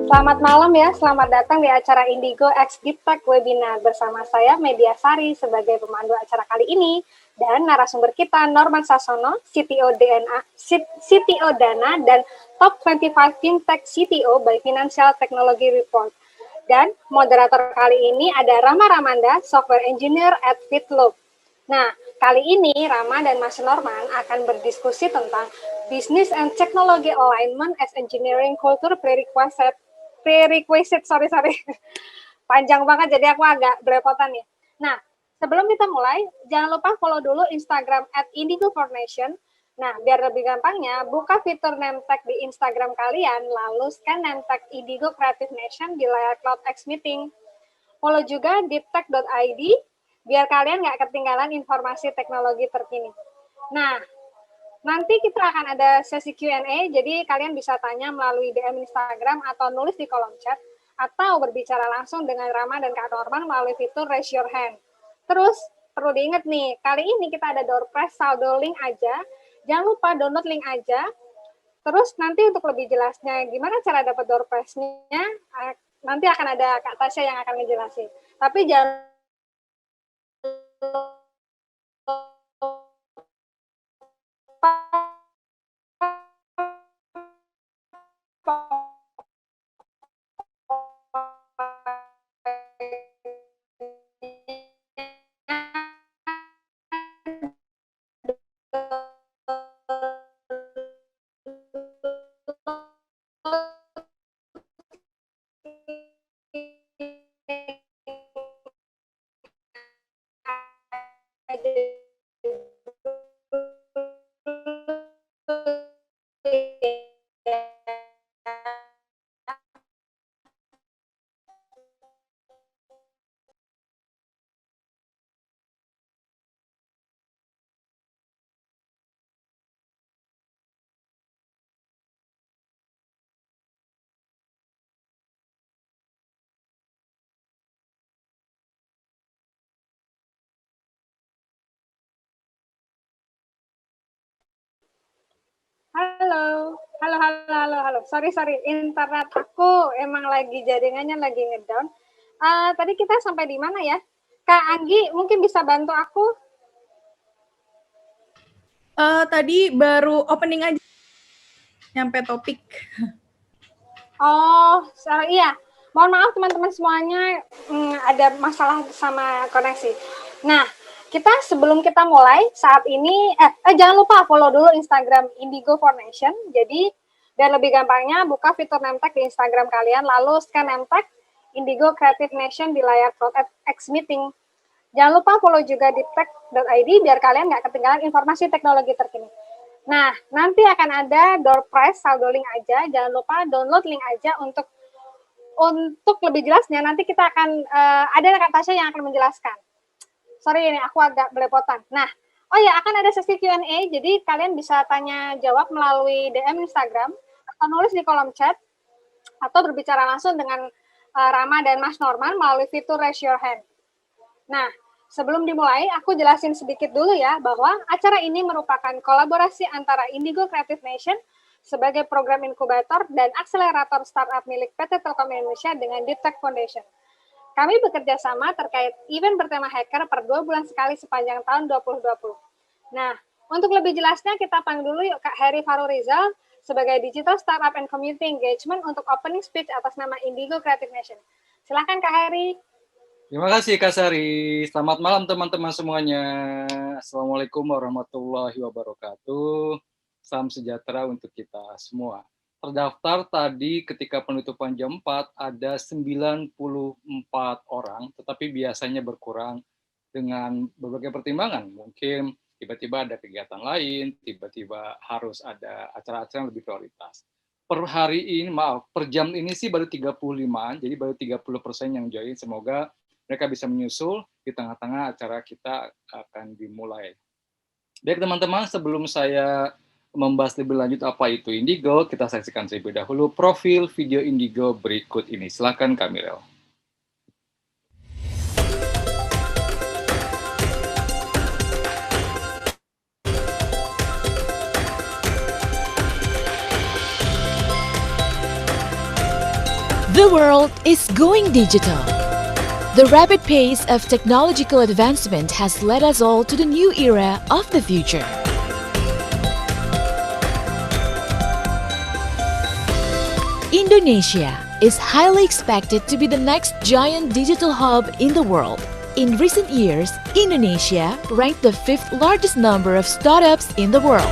Selamat malam ya, selamat datang di acara Indigo X Deep Tech Webinar bersama saya Media Sari sebagai pemandu acara kali ini dan narasumber kita Norman Sasono, CTO Dana dan Top 25 Fintech CTO by Financial Technology Report. Dan moderator kali ini ada Rama Ramanda, Software Engineer at Fitloop. Nah, kali ini Rama dan Mas Norman akan berdiskusi tentang Business and Technology Alignment as Engineering Culture Prerequisite, panjang banget jadi aku agak belepotan ya. Nah, sebelum kita mulai, jangan lupa follow dulu Instagram @indigo4nation. Nah, biar lebih gampangnya, buka fitur name tag di Instagram kalian, lalu scan name tag Indigo Creative Nation di layar Cloud X Meeting. Follow juga deeptech.id, biar kalian nggak ketinggalan informasi teknologi terkini. Nah, nanti kita akan ada sesi Q&A, jadi kalian bisa tanya melalui DM Instagram atau nulis di kolom chat, atau berbicara langsung dengan Rama dan Kak Norman melalui fitur Raise Your Hand. Terus, perlu diingat nih, kali ini kita ada door prize saldo link aja, jangan lupa download link aja. Terus nanti untuk lebih jelasnya gimana cara dapat door prize-nya, nanti akan ada Kak Tasya yang akan ngejelasin. Tapi jangan Halo. Sorry, internet aku emang lagi jaringannya lagi ngedown. Tadi kita sampai di mana ya? Kak Anggi mungkin bisa bantu aku? Tadi baru opening aja, nyampe topik. Oh, iya. Mohon maaf teman-teman semuanya, ada masalah sama koneksi. Nah, sebelum kita mulai saat ini, jangan lupa follow dulu Instagram Indigo4nation. Jadi biar lebih gampangnya, buka fitur name tag di Instagram kalian, lalu scan name tag Indigo Creative Nation di layar Cloud X Meeting. Jangan lupa follow juga di tech.id biar kalian nggak ketinggalan informasi teknologi terkini. Nah, nanti akan ada door prize saldo link aja. Jangan lupa download link aja untuk lebih jelasnya. Nanti kita akan ada Kak Tasya yang akan menjelaskan. Sorry ini aku agak belepotan. Nah, oh ya akan ada sesi Q&A. Jadi kalian bisa tanya jawab melalui DM Instagram atau nulis di kolom chat atau berbicara langsung dengan Rama dan Mas Norman melalui fitur Raise Your Hand. Nah, sebelum dimulai, aku jelasin sedikit dulu ya, bahwa acara ini merupakan kolaborasi antara Indigo Creative Nation sebagai program inkubator dan akselerator startup milik PT Telkom Indonesia dengan Deep Tech Foundation. Kami bekerja sama terkait event bertema hacker per 2 bulan sekali sepanjang tahun 2020. Nah, untuk lebih jelasnya kita panggil dulu yuk Kak Heri Farurizal sebagai Digital Startup and Community Engagement untuk opening speech atas nama Indigo Creative Nation. Silakan Kak Heri. Terima kasih Kak Sari. Selamat malam teman-teman semuanya. Assalamualaikum warahmatullahi wabarakatuh. Salam sejahtera untuk kita semua. Terdaftar tadi ketika penutupan jam 4 ada 94 orang, tetapi biasanya berkurang dengan berbagai pertimbangan. Mungkin tiba-tiba ada kegiatan lain, tiba-tiba harus ada acara-acara yang lebih prioritas. Per hari ini, per jam ini sih baru 35, jadi baru 30% yang join. Semoga mereka bisa menyusul di tengah-tengah acara kita akan dimulai. Baik teman-teman, sebelum saya membahas lebih lanjut apa itu Indigo, kita saksikan terlebih dahulu profil video Indigo berikut ini. Silakan Kamil. The world is going digital. The rapid pace of technological advancement has led us all to the new era of the future. Indonesia is highly expected to be the next giant digital hub in the world. In recent years, Indonesia ranked the 5th largest number of startups in the world.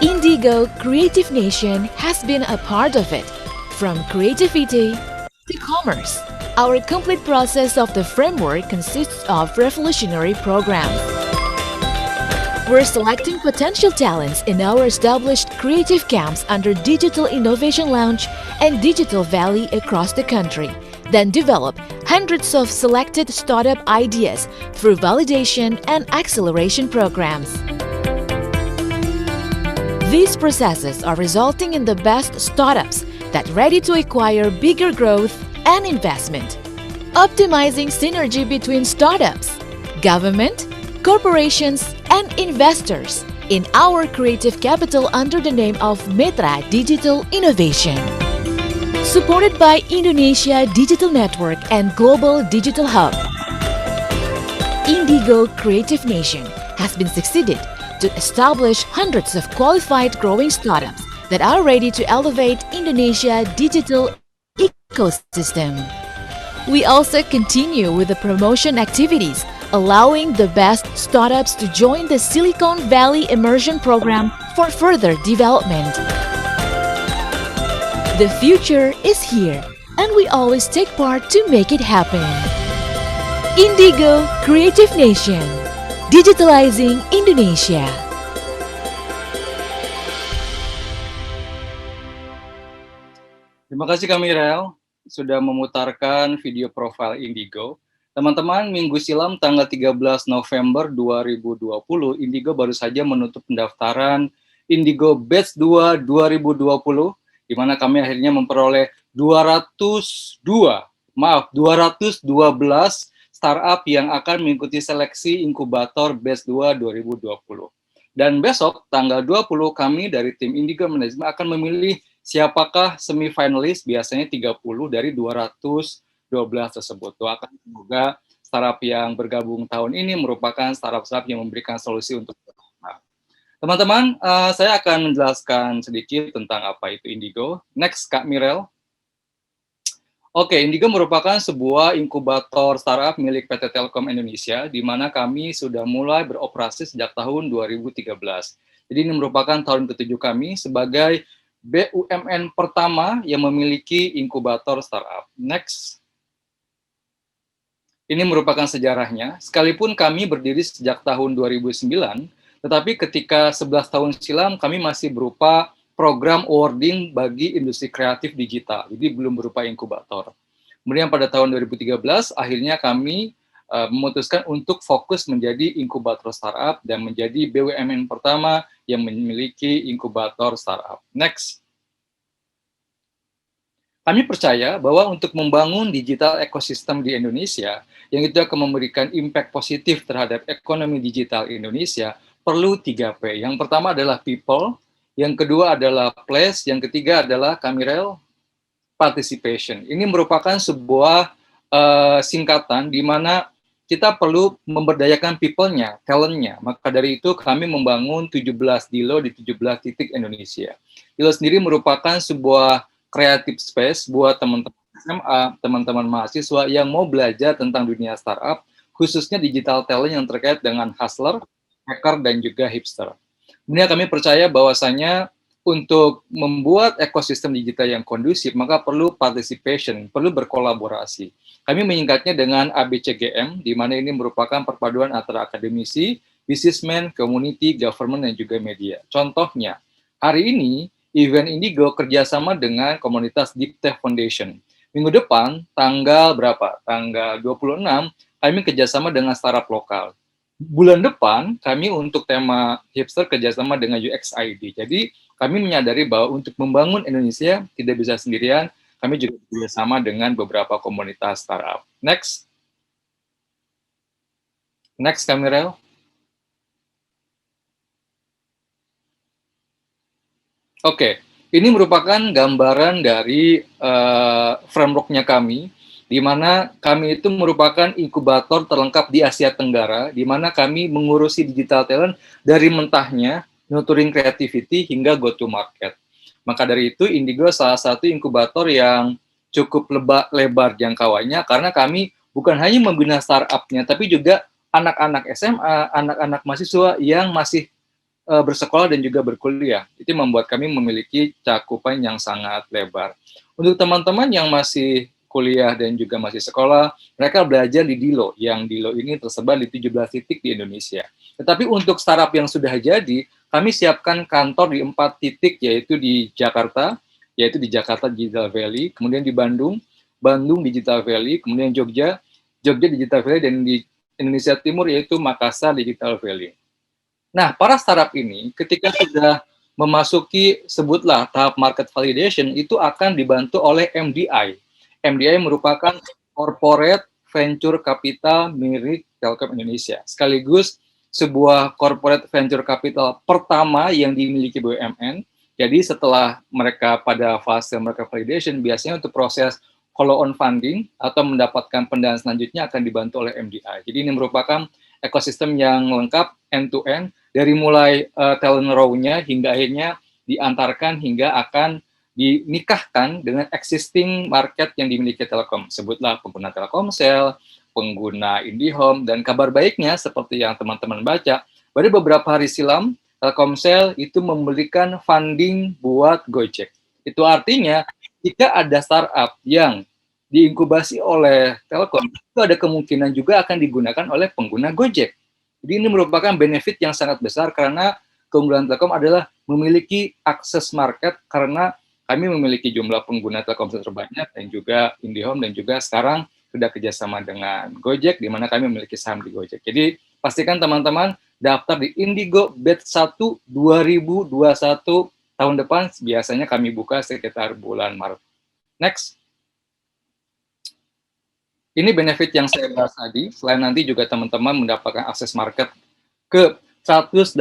Indigo Creative Nation has been a part of it, from creativity to commerce. Our complete process of the framework consists of revolutionary programs. We're selecting potential talents in our established creative camps under Digital Innovation Lounge and Digital Valley across the country, then develop hundreds of selected startup ideas through validation and acceleration programs. These processes are resulting in the best startups that ready to acquire bigger growth and investment. Optimizing synergy between startups, government, corporations, and investors in our creative capital under the name of Metra Digital Innovation. Supported by Indonesia Digital Network and Global Digital Hub, Indigo Creative Nation has been succeeded to establish hundreds of qualified growing startups that are ready to elevate Indonesia digital ecosystem. We also continue with the promotion activities, allowing the best startups to join the Silicon Valley Immersion Program for further development. The future is here, and we always take part to make it happen. Indigo Creative Nation, digitalizing Indonesia. Terima kasih Kak Mirel sudah memutarkan video profil Indigo. Teman-teman, minggu silam tanggal 13 November 2020, Indigo baru saja menutup pendaftaran Indigo Batch 2 2020, di mana kami akhirnya memperoleh 212 startup yang akan mengikuti seleksi inkubator Batch 2 2020. Dan besok, tanggal 20, kami dari tim Indigo Management akan memilih siapakah semifinalis, biasanya 30 dari 212 tersebut. Doakan semoga startup yang bergabung tahun ini merupakan startup yang memberikan solusi untuk teman-teman. Saya akan menjelaskan sedikit tentang apa itu Indigo. Next, Kak Mirel. Oke, Indigo merupakan sebuah inkubator startup milik PT Telkom Indonesia, di mana kami sudah mulai beroperasi sejak tahun 2013. Jadi ini merupakan tahun ke-7 kami sebagai BUMN pertama yang memiliki inkubator startup. Next. Ini merupakan sejarahnya. Sekalipun kami berdiri sejak tahun 2009, tetapi ketika 11 tahun silam kami masih berupa program awarding bagi industri kreatif digital, jadi belum berupa inkubator. Kemudian pada tahun 2013, akhirnya kami memutuskan untuk fokus menjadi inkubator startup dan menjadi BUMN pertama yang memiliki inkubator startup. Next. Kami percaya bahwa untuk membangun digital ekosistem di Indonesia, yang itu akan memberikan impact positif terhadap ekonomi digital Indonesia, perlu 3P. Yang pertama adalah people, yang kedua adalah place, yang ketiga adalah Kamirel, participation. Ini merupakan sebuah singkatan di mana kita perlu memberdayakan people-nya, talent-nya. Maka dari itu kami membangun 17 DILO di 17 titik Indonesia. DILO sendiri merupakan sebuah creative space buat teman-teman SMA, teman-teman mahasiswa yang mau belajar tentang dunia startup, khususnya digital talent yang terkait dengan hustler, hacker, dan juga hipster. Kemudian kami percaya bahwasanya untuk membuat ekosistem digital yang kondusif, maka perlu participation, perlu berkolaborasi. Kami menyingkatnya dengan ABCGM, di mana ini merupakan perpaduan antara akademisi, businessman, community, government, dan juga media. Contohnya, hari ini, event Indigo kerjasama dengan komunitas Deep Tech Foundation. Minggu depan, tanggal berapa? Tanggal 26, kami kerjasama dengan startup lokal. Bulan depan, kami untuk tema hipster kerjasama dengan UXID. Jadi, kami menyadari bahwa untuk membangun Indonesia tidak bisa sendirian, kami juga bekerjasama dengan beberapa komunitas startup. Next. Next, Kamirel. Oke, Ini merupakan gambaran dari framework-nya kami, di mana kami itu merupakan inkubator terlengkap di Asia Tenggara, di mana kami mengurusi digital talent dari mentahnya, nurturing creativity, hingga go to market. Maka dari itu, Indigo salah satu inkubator yang cukup lebar jangkauannya, karena kami bukan hanya membina startup-nya, tapi juga anak-anak SMA, anak-anak mahasiswa yang masih bersekolah dan juga berkuliah. Itu membuat kami memiliki cakupan yang sangat lebar. Untuk teman-teman yang masih kuliah dan juga masih sekolah, mereka belajar di DILO, yang DILO ini tersebar di 17 titik di Indonesia. Tetapi untuk startup yang sudah jadi, kami siapkan kantor di 4 titik, yaitu di Jakarta Digital Valley, kemudian di Bandung Digital Valley, kemudian Jogja Digital Valley, dan di Indonesia Timur yaitu Makassar Digital Valley. Nah, para startup ini ketika sudah memasuki sebutlah tahap market validation, itu akan dibantu oleh MDI. MDI merupakan corporate venture capital milik Telkom Indonesia, sekaligus sebuah corporate venture capital pertama yang dimiliki BUMN. Jadi setelah mereka pada fase market validation, biasanya untuk proses follow-on funding atau mendapatkan pendanaan selanjutnya akan dibantu oleh MDI. Jadi ini merupakan ekosistem yang lengkap end-to-end, dari mulai talent row-nya hingga akhirnya diantarkan hingga akan dinikahkan dengan existing market yang dimiliki Telkom. Sebutlah pengguna Telkomsel, pengguna IndiHome, dan kabar baiknya seperti yang teman-teman baca, pada beberapa hari silam Telkomsel itu memberikan funding buat Gojek. Itu artinya jika ada startup yang diinkubasi oleh Telkom, itu ada kemungkinan juga akan digunakan oleh pengguna Gojek. Jadi ini merupakan benefit yang sangat besar karena keunggulan Telkom adalah memiliki akses market, karena kami memiliki jumlah pengguna Telkomsel terbanyak, dan juga IndiHome, dan juga sekarang sudah kerjasama dengan Gojek, di mana kami memiliki saham di Gojek. Jadi pastikan teman-teman daftar di Indigo Batch 1 2021 tahun depan, biasanya kami buka sekitar bulan Maret. Next. Ini benefit yang saya bahas tadi, selain nanti juga teman-teman mendapatkan akses market ke 180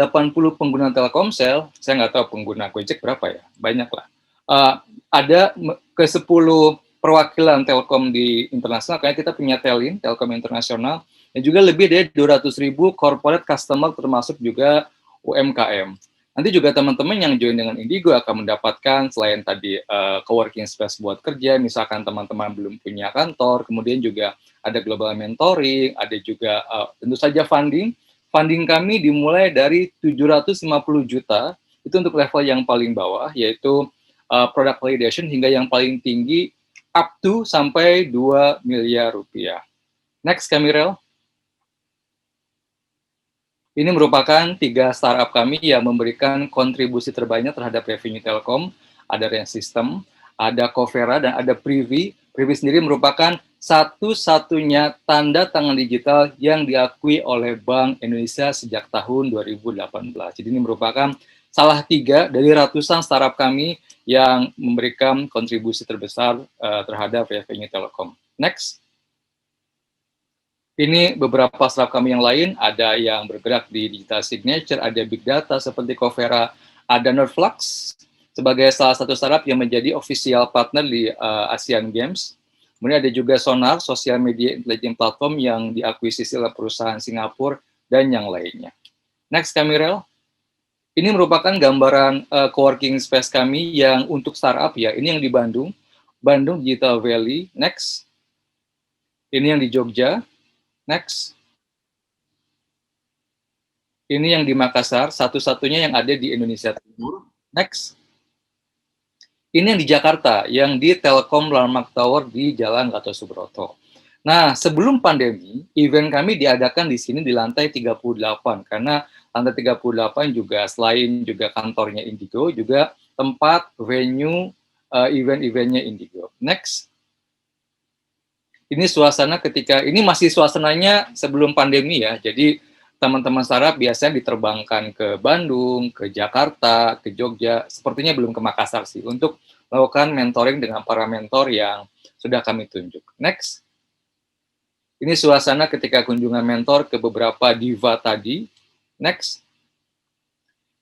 pengguna Telkomsel, saya nggak tahu pengguna Gojek berapa ya, banyak lah. Ada ke 10 perwakilan Telkom di internasional, kayak kita punya Telin, Telkom Internasional, dan juga lebih dari 200.000 corporate customer, termasuk juga UMKM. Nanti juga teman-teman yang join dengan Indigo akan mendapatkan selain tadi coworking space buat kerja, misalkan teman-teman belum punya kantor, kemudian juga ada global mentoring, ada juga tentu saja funding. Funding kami dimulai dari 750 juta, itu untuk level yang paling bawah, yaitu product validation, hingga yang paling tinggi up to sampai 2 miliar rupiah. Next, Kamirel. Ini merupakan 3 startup kami yang memberikan kontribusi terbanyak terhadap revenue Telkom. Ada Rain System, ada Covera, dan ada Privy. Privy sendiri merupakan satu-satunya tanda tangan digital yang diakui oleh Bank Indonesia sejak tahun 2018. Jadi ini merupakan salah 3 dari ratusan startup kami yang memberikan kontribusi terbesar terhadap revenue Telkom. Next. Ini beberapa startup kami yang lain, ada yang bergerak di digital signature, ada big data seperti Covera, ada Nerdflux sebagai salah satu startup yang menjadi official partner di Asian Games. Kemudian ada juga Sonar, social media intelligence platform yang diakuisisi oleh perusahaan Singapura, dan yang lainnya. Next, Kamirel. Ini merupakan gambaran coworking space kami yang untuk startup ya. Ini yang di Bandung Digital Valley. Next. Ini yang di Jogja. Next. Ini yang di Makassar, satu-satunya yang ada di Indonesia Timur. Next. Ini yang di Jakarta, yang di Telkom Landmark Tower di Jalan Gatot Subroto. Nah, sebelum pandemi, event kami diadakan di sini di lantai 38, karena lantai 38 juga selain juga kantornya Indigo, juga tempat venue event-eventnya Indigo. Next. Ini suasana ketika, ini masih suasananya sebelum pandemi ya, jadi teman-teman startup biasanya diterbangkan ke Bandung, ke Jakarta, ke Jogja, sepertinya belum ke Makassar sih, untuk melakukan mentoring dengan para mentor yang sudah kami tunjuk. Next. Ini suasana ketika kunjungan mentor ke beberapa diva tadi. Next.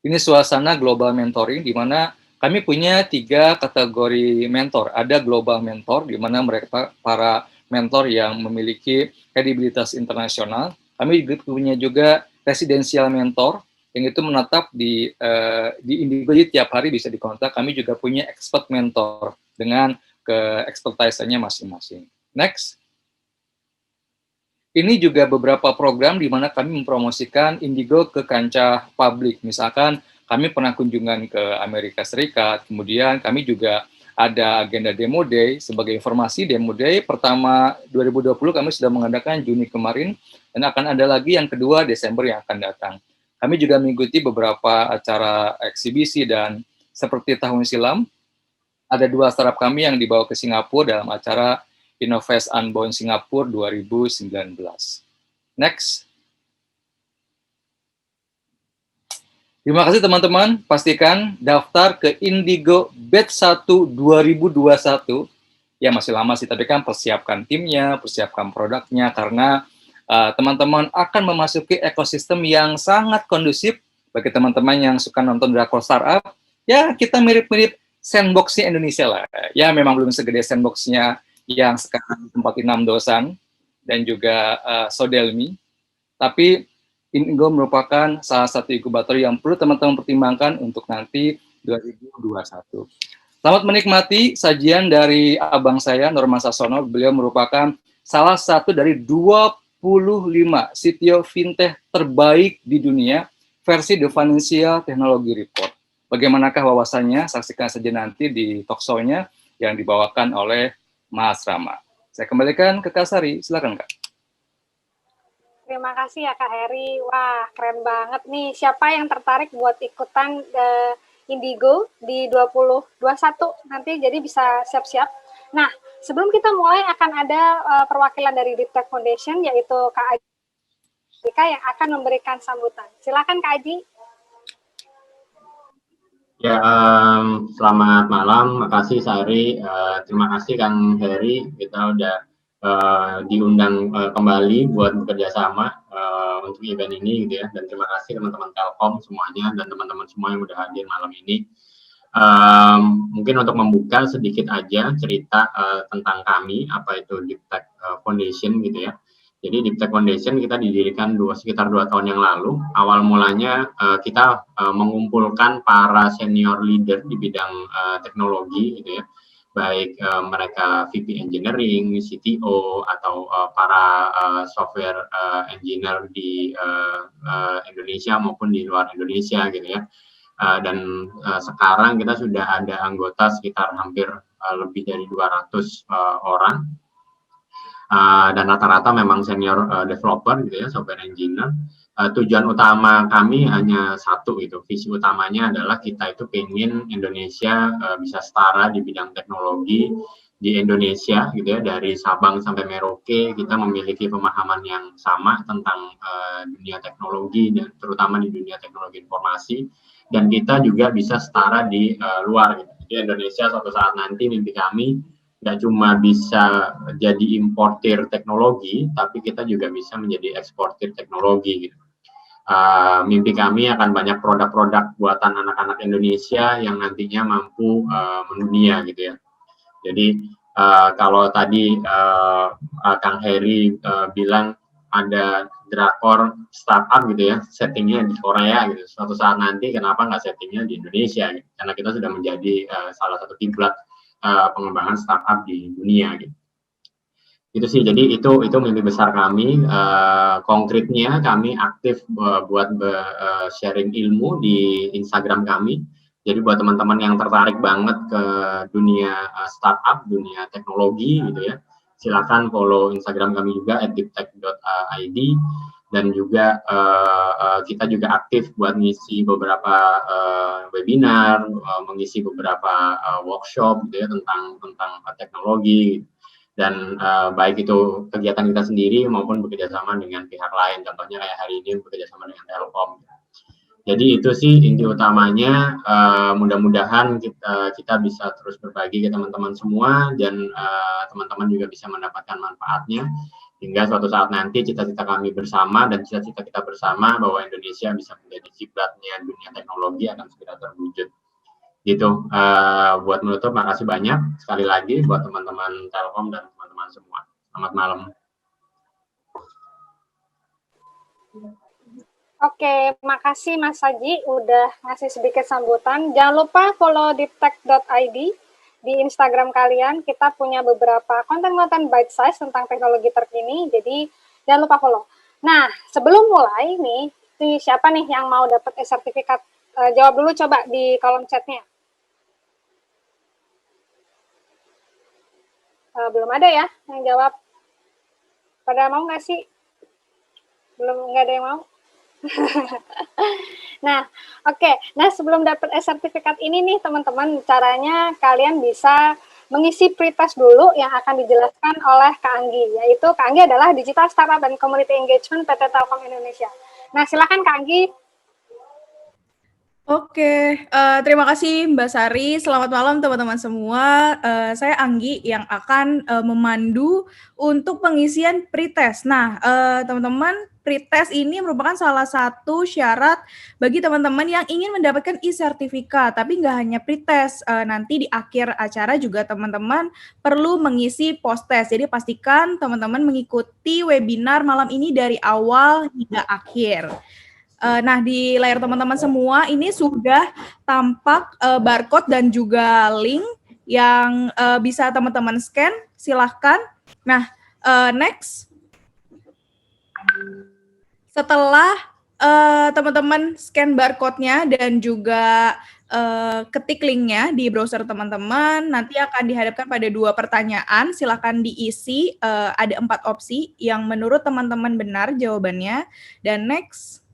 Ini suasana global mentoring, di mana Kami punya 3 kategori mentor. Ada global mentor, di mana mereka para mentor yang memiliki kredibilitas internasional. Kami punya juga residensial mentor, yang itu menetap di Indigo, jadi tiap hari bisa dikontak. Kami juga punya expert mentor dengan ke-expertise-nya masing-masing. Next. Ini juga beberapa program di mana kami mempromosikan Indigo ke kancah publik. Misalkan kami pernah kunjungan ke Amerika Serikat, kemudian kami juga ada agenda Demo Day. Sebagai informasi, Demo Day pertama 2020 kami sudah mengadakan Juni kemarin, dan akan ada lagi yang kedua Desember yang akan datang. Kami juga mengikuti beberapa acara eksibisi, dan seperti tahun silam, ada 2 startup kami yang dibawa ke Singapura dalam acara Innovest Unbound Singapura 2019. Next. Terima kasih teman-teman, pastikan daftar ke Indigo Batch 1 2021. Ya masih lama sih, tapi kan persiapkan timnya, persiapkan produknya, karena teman-teman akan memasuki ekosistem yang sangat kondusif bagi teman-teman yang suka nonton drakor startup. Ya kita mirip-mirip sandbox-nya Indonesia lah. Ya memang belum segede sandbox-nya yang sekarang tempat 6 dosan dan juga Sodelmi, tapi Indigo merupakan salah satu inkubator yang perlu teman-teman pertimbangkan untuk nanti 2021. Selamat menikmati sajian dari abang saya, Norman Sasono. Beliau merupakan salah satu dari 25 CTO fintech terbaik di dunia versi The Financial Technology Report. Bagaimanakah wawasannya? Saksikan saja nanti di talkshow-nya yang dibawakan oleh Mas Rama. Saya kembalikan ke Kak Sari, silakan Kak. Terima kasih ya Kak Heri. Wah, keren banget nih. Siapa yang tertarik buat ikutan Indigo di 2021 nanti, jadi bisa siap-siap. Nah, sebelum kita mulai akan ada perwakilan dari Deep Tech Foundation, yaitu Kak Aji yang akan memberikan sambutan. Silakan Kak Aji. Ya, selamat malam. Makasih Sari. Terima kasih Kang Heri. Kita udah diundang kembali buat bekerja sama untuk event ini, gitu ya. Dan terima kasih teman-teman Telkom semuanya dan teman-teman semua yang udah hadir malam ini. Mungkin untuk membuka sedikit aja cerita tentang kami, apa itu Deep Tech Foundation, gitu ya. Jadi Deep Tech Foundation kita didirikan sekitar 2 tahun yang lalu. Awal mulanya kita mengumpulkan para senior leader di bidang teknologi, gitu ya, baik mereka VP Engineering, CTO, atau para software engineer di Indonesia maupun di luar Indonesia, gitu ya. Dan sekarang kita sudah ada anggota sekitar hampir lebih dari 200 orang. Dan rata-rata memang senior developer, gitu ya, software engineer. Tujuan utama kami hanya satu, gitu. Visi utamanya adalah kita itu pengen Indonesia bisa setara di bidang teknologi di Indonesia, gitu ya, dari Sabang sampai Merauke. Kita memiliki pemahaman yang sama tentang dunia teknologi, dan terutama di dunia teknologi informasi, dan kita juga bisa setara di luar, gitu. Jadi Indonesia suatu saat nanti, mimpi kami nggak cuma bisa jadi importir teknologi, tapi kita juga bisa menjadi eksportir teknologi, gitu. Mimpi kami akan banyak produk-produk buatan anak-anak Indonesia yang nantinya mampu mendunia, gitu ya. Jadi kalau tadi Kang Heri bilang ada drakor startup, gitu ya, settingnya di Korea, gitu. Suatu saat nanti kenapa nggak settingnya di Indonesia, gitu? Karena kita sudah menjadi salah satu kiblat pengembangan startup di dunia, gitu. Itu sih, jadi itu mimpi besar kami. Konkretnya kami aktif buat sharing ilmu di Instagram kami. Jadi buat teman-teman yang tertarik banget ke dunia startup, dunia teknologi, gitu ya, silakan follow Instagram kami juga @deeptech.id. Dan juga kita juga aktif buat ngisi beberapa webinar, mengisi beberapa workshop, gitu ya, tentang teknologi, dan baik itu kegiatan kita sendiri maupun bekerjasama dengan pihak lain. Contohnya kayak hari ini bekerjasama dengan Telkom. Jadi itu sih inti utamanya. Mudah-mudahan kita bisa terus berbagi ke teman-teman semua, dan teman-teman juga bisa mendapatkan manfaatnya, hingga suatu saat nanti cita-cita kami bersama dan cita-cita kita bersama bahwa Indonesia bisa menjadi kiblatnya dunia teknologi akan segera terwujud. Gitu. Buat menutup, makasih banyak sekali lagi buat teman-teman Telkom dan teman-teman semua. Selamat malam. Oke, makasih Mas Haji udah ngasih sedikit sambutan. Jangan lupa follow deeptech.id di Instagram kalian. Kita punya beberapa konten-konten bite size tentang teknologi terkini, jadi jangan lupa follow. Nah, sebelum mulai nih, siapa nih yang mau dapat sertifikat? Jawab dulu coba di kolom chatnya. Belum ada ya yang jawab. Pada mau nggak sih? Belum, nggak ada yang mau? Nah, oke. Nah, sebelum dapat sertifikat ini nih, teman-teman, caranya kalian bisa mengisi pretest dulu yang akan dijelaskan oleh Kak Anggi, yaitu Kak Anggi adalah Digital Startup dan Community Engagement PT Telkom Indonesia. Nah, silakan Kak Anggi. Oke, terima kasih Mbak Sari. Selamat malam teman-teman semua. Saya Anggi yang akan memandu untuk pengisian pretest. Nah, teman-teman, pretest ini merupakan salah satu syarat bagi teman-teman yang ingin mendapatkan e-sertifikat. Tapi nggak hanya pretest, nanti di akhir acara juga teman-teman perlu mengisi post-test. Jadi pastikan teman-teman mengikuti webinar malam ini dari awal hingga akhir. Nah, di layar teman-teman semua ini sudah tampak barcode dan juga link yang bisa teman-teman scan. Silahkan. Nah, next. Setelah teman-teman scan barcode-nya dan juga ketik linknya di browser teman-teman, nanti akan dihadapkan pada 2 pertanyaan. Silakan diisi, ada 4 opsi yang menurut teman-teman benar jawabannya. Dan next.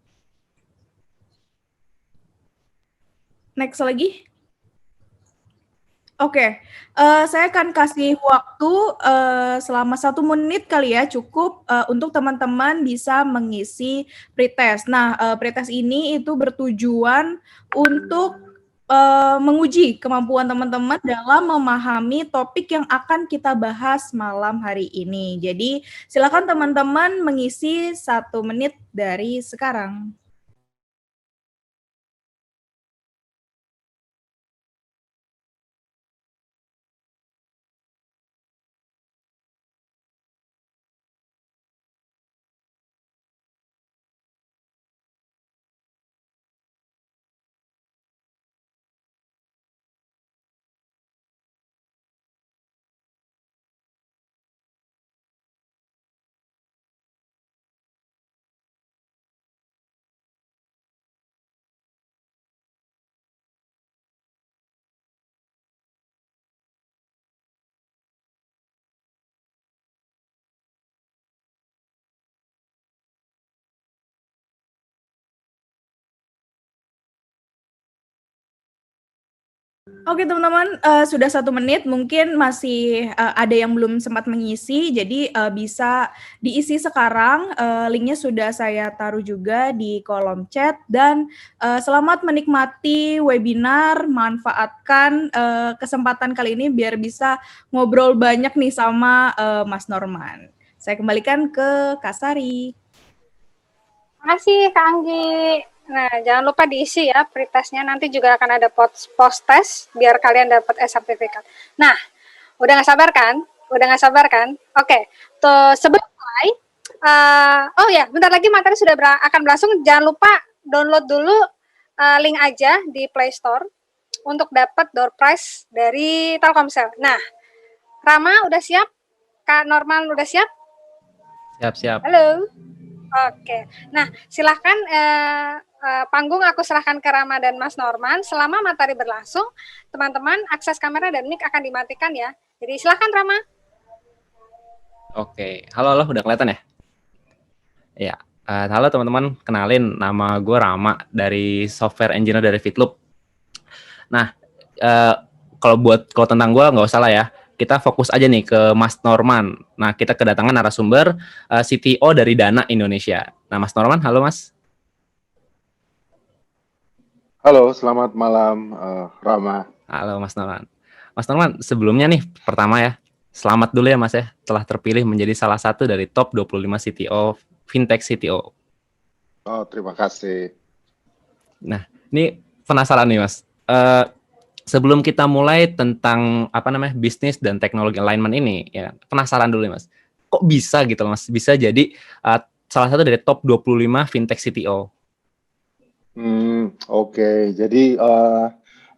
Next lagi. Oke, saya akan kasih waktu selama 1 menit kali ya, cukup untuk teman-teman bisa mengisi pretest. Nah, pretest ini itu bertujuan untuk menguji kemampuan teman-teman dalam memahami topik yang akan kita bahas malam hari ini. Jadi, silakan teman-teman mengisi 1 menit dari sekarang. Oke teman-teman, sudah 1 menit, mungkin masih ada yang belum sempat mengisi, jadi bisa diisi sekarang, linknya sudah saya taruh juga di kolom chat, dan selamat menikmati webinar, manfaatkan kesempatan kali ini biar bisa ngobrol banyak nih sama Mas Norman. Saya kembalikan ke Kak Sari. Makasih Kak Anggi. Nah, jangan lupa diisi ya pretestnya, nanti juga akan ada post-test biar kalian dapat sertifikat. Nah, udah nggak sabar kan? Udah nggak sabar kan? Oke, tuh sebelum mulai, oh ya, bentar lagi materi sudah akan berlangsung. Jangan lupa download dulu link aja di Play Store untuk dapat door prize dari Telkomsel. Nah, Rama udah siap? Kak Norman udah siap? Siap-siap. Halo. Oke, nah silahkan panggung aku serahkan ke Rama dan Mas Norman. Selama materi berlangsung, teman-teman akses kamera dan mic akan dimatikan ya. Jadi silahkan Rama. Oke, halo, udah kelihatan ya? Ya, halo teman-teman, kenalin nama gue Rama dari software engineer dari Fitloop. Nah, kalau tentang gue nggak usah lah ya. Kita fokus aja nih ke Mas Norman. Nah, kita kedatangan narasumber CTO dari Dana Indonesia. Nah, Mas Norman, halo Mas. Halo, selamat malam Rama. Halo Mas Norman. Mas Norman, sebelumnya nih, pertama ya, selamat dulu ya Mas ya, telah terpilih menjadi salah satu dari top 25 CTO, Fintech CTO. Oh, terima kasih. Nah, ini penasaran nih Mas. sebelum kita mulai tentang bisnis dan teknologi alignment ini, ya penasaran dulu Mas. Kok bisa gitu Mas? Bisa jadi salah satu dari top 25 fintech CTO. Oke. Jadi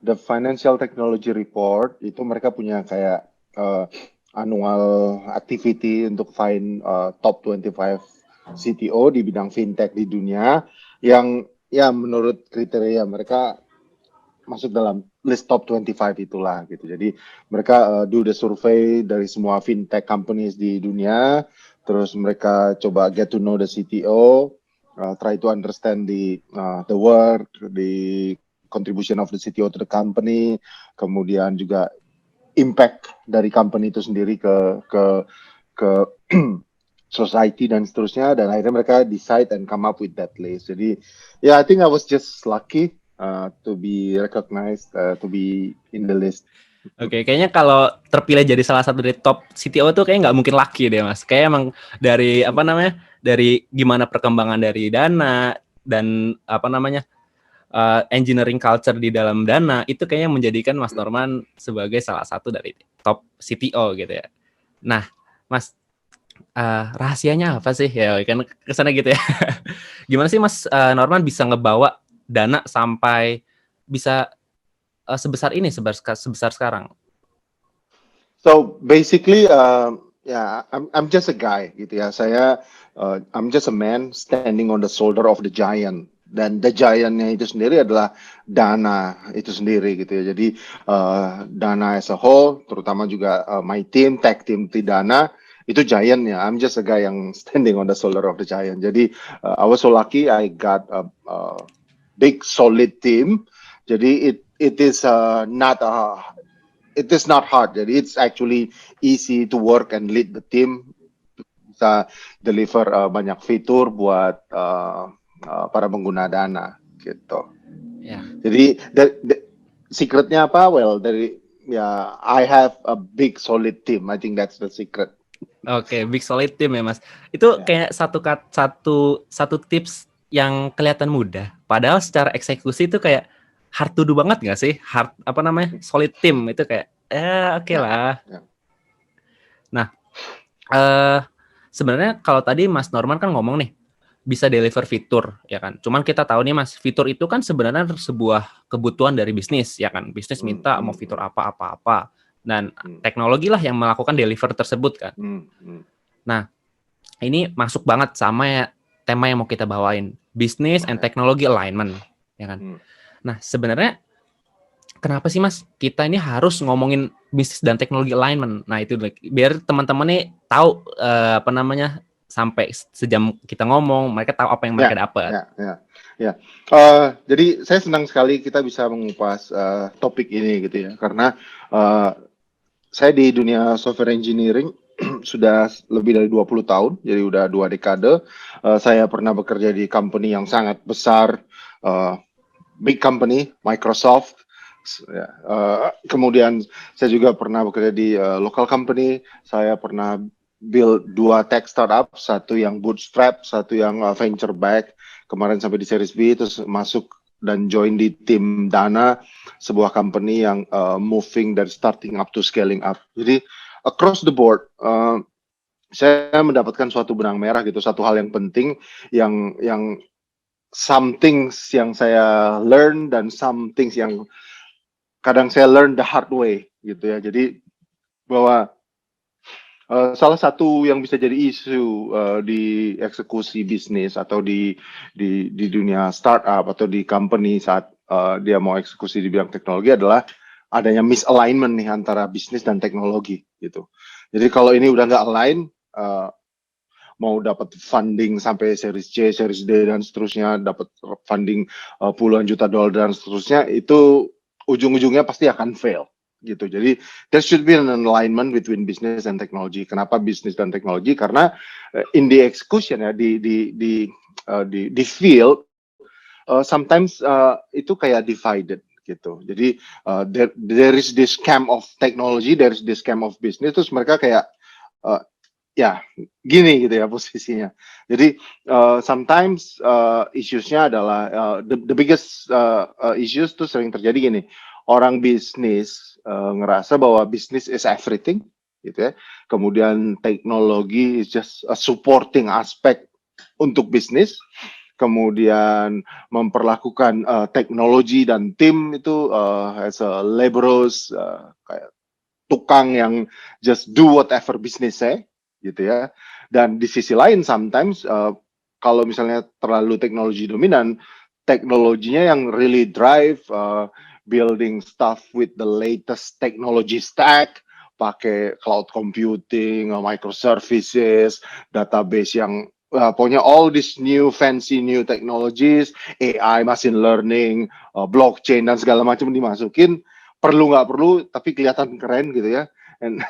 the Financial Technology Report itu mereka punya kayak annual activity untuk find top 25 CTO di bidang fintech di dunia yang ya menurut kriteria mereka masuk dalam list top 25 itulah gitu. Jadi mereka do the survey dari semua fintech companies di dunia, terus mereka coba get to know the CTO, try to understand the work, the contribution of the CTO to the company, kemudian juga impact dari company itu sendiri ke society dan seterusnya, dan akhirnya mereka decide and come up with that list. Jadi I think I was just lucky to be recognized, to be in the list. Oke, kayaknya kalau terpilih jadi salah satu dari top CTO itu kayaknya nggak mungkin lucky deh Mas. Kayak emang dari dari gimana perkembangan dari Dana dan engineering culture di dalam Dana itu kayaknya menjadikan Mas Norman sebagai salah satu dari top CTO gitu ya. Nah, Mas, rahasianya apa sih? Ya kan kesana gitu ya. Gimana sih Mas Norman bisa ngebawa Dana sampai bisa sebesar ini, sebesar sekarang? So basically, I'm just a guy gitu ya. I'm just a man standing on the shoulder of the giant. Dan the giant-nya itu sendiri adalah Dana itu sendiri gitu ya. Jadi Dana as a whole, terutama juga my team, tag team di Dana, itu giant ya. I'm just a guy yang standing on the shoulder of the giant. Jadi I was so lucky I got a big solid team. Jadi it is not hard. Jadi it's actually easy to work and lead the team, bisa deliver banyak fitur buat para pengguna Dana gitu. Yeah. Jadi secretnya apa? Well, I have a big solid team. I think that's the secret. Oke, big solid team ya Mas. Itu kayak satu tips yang kelihatan mudah, padahal secara eksekusi itu kayak hard to do banget nggak sih? Solid team itu kayak oke lah. Nah, sebenarnya kalau tadi Mas Norman kan ngomong nih bisa deliver fitur ya kan. Cuman kita tahu nih Mas, fitur itu kan sebenarnya sebuah kebutuhan dari bisnis ya kan. Bisnis minta mau fitur apa dan teknologi lah yang melakukan deliver tersebut kan. Nah, ini masuk banget sama ya tema yang mau kita bawain, business and technology alignment ya kan. Nah, sebenarnya kenapa sih Mas kita ini harus ngomongin bisnis dan teknologi alignment? Nah, itu biar teman-teman nih tahu sampai sejam kita ngomong, mereka tahu apa yang mereka dapat. Jadi saya senang sekali kita bisa mengupas topik ini gitu ya, karena saya di dunia software engineering sudah lebih dari 20 tahun, jadi udah 2 dekade. Saya pernah bekerja di company yang sangat besar, big company, Microsoft. Kemudian saya juga pernah bekerja di local company. Saya pernah build 2 tech startup, satu yang bootstrap, satu yang venture back. Kemarin sampai di series B, terus masuk dan join di tim Dana, sebuah company yang moving dari starting up to scaling up. Jadi across the board, saya mendapatkan suatu benang merah gitu, satu hal yang penting, yang some things yang saya learn dan some things yang kadang saya learn the hard way gitu ya. Jadi bahwa salah satu yang bisa jadi isu di eksekusi bisnis atau di dunia startup atau di company saat dia mau eksekusi di bidang teknologi adalah adanya misalignment nih antara bisnis dan teknologi gitu. Jadi kalau ini udah nggak align, mau dapat funding sampai series C, series D dan seterusnya, dapat funding puluhan juta dolar dan seterusnya, itu ujung-ujungnya pasti akan fail gitu. Jadi there should be an alignment between business and technology. Kenapa bisnis dan teknologi? Karena in the execution ya, di field sometimes itu kayak divided gitu. Jadi there is this camp of technology, there is this camp of business, terus mereka kayak gini gitu ya posisinya. Jadi sometimes issues-nya adalah the biggest issues tuh sering terjadi gini. orang bisnis ngerasa bahwa bisnis is everything, gitu ya. Kemudian teknologi is just a supporting aspect untuk bisnis. Kemudian memperlakukan teknologi dan tim itu as a laborers, kayak tukang yang just do whatever business say, gitu ya. Dan di sisi lain sometimes kalau misalnya terlalu teknologi dominan, teknologinya yang really drive building stuff with the latest technology stack, pakai cloud computing, microservices, database yang pokoknya all these new fancy new technologies, AI, machine learning, blockchain dan segala macam dimasukin, perlu nggak perlu tapi kelihatan keren gitu ya. And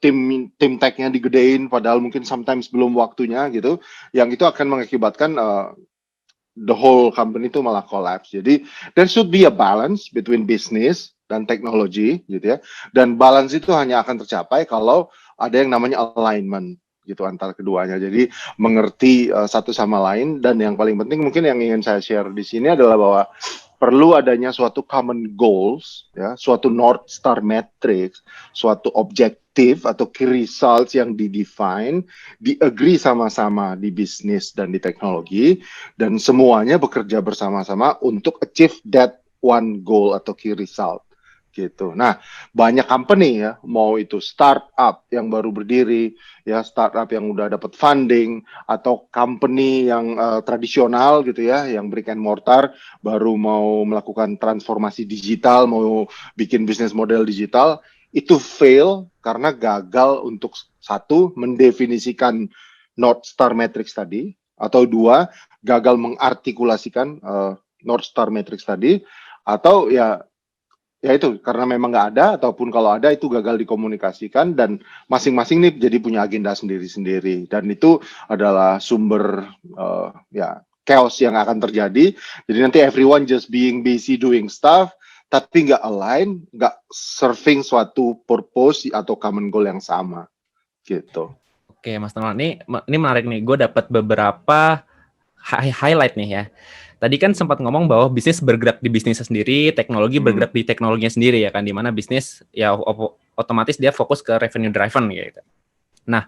tim tech-nya digedein padahal mungkin sometimes belum waktunya gitu. Yang itu akan mengakibatkan the whole company itu malah collapse. Jadi there should be a balance between business dan teknologi gitu ya. Dan balance itu hanya akan tercapai kalau ada yang namanya alignment gitu antara keduanya. Jadi mengerti satu sama lain, dan yang paling penting mungkin yang ingin saya share di sini adalah bahwa perlu adanya suatu common goals ya, suatu North Star metrics, suatu objektif atau key results yang di-define, di-agree sama-sama di bisnis dan di teknologi, dan semuanya bekerja bersama-sama untuk achieve that one goal atau key result gitu. Nah, banyak company ya, mau itu startup yang baru berdiri, ya startup yang udah dapat funding, atau company yang tradisional gitu ya, yang brick and mortar, baru mau melakukan transformasi digital, mau bikin bisnis model digital, itu fail karena gagal untuk satu, mendefinisikan North Star Matrix tadi, atau dua, gagal mengartikulasikan North Star Matrix tadi, atau ya itu karena memang nggak ada, ataupun kalau ada itu gagal dikomunikasikan, dan masing-masing nih jadi punya agenda sendiri-sendiri, dan itu adalah sumber ya chaos yang akan terjadi. Jadi nanti everyone just being busy doing stuff tapi nggak align, nggak serving suatu purpose atau common goal yang sama gitu. Oke, Mas Donald, ini menarik nih. Gue dapat beberapa highlight nih ya. Tadi kan sempat ngomong bahwa bisnis bergerak di bisnisnya sendiri, teknologi bergerak di teknologinya sendiri ya kan, di mana bisnis ya otomatis dia fokus ke revenue driven gitu. Nah,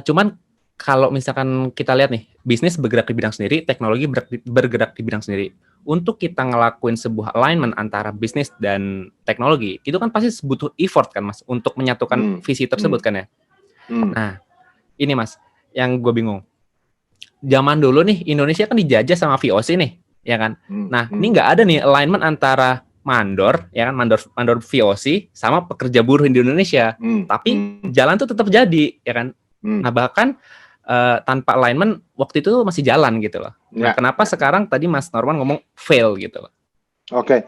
cuman kalau misalkan kita lihat nih, bisnis bergerak di bidang sendiri, teknologi bergerak di bidang sendiri. Untuk kita ngelakuin sebuah alignment antara bisnis dan teknologi, itu kan pasti butuh effort kan Mas, untuk menyatukan visi tersebut kan ya. Nah, ini Mas, yang gue bingung. Zaman dulu nih Indonesia kan dijajah sama VOC nih, ya kan. Nah, ini nggak ada nih alignment antara mandor, ya kan, mandor VOC sama pekerja buruh di Indonesia. Tapi jalan tuh tetap jadi, ya kan. Nah, bahkan tanpa alignment waktu itu masih jalan gitu loh. Nah, kenapa sekarang tadi Mas Norman ngomong fail gitu loh? Oke.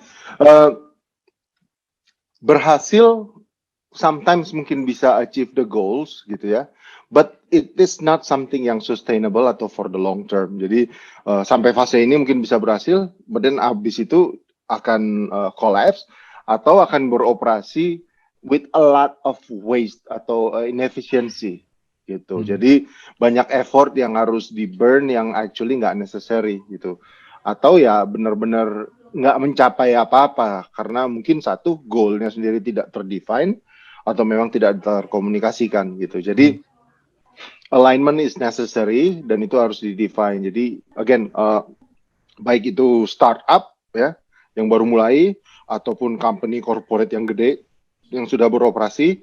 Berhasil sometimes mungkin bisa achieve the goals gitu ya. But it is not something yang sustainable atau for the long term. Jadi sampai fase ini mungkin bisa berhasil, but then abis itu akan collapse atau akan beroperasi with a lot of waste atau inefficiency gitu. Jadi banyak effort yang harus di burn yang actually nggak necessary gitu. Atau ya benar-benar nggak mencapai apa-apa karena mungkin satu goalnya sendiri tidak terdefine atau memang tidak terkomunikasikan gitu. Jadi alignment is necessary dan itu harus di-define. Jadi again, baik itu startup ya yang baru mulai ataupun company corporate yang gede yang sudah beroperasi,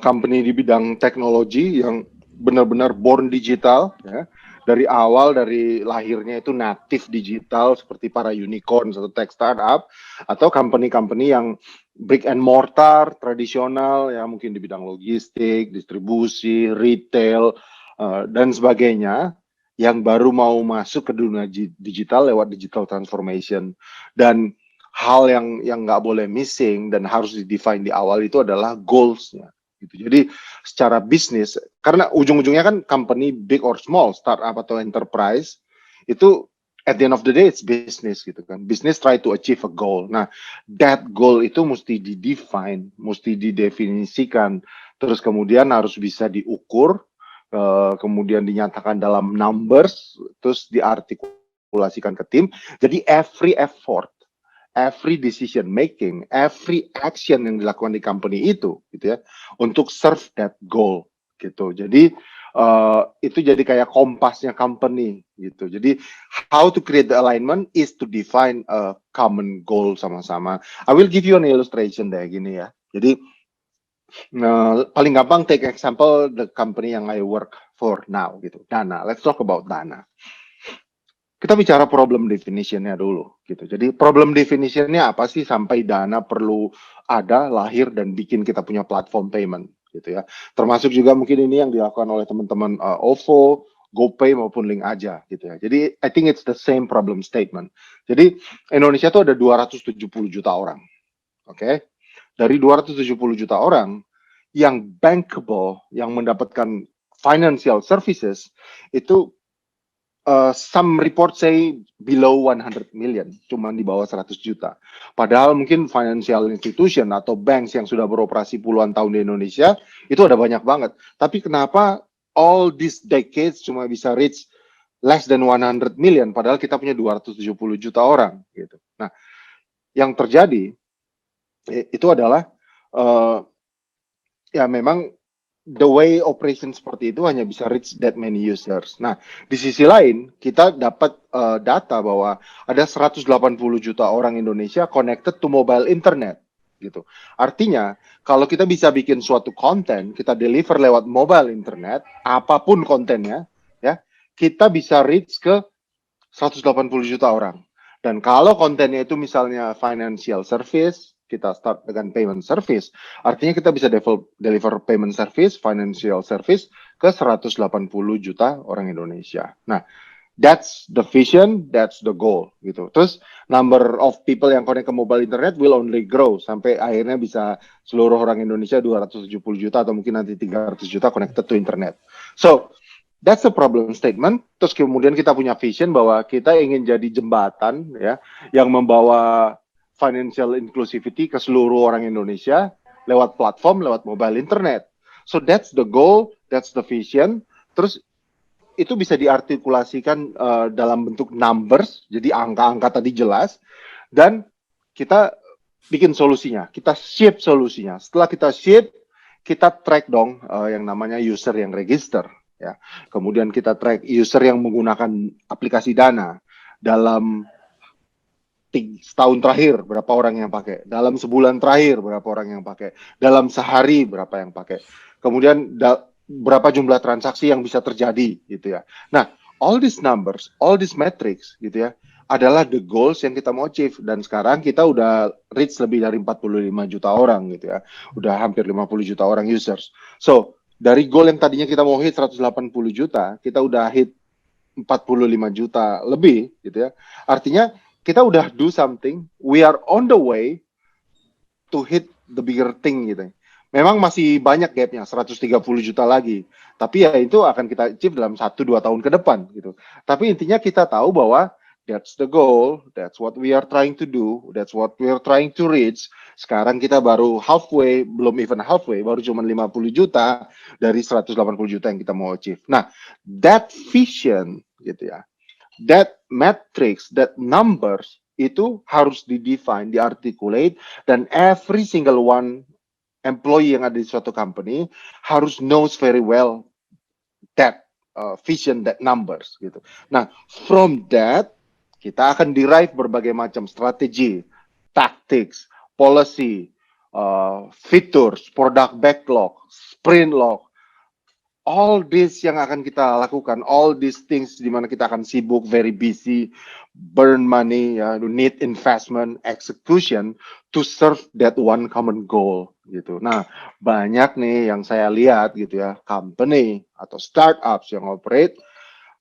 company di bidang teknologi yang benar-benar born digital ya. Dari awal, dari lahirnya itu native digital seperti para unicorn atau tech startup, atau company-company yang brick and mortar tradisional ya, mungkin di bidang logistik, distribusi, retail dan sebagainya, yang baru mau masuk ke dunia digital lewat digital transformation. Dan hal yang nggak boleh missing dan harus di-define di awal itu adalah goals-nya. Gitu. Jadi secara bisnis, karena ujung-ujungnya kan company big or small, startup atau enterprise, itu at the end of the day it's business gitu kan. Business try to achieve a goal. Nah, that goal itu mesti di-define, mesti didefinisikan, terus kemudian harus bisa diukur, kemudian dinyatakan dalam numbers, terus diartikulasikan ke tim. Jadi every effort every decision making, every action yang dilakukan di company itu, gitu ya, untuk serve that goal, gitu. Jadi itu jadi kayak kompasnya company, gitu. Jadi how to create the alignment is to define a common goal sama-sama. I will give you an illustration deh, gini ya. Jadi paling gampang take example the company yang I work for now, gitu. Dana. Let's talk about Dana. Kita bicara problem definition-nya dulu, gitu. Jadi problem definition-nya apa sih sampai Dana perlu ada, lahir, dan bikin kita punya platform payment, gitu ya. Termasuk juga mungkin ini yang dilakukan oleh teman-teman OVO, GoPay maupun Link Aja, gitu ya. Jadi I think it's the same problem statement. Jadi Indonesia tuh ada 270 juta orang, oke? Dari 270 juta orang yang bankable, yang mendapatkan financial services itu some report say below 100 million, cuma di bawah 100 juta. Padahal mungkin financial institution atau banks yang sudah beroperasi puluhan tahun di Indonesia, itu ada banyak banget. Tapi kenapa all these decades cuma bisa reach less than 100 million, padahal kita punya 270 juta orang, gitu. Nah, yang terjadi, itu adalah, ya memang, the way operation seperti itu hanya bisa reach that many users. Nah, di sisi lain, kita dapat data bahwa ada 180 juta orang Indonesia connected to mobile internet, gitu. Artinya, kalau kita bisa bikin suatu konten, kita deliver lewat mobile internet, apapun kontennya, ya, kita bisa reach ke 180 juta orang. Dan kalau kontennya itu misalnya financial service, kita start dengan payment service, artinya kita bisa deliver payment service, financial service ke 180 juta orang Indonesia. Nah, that's the vision, that's the goal, gitu. Terus number of people yang connect ke mobile internet will only grow sampai akhirnya bisa seluruh orang Indonesia 270 juta atau mungkin nanti 300 juta connected to internet. So, that's a problem statement. Terus kemudian kita punya vision bahwa kita ingin jadi jembatan, ya, yang membawa financial inclusivity ke seluruh orang Indonesia lewat platform, lewat mobile internet. So that's the goal, that's the vision. Terus itu bisa diartikulasikan dalam bentuk numbers, jadi angka-angka tadi jelas, dan kita bikin solusinya, kita ship solusinya. Setelah kita ship, kita track dong yang namanya user yang register, ya. Kemudian kita track user yang menggunakan aplikasi Dana dalam setahun terakhir berapa orang yang pakai, dalam sebulan terakhir berapa orang yang pakai, dalam sehari berapa yang pakai, kemudian berapa jumlah transaksi yang bisa terjadi, gitu ya. Nah, all these numbers, all these metrics, gitu ya, adalah the goals yang kita mau achieve. Dan sekarang kita udah reach lebih dari 45 juta orang, gitu ya, udah hampir 50 juta orang users. So dari goal yang tadinya kita mau hit 180 juta, kita udah hit 45 juta lebih, gitu ya. Artinya kita udah do something, we are on the way to hit the bigger thing, gitu. Memang masih banyak gapnya, 130 juta lagi. Tapi ya itu akan kita achieve dalam 1-2 tahun ke depan, gitu. Tapi intinya kita tahu bahwa that's the goal, that's what we are trying to do, that's what we are trying to reach. Sekarang kita baru halfway, belum even halfway, baru cuma 50 juta dari 180 juta yang kita mau achieve. Nah, that vision, gitu ya, that metrics, that numbers, itu harus di-define, di-articulate, dan every single one employee yang ada di suatu company harus knows very well that vision, that numbers, gitu. Nah, from that, kita akan derive berbagai macam strategi, tactics, policy, features, product backlog, sprint log, all this yang akan kita lakukan, all these things di mana kita akan sibuk, very busy, burn money, ya, need investment, execution to serve that one common goal, gitu. Nah, banyak nih yang saya lihat, gitu ya, company atau startups yang operate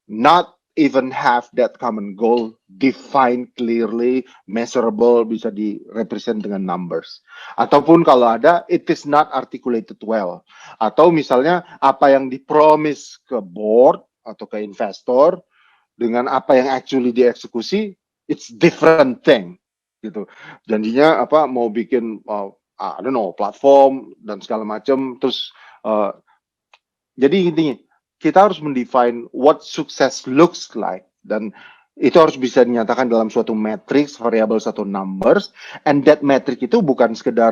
not even have that common goal defined clearly, measurable, bisa di-represent dengan numbers. Ataupun kalau ada, it is not articulated well. Atau misalnya apa yang dipromise ke board atau ke investor dengan apa yang actually dieksekusi, it's different thing, gitu. Janjinya apa, mau bikin I don't know, platform dan segala macam, terus jadi intinya kita harus mendefine what success looks like, dan itu harus bisa dinyatakan dalam suatu matrix, variable, satu numbers, and that metric itu bukan sekedar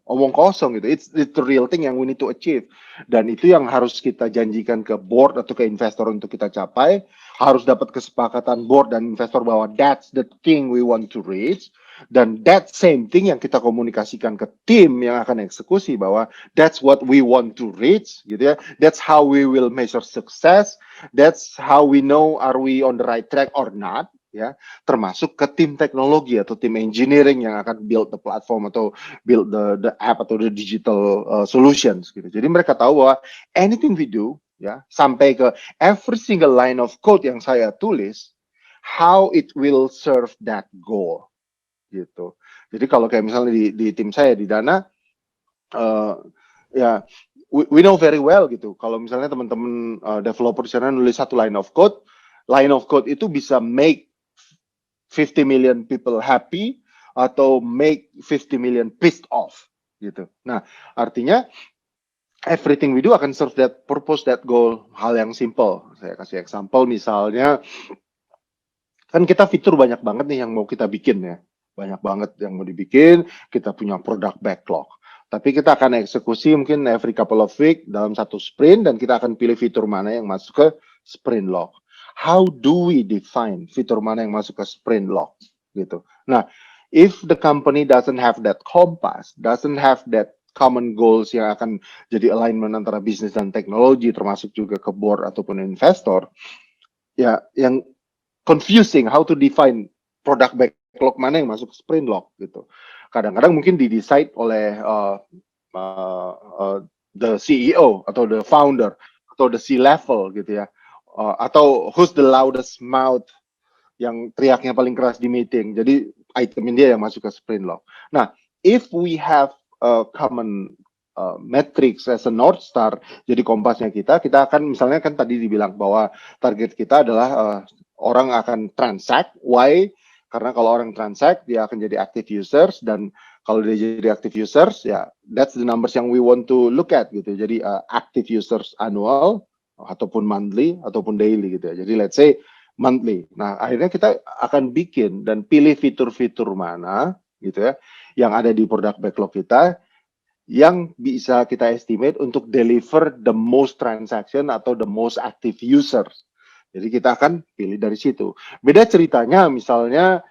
omong kosong gitu. It's the real thing yang we need to achieve. Dan itu yang harus kita janjikan ke board atau ke investor untuk kita capai. Harus dapat kesepakatan board dan investor bahwa that's the thing we want to reach. Dan that same thing yang kita komunikasikan ke tim yang akan eksekusi bahwa that's what we want to reach, gitu ya. That's how we will measure success. That's how we know are we on the right track or not, ya. Termasuk ke tim teknologi atau tim engineering yang akan build the platform atau build the app atau the digital solutions, gitu. Jadi mereka tahu bahwa anything we do, ya, sampai ke every single line of code yang saya tulis, how it will serve that goal. Gitu. Jadi kalau kayak misalnya di tim saya di Dana, ya we know very well gitu. Kalau misalnya teman-teman developer di sana nulis satu line of code itu bisa make 50 million people happy atau make 50 million pissed off gitu. Nah, artinya everything we do akan serve that purpose, that goal. Hal yang simple. Saya kasih example misalnya, kan kita fitur banyak banget nih yang mau kita bikin ya. Banyak banget yang mau dibikin, kita punya product backlog. Tapi kita akan eksekusi mungkin every couple of week dalam satu sprint, dan kita akan pilih fitur mana yang masuk ke sprint log. How do we define fitur mana yang masuk ke sprint log? Gitu. Nah, if the company doesn't have that compass, doesn't have that common goals yang akan jadi alignment antara bisnis dan teknologi, termasuk juga ke board ataupun investor, ya yang confusing how to define product backlog mana yang masuk ke sprint log gitu. Kadang-kadang mungkin di-decide oleh the CEO atau the founder atau the C-level gitu ya. Atau who's the loudest mouth yang teriaknya paling keras di meeting. Jadi item dia yang masuk ke sprint log. Nah, if we have a common metrics as a North Star, jadi kompasnya kita akan misalnya kan tadi dibilang bahwa target kita adalah orang akan transact. Why? Karena kalau orang transact, dia akan jadi active users, dan kalau dia jadi active users, ya that's the numbers yang we want to look at gitu. Jadi active users annual ataupun monthly ataupun daily gitu ya. Jadi let's say monthly. Nah, akhirnya kita akan bikin dan pilih fitur-fitur mana gitu ya yang ada di product backlog kita yang bisa kita estimate untuk deliver the most transaction atau the most active users. Jadi kita akan pilih dari situ. Beda ceritanya misalnya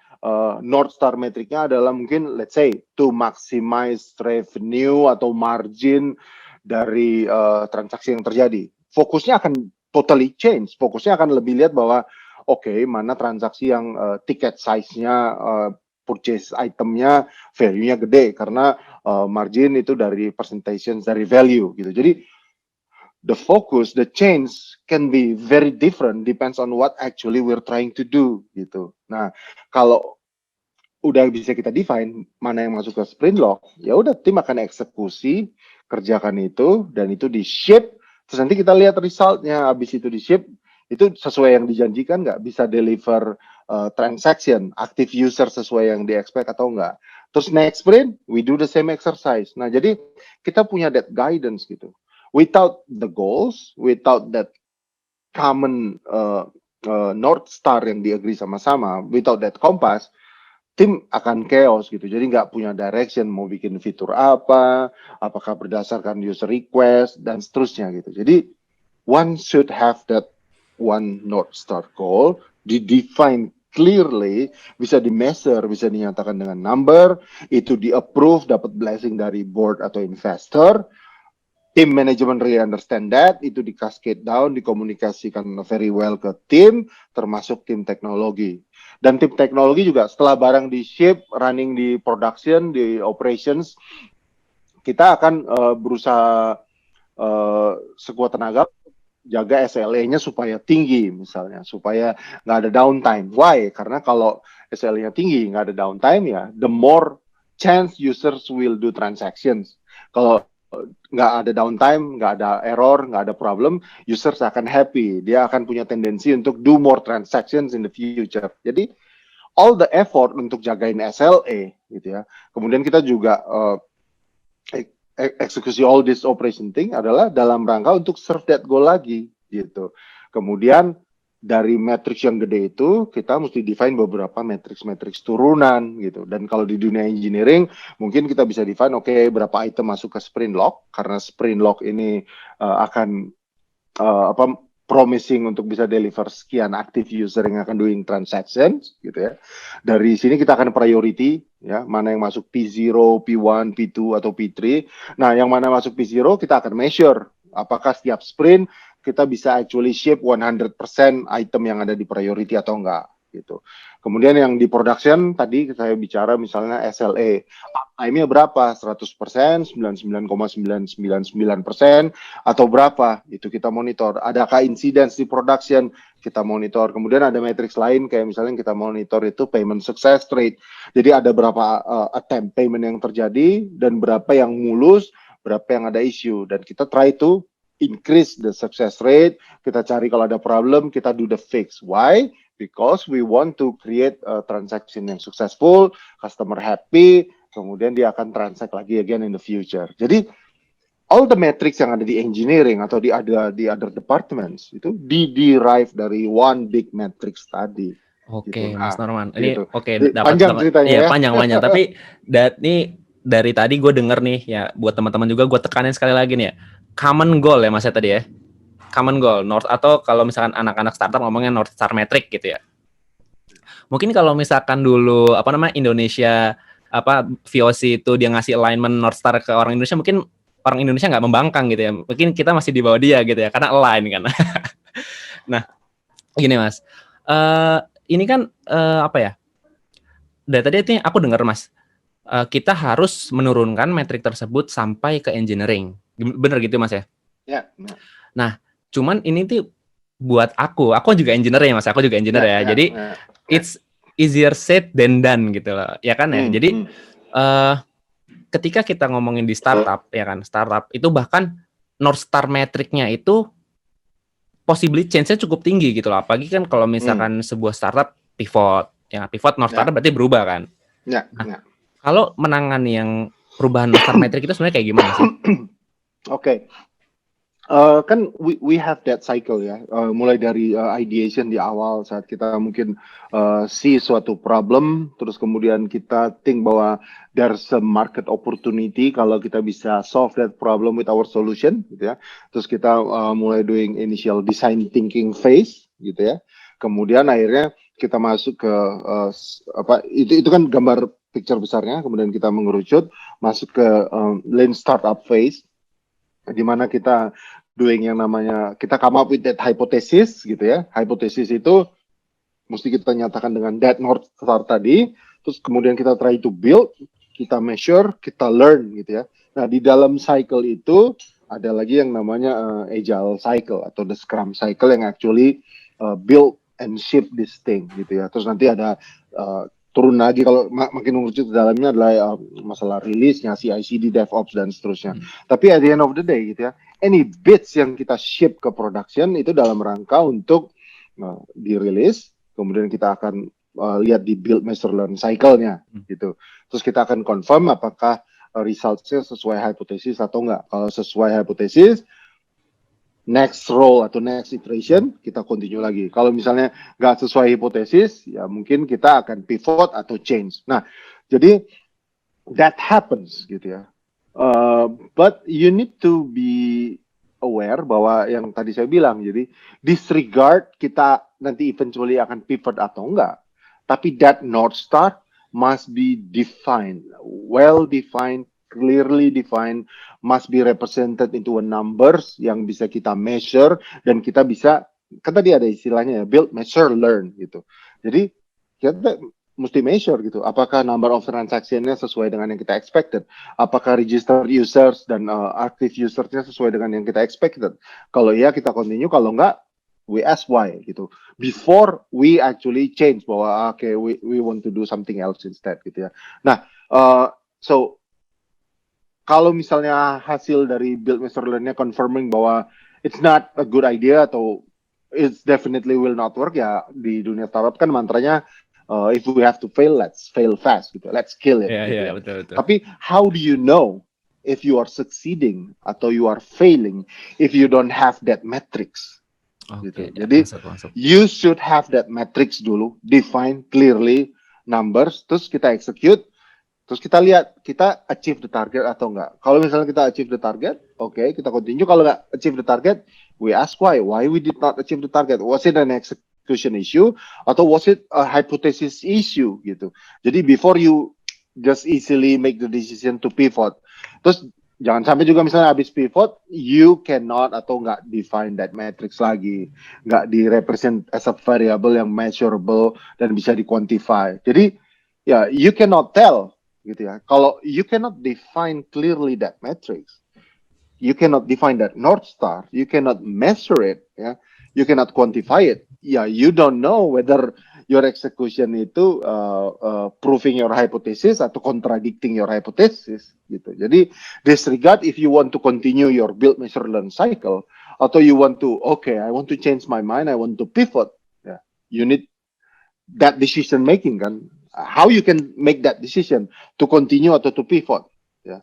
North Star metriknya adalah mungkin let's say to maximize revenue atau margin dari transaksi yang terjadi. Fokusnya akan totally change. Fokusnya akan lebih lihat bahwa oke, mana transaksi yang ticket size-nya, purchase itemnya, value-nya gede karena margin itu dari percentage dari value gitu. Jadi the focus, the change can be very different depends on what actually we're trying to do gitu. Nah, kalau udah bisa kita define mana yang masuk ke sprint log, ya udah tim akan eksekusi, kerjakan itu dan itu di ship. Terus nanti kita lihat resultnya, habis itu di ship, itu sesuai yang dijanjikan nggak, bisa deliver transaction, active user sesuai yang di-expect atau enggak. Terus next sprint, we do the same exercise. Nah, jadi kita punya that guidance gitu. Without the goals, without that common North Star yang di-agree sama-sama, without that compass, tim akan chaos gitu. Jadi nggak punya direction, mau bikin fitur apa, apakah berdasarkan user request, dan seterusnya gitu. Jadi, one should have that one North Star goal, di-define clearly, bisa di-measure, bisa dinyatakan dengan number, itu di-approve, dapat blessing dari board atau investor, tim manajemen really understand that, itu di-cascade down, dikomunikasikan very well ke tim, termasuk tim teknologi. Dan tim teknologi juga setelah barang di-ship, running di production, di operations, kita akan berusaha sekuat tenaga jaga SLA-nya supaya tinggi misalnya, supaya nggak ada downtime. Why? Karena kalau SLA-nya tinggi, nggak ada downtime ya, the more chance users will do transactions. Kalau nggak ada downtime, nggak ada error, nggak ada problem, users akan happy. Dia akan punya tendensi untuk do more transactions in the future. Jadi all the effort untuk jagain SLA gitu ya. Kemudian kita juga eksekusi all this operation thing adalah dalam rangka untuk serve that goal lagi gitu. Kemudian dari matriks yang gede itu kita mesti define beberapa matriks turunan gitu. Dan kalau di dunia engineering mungkin kita bisa define berapa item masuk ke sprint log, karena sprint log ini akan promising untuk bisa deliver sekian active user yang akan doing transactions gitu ya. Dari sini kita akan priority ya, mana yang masuk P0, P1, P2 atau P3. Nah, yang mana masuk P0 kita akan measure apakah setiap sprint kita bisa actually ship 100% item yang ada di priority atau enggak gitu. Kemudian yang di production tadi saya bicara misalnya SLA, uptime-nya berapa? 100%, 99,999% atau berapa? Itu kita monitor. Adakah incidents di production? Kita monitor. Kemudian ada matrix lain kayak misalnya kita monitor itu payment success rate. Jadi ada berapa attempt payment yang terjadi dan berapa yang mulus, berapa yang ada issue, dan kita try to increase the success rate. Kita cari kalau ada problem, kita do the fix. Why? Because we want to create a transaction yang successful, customer happy, kemudian dia akan transact lagi again in the future. Jadi all the metrics yang ada di engineering atau di other departments itu derive dari one big matrix tadi. Oke, gitu. Mas Norman. Gitu. Ini oke, Panjang ceritanya ya. ya. Panjang. Tapi ini dari tadi gue denger nih ya, buat teman-teman juga gue tekanin sekali lagi nih ya. Common goal ya Mas ya tadi ya. Common goal, North, atau kalau misalkan anak-anak startup ngomongnya North Star metric gitu ya. Mungkin kalau misalkan dulu Indonesia VOC itu dia ngasih alignment North Star ke orang Indonesia, mungkin orang Indonesia nggak membangkang gitu ya. Mungkin kita masih di bawah dia gitu ya, karena align kan. Nah, gini Mas. Ini kan dari tadi itu aku dengar Mas, kita harus menurunkan metrik tersebut sampai ke engineering. Bener gitu Mas ya? Ya. Nah, cuman ini tuh buat aku juga engineer ya Mas, aku juga engineer ya. Jadi it's easier said than done gitu loh. Ya kan ya. Jadi ketika kita ngomongin di startup ya kan, startup itu bahkan North Star metriknya itu possibly change-nya cukup tinggi gitu loh. Apalagi kan kalau misalkan sebuah startup pivot, ya pivot North Star berarti berubah kan. Nah, kalau menangani yang perubahan North Star metrik itu sebenarnya kayak gimana sih? Oke. Kan we have that cycle ya, mulai dari ideation di awal saat kita mungkin see suatu problem, terus kemudian kita think bahwa there's a market opportunity kalau kita bisa solve that problem with our solution gitu ya. Terus kita mulai doing initial design thinking phase gitu ya. Kemudian akhirnya kita masuk ke itu kan gambar picture besarnya, kemudian kita mengerucut masuk ke lean startup phase, di mana kita doing yang namanya, kita come up with that hypothesis gitu ya. Hypothesis itu mesti kita nyatakan dengan that North Star tadi, terus kemudian kita try to build, kita measure, kita learn gitu ya. Nah, di dalam cycle itu ada lagi yang namanya agile cycle atau the scrum cycle yang actually build and ship this thing gitu ya. Terus nanti ada turun lagi kalau makin mengerucut di dalamnya adalah masalah rilisnya, CI/CD, DevOps dan seterusnya. Tapi at the end of the day gitu ya, any bits yang kita ship ke production itu dalam rangka untuk dirilis, kemudian kita akan lihat di build, measure, learn cycle-nya gitu. Terus kita akan confirm apakah results-nya sesuai hipotesis atau enggak. Kalau sesuai hipotesis, next roll atau next iteration kita continue lagi. Kalau misalnya nggak sesuai hipotesis, ya mungkin kita akan pivot atau change. Nah, jadi that happens gitu ya. But you need to be aware bahwa yang tadi saya bilang, jadi disregard kita nanti eventually akan pivot atau enggak. Tapi that North Star must be defined, well defined, clearly defined, must be represented into a numbers yang bisa kita measure dan kita bisa, kan tadi ada istilahnya ya, build, measure, learn gitu. Jadi kita mesti measure gitu, apakah number of transaction-nya sesuai dengan yang kita expected, apakah registered users dan active users-nya sesuai dengan yang kita expected. Kalau iya kita continue, kalau enggak we ask why gitu. Before we actually change bahwa okay, we want to do something else instead gitu ya. Nah, so kalau misalnya hasil dari build, measure, learn-nya confirming bahwa it's not a good idea atau it's definitely will not work, ya di dunia startup kan mantranya if we have to fail, let's fail fast gitu, let's kill it. Iya, betul. Tapi how do you know if you are succeeding atau you are failing if you don't have that metrics? gitu. Oke, ya, Jadi masuk. you should have that matrix dulu, define clearly numbers, terus kita execute, terus kita lihat kita achieve the target atau enggak. Kalau misalnya kita achieve the target, oke, kita continue. Kalau nggak achieve the target, we ask why we did not achieve the target. Was it an execution issue atau was it a hypothesis issue gitu. Jadi before you just easily make the decision to pivot, terus jangan sampai juga misalnya habis pivot, you cannot atau nggak define that matrix lagi, nggak di-represent as a variable yang measurable dan bisa di-quantify. Jadi, ya, you cannot tell, gitu ya. Kalau you cannot define clearly that matrix, you cannot define that North Star, you cannot measure it, ya, you cannot quantify it, ya, you don't know whether your execution itu proving your hypothesis atau contradicting your hypothesis gitu. Jadi disregard if you want to continue your build, measure, learn cycle atau you want to I want to change my mind, I want to pivot. Yeah. You need that decision making kan. How you can make that decision to continue atau to pivot. Ya.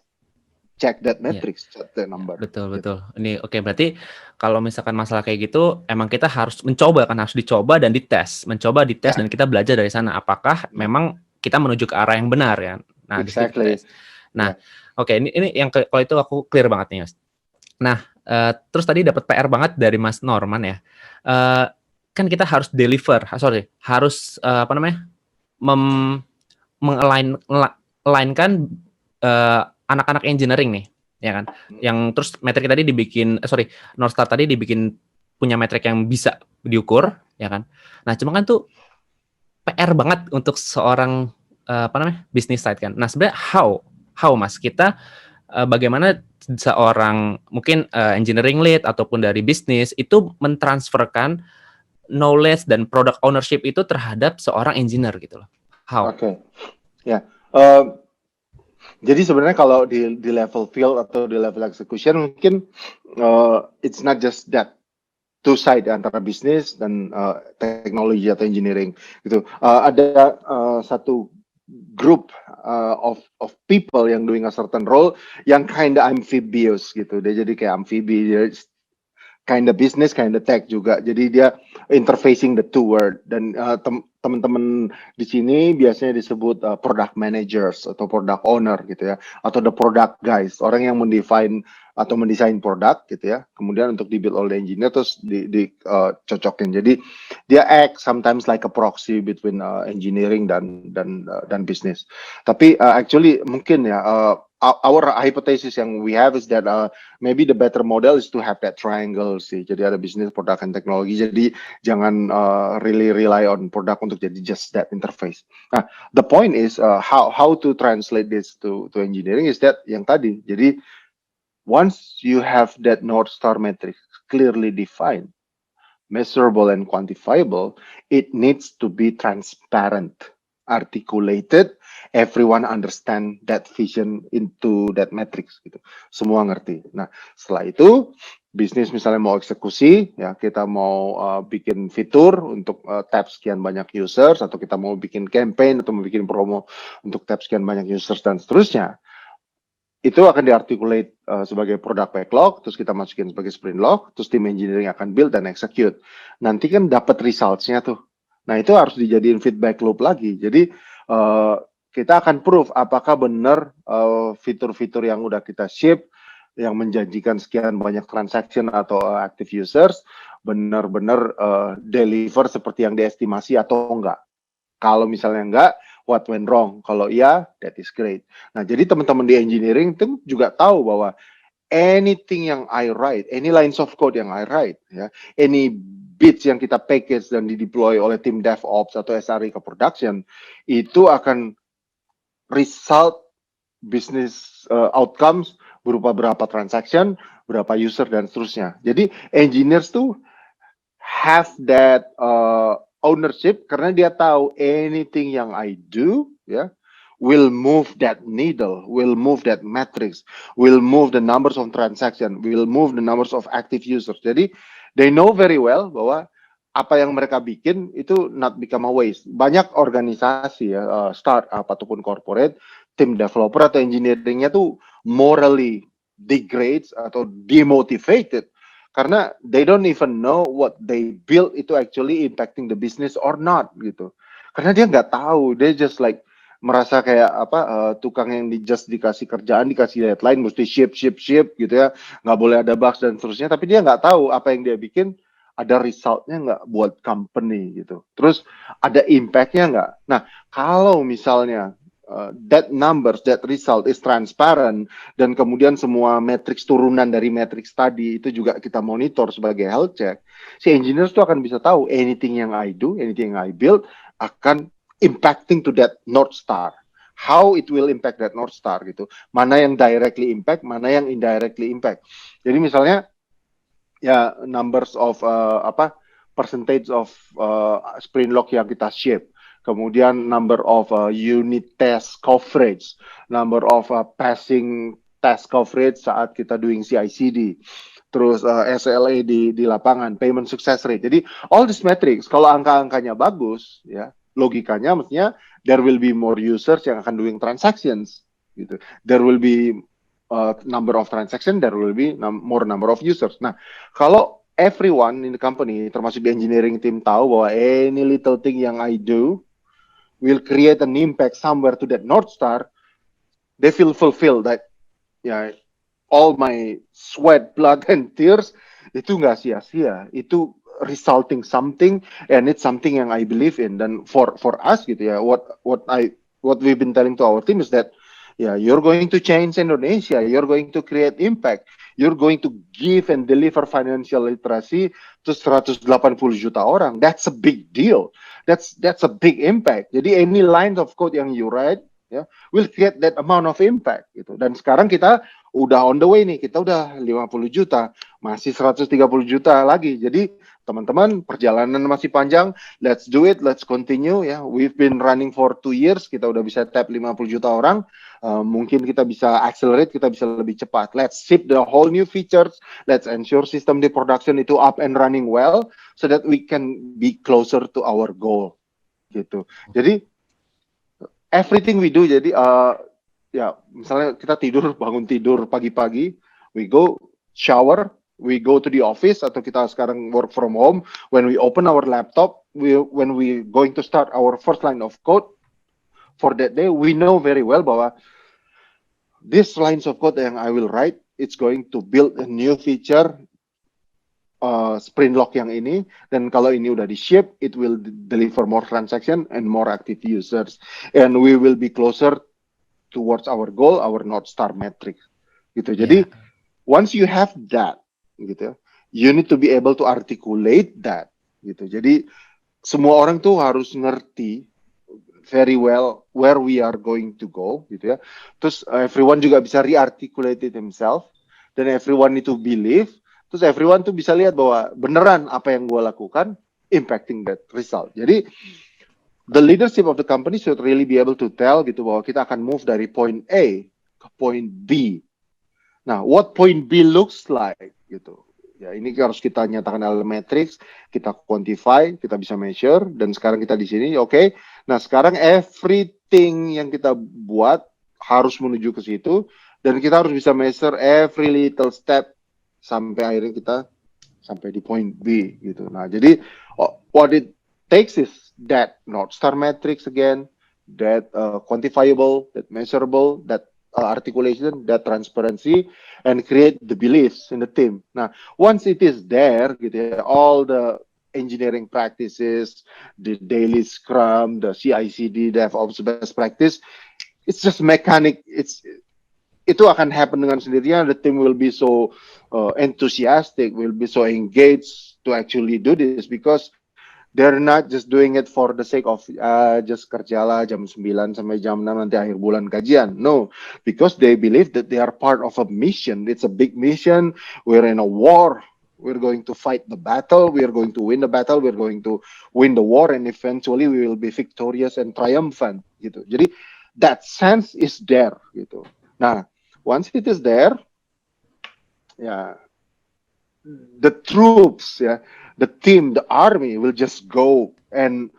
Check that matrix, check that number. Betul. Ini oke, berarti kalau misalkan masalah kayak gitu, emang kita harus mencoba kan, harus dicoba dan dites, dan kita belajar dari sana. Apakah memang kita menuju ke arah yang benar ya? Nah, exactly. Nah, oke, ini yang kalau itu aku clear banget nih, Mas. Nah, terus tadi dapat PR banget dari Mas Norman ya. Kan kita harus harus meng-align-kan anak-anak engineering nih, ya kan? Yang terus metrik tadi dibikin, North Star tadi dibikin punya metrik yang bisa diukur, ya kan? Nah, cuma kan tuh PR banget untuk seorang business side kan. Nah, sebenarnya how Mas kita bagaimana seorang mungkin engineering lead ataupun dari bisnis itu mentransferkan knowledge dan product ownership itu terhadap seorang engineer gitu loh. How? Oke. Ya. Jadi sebenarnya kalau di level field atau di level execution mungkin it's not just that two side antara bisnis dan teknologi atau engineering gitu. Ada satu group of people yang doing a certain role yang kinda amphibious gitu. Dia jadi kayak amfibi, dia kinda business, kinda tech juga. Jadi dia interfacing the two world dan teman-teman di sini biasanya disebut product managers atau product owner gitu ya, atau the product guys, orang yang mendefine atau mendesain produk gitu ya, kemudian untuk dibuild oleh engineer terus dicocokin. Jadi dia act sometimes like a proxy between engineering dan business. Tapi actually mungkin ya our hypothesis yang we have is that maybe the better model is to have that triangle sih. Jadi ada bisnis, produk, dan teknologi. Jadi jangan really rely on produk untuk jadi just that interface. Nah, the point is how to translate this to engineering is that yang tadi. Jadi once you have that North Star metric clearly defined, measurable and quantifiable, it needs to be transparent, articulated, everyone understand that vision into that matrix gitu. Semua ngerti. Nah, setelah itu bisnis misalnya mau eksekusi, ya kita mau bikin fitur untuk tap sekian banyak users, atau kita mau bikin campaign atau mau bikin promo untuk tap sekian banyak users dan seterusnya. Itu akan diarticulate sebagai product backlog, terus kita masukin sebagai sprint log, terus tim engineering akan build dan execute. Nanti kan dapat results-nya tuh. Nah, itu harus dijadiin feedback loop lagi. Jadi, kita akan prove apakah benar fitur-fitur yang udah kita ship, yang menjanjikan sekian banyak transaction atau active users, benar-benar deliver seperti yang diestimasi atau enggak. Kalau misalnya enggak, what went wrong? Kalau iya, that is great. Nah, jadi teman-teman di engineering itu juga tahu bahwa anything yang I write, any lines of code yang I write, ya, any bits yang kita package dan dideploy oleh tim DevOps atau SRE ke production, itu akan result business outcomes berupa berapa transaction, berapa user, dan seterusnya. Jadi engineers tuh have that ownership karena dia tahu anything yang I do, ya, will move that needle, will move that matrix, will move the numbers of transaction, will move the numbers of active users. Jadi they know very well bahwa apa yang mereka bikin itu not become a waste. Banyak organisasi ya, startup ataupun corporate, tim developer atau engineeringnya tuh morally degrades atau demotivated karena they don't even know what they build itu actually impacting the business or not gitu. Karena dia nggak tahu, dia just like merasa kayak tukang yang just dikasih kerjaan, dikasih deadline, mesti ship gitu ya, nggak boleh ada bugs dan seterusnya, tapi dia nggak tahu apa yang dia bikin ada resultnya nggak buat company gitu. Terus ada impactnya nggak? Nah, kalau misalnya that numbers, that result is transparent, dan kemudian semua matrix turunan dari matrix tadi itu juga kita monitor sebagai health check, si engineers tuh akan bisa tahu anything yang I do, anything yang I build akan impacting to that North Star. How it will impact that North Star gitu. Mana yang directly impact, mana yang indirectly impact. Jadi misalnya ya numbers of percentage of sprint log yang kita ship, kemudian number of unit test coverage, number of passing test coverage saat kita doing CI/CD, terus SLA di lapangan, payment success rate. Jadi all these metrics, kalau angka-angkanya bagus, ya logikanya mestinya there will be more users yang akan doing transactions, gitu. There will be number of transaction, there will be more number of users. Nah, kalau everyone in the company, termasuk di engineering team, tahu bahwa any little thing yang I do will create an impact somewhere to that North Star, they feel fulfilled that all my sweat, blood, and tears itu nggak sia-sia, itu resulting something, and it's something yang I believe in. Dan for us gitu ya, what we've been telling to our team is that you're going to change Indonesia, you're going to create impact, you're going to give and deliver financial literacy to 180 juta orang. That's a big deal. That's a big impact. Jadi any lines of code yang you write will create that amount of impact gitu. Dan sekarang kita udah on the way nih, kita udah 50 juta, masih 130 juta lagi. Jadi teman-teman, perjalanan masih panjang, let's do it, let's continue ya. We've been running for 2 years, kita udah bisa tap 50 juta orang. Mungkin kita bisa accelerate, kita bisa lebih cepat. Let's ship the whole new features, let's ensure system di production itu up and running well, so that we can be closer to our goal gitu. Jadi everything we do, jadi misalnya kita bangun tidur pagi-pagi, we go shower, we go to the office, atau kita sekarang work from home, when we open our laptop, when we going to start our first line of code for that day, we know very well bahwa these lines of code yang I will write, it's going to build a new feature, sprint log yang ini, dan kalau ini udah di-ship, it will deliver more transaction and more active users, and we will be closer towards our goal, our North Star metric gitu. Jadi once you have that gitu, you need to be able to articulate that gitu. Jadi semua orang tuh harus ngerti very well where we are going to go gitu ya. Terus everyone juga bisa re-articulate it himself, dan everyone need to believe. Terus everyone tuh bisa lihat bahwa beneran apa yang gue lakukan impacting that result. Jadi the leadership of the company should really be able to tell gitu bahwa kita akan move dari point A ke point B. Nah, what point B looks like gitu. Ya, ini harus kita nyatakan dalam matrix, kita quantify, kita bisa measure, dan sekarang kita di sini, oke. Nah, sekarang everything yang kita buat harus menuju ke situ, dan kita harus bisa measure every little step sampai akhirnya kita sampai di point B gitu. Nah, jadi what it takes is that North Star metrics again, that quantifiable, that measurable, that articulation, that transparency, and create the beliefs in the team. Nah, once it is there, gitu ya, all the engineering practices, the daily Scrum, the CI/CD, DevOps best practice, it's just mechanic. Itu akan happen dengan sendirinya. The team will be so enthusiastic, will be so engaged to actually do this because they're not just doing it for the sake of just kerjalah jam 9 sampai jam 6 nanti akhir bulan kajian. No, because they believe that they are part of a mission. It's a big mission. We're in a war. We're going to fight the battle. We're going to win the battle. We're going to win the war, and eventually we will be victorious and triumphant. Gitu. Jadi that sense is there. Gitu. Nah, once it is there, the troops, the team, the army will just go and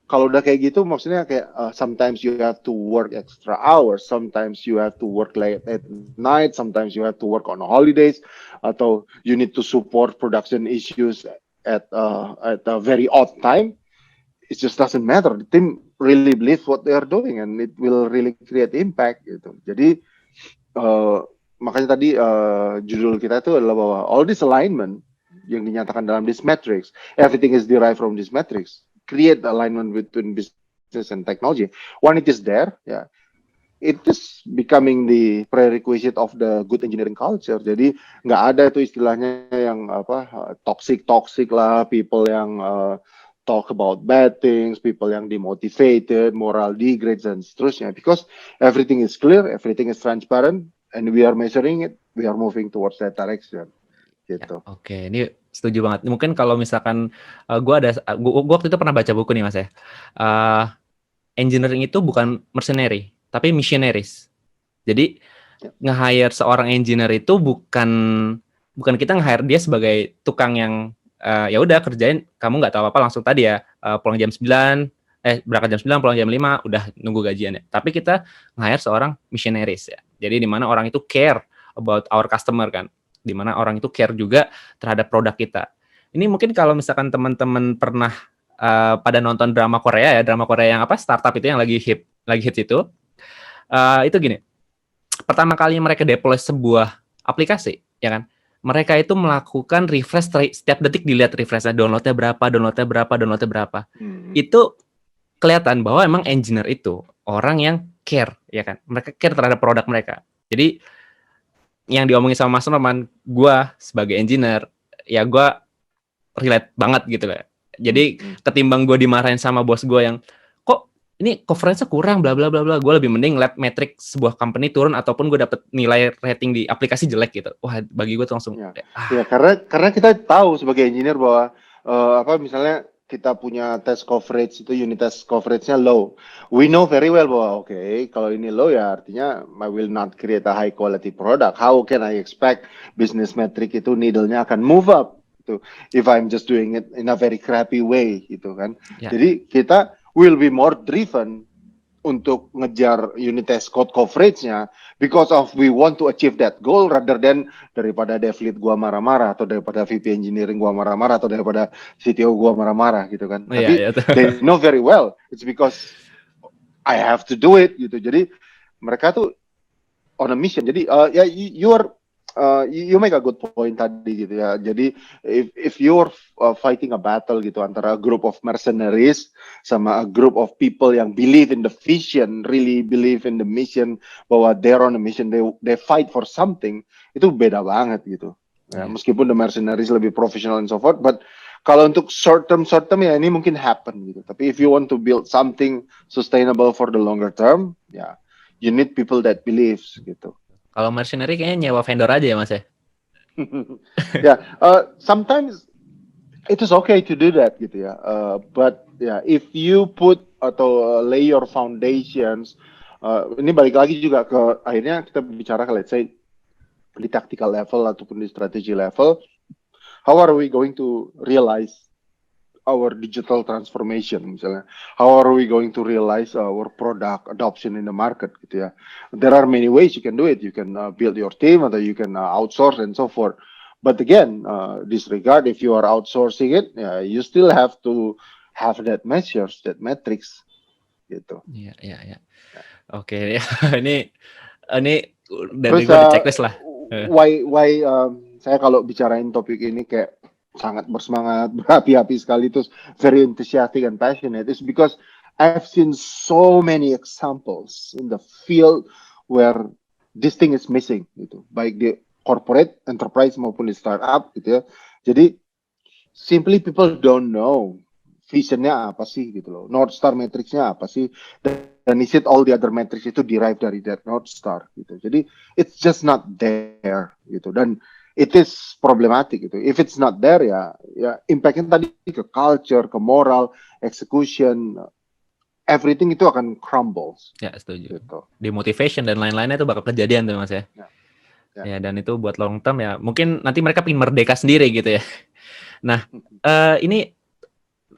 kalau udah kayak gitu maksudnya kayak sometimes you have to work extra hours, sometimes you have to work late at night, sometimes you have to work on holidays, atau you need to support production issues at a very odd time. It just doesn't matter. The team really believes what they are doing and it will really create impact gitu. Jadi makanya tadi judul kita itu adalah bahwa all this alignment yang dinyatakan dalam this matrix, everything is derived from this matrix. Create alignment between business and technology. When it is there, ya, it is becoming the prerequisite of the good engineering culture. Jadi nggak ada itu istilahnya yang toxic lah, people yang talk about bad things, people yang demotivated, moral degrades dan seterusnya. Because everything is clear, everything is transparent, and we are measuring it, we are moving towards that direction. Gitu. Ya, oke, ini setuju banget. Mungkin kalau misalkan gua waktu itu pernah baca buku nih Mas ya. Engineering itu bukan mercenary, tapi missionaries. Jadi nge-hire seorang engineer itu bukan kita nge-hire dia sebagai tukang yang ya udah kerjain, kamu nggak tahu apa langsung tadi ya, pulang jam 9, berangkat jam 9, pulang jam 5, udah nunggu gajiannya. Tapi kita nge-hire seorang missionaries ya. Jadi di mana orang itu care about our customer kan. Di mana orang itu care juga terhadap produk kita. Ini mungkin kalau misalkan teman-teman pernah pada nonton drama Korea yang startup itu yang lagi hits itu gini. Pertama kali mereka deploy sebuah aplikasi, ya kan? Mereka itu melakukan refresh setiap detik, dilihat refreshnya, downloadnya berapa. Itu kelihatan bahwa emang engineer itu orang yang care, ya kan? Mereka care terhadap produk mereka. Jadi yang diomongin sama Mas Norman, gue sebagai engineer, ya gue relate banget gitu lah. Jadi ketimbang gue dimarahin sama bos gue yang, kok ini coverage-nya kurang, bla bla bla bla, gue lebih mending lihat metrik sebuah company turun ataupun gue dapet nilai rating di aplikasi jelek gitu. Wah, bagi gue tuh langsung. Ya, karena kita tahu sebagai engineer bahwa misalnya kita punya test coverage itu unit test coverage-nya low. We know very well bahwa kalau ini low ya artinya I will not create a high quality product. How can I expect business metric itu needle-nya akan move up gitu if I'm just doing it in a very crappy way gitu kan. Yeah. Jadi kita will be more driven untuk ngejar unit test code coverage-nya because of we want to achieve that goal rather than daripada dev lead gua marah-marah atau daripada VP engineering gua marah-marah atau daripada CTO gua marah-marah gitu kan. Tapi they know very well it's because I have to do it gitu. Jadi mereka tuh on a mission. Jadi you make a good point tadi gitu ya. Jadi if you're fighting a battle gitu antara a group of mercenaries sama a group of people yang believe in the vision, really believe in the mission, bahwa they're on a mission, they fight for something, itu beda banget gitu. Ya, meskipun the mercenaries lebih professional and so forth, but kalau untuk short term ya ini mungkin happen gitu. Tapi if you want to build something sustainable for the longer term, ya you need people that believes gitu. Kalau mercenary kayaknya nyewa vendor aja ya Mas ya? Sometimes it is okay to do that gitu ya. But if you put atau lay your foundations, ini balik lagi juga ke akhirnya kita bicara ke let's say di tactical level ataupun di strategy level, how are we going to realize our digital transformation misalnya, how are we going to realize our product adoption in the market gitu ya. There are many ways you can do it. You can build your team atau you can outsource and so forth. But again, disregard if you are outsourcing it, you still have to have that measures, that metrics gitu. Iya. Oke, ini dari gue di checklist lah. Why saya kalau bicarain topik ini kayak sangat bersemangat, berapi-api sekali, terus very enthusiastic and passionate, is because I've seen so many examples in the field where this thing is missing gitu, baik di corporate enterprise maupun di startup gitu ya. Jadi simply people don't know visionnya apa sih gitu loh, North Star matrixnya apa sih, dan is it all the other metrics itu derived dari that North Star gitu. Jadi it's just not there gitu, dan it is problematic gitu. If it's not there ya impact-nya tadi ke culture, ke moral, execution, everything itu akan crumbles. Ya, setuju. Gitu. Demotivation dan lain-lainnya itu bakal kejadian tuh Mas ya. Ya, dan itu buat long term ya. Mungkin nanti mereka pengen merdeka sendiri gitu ya. Nah, ini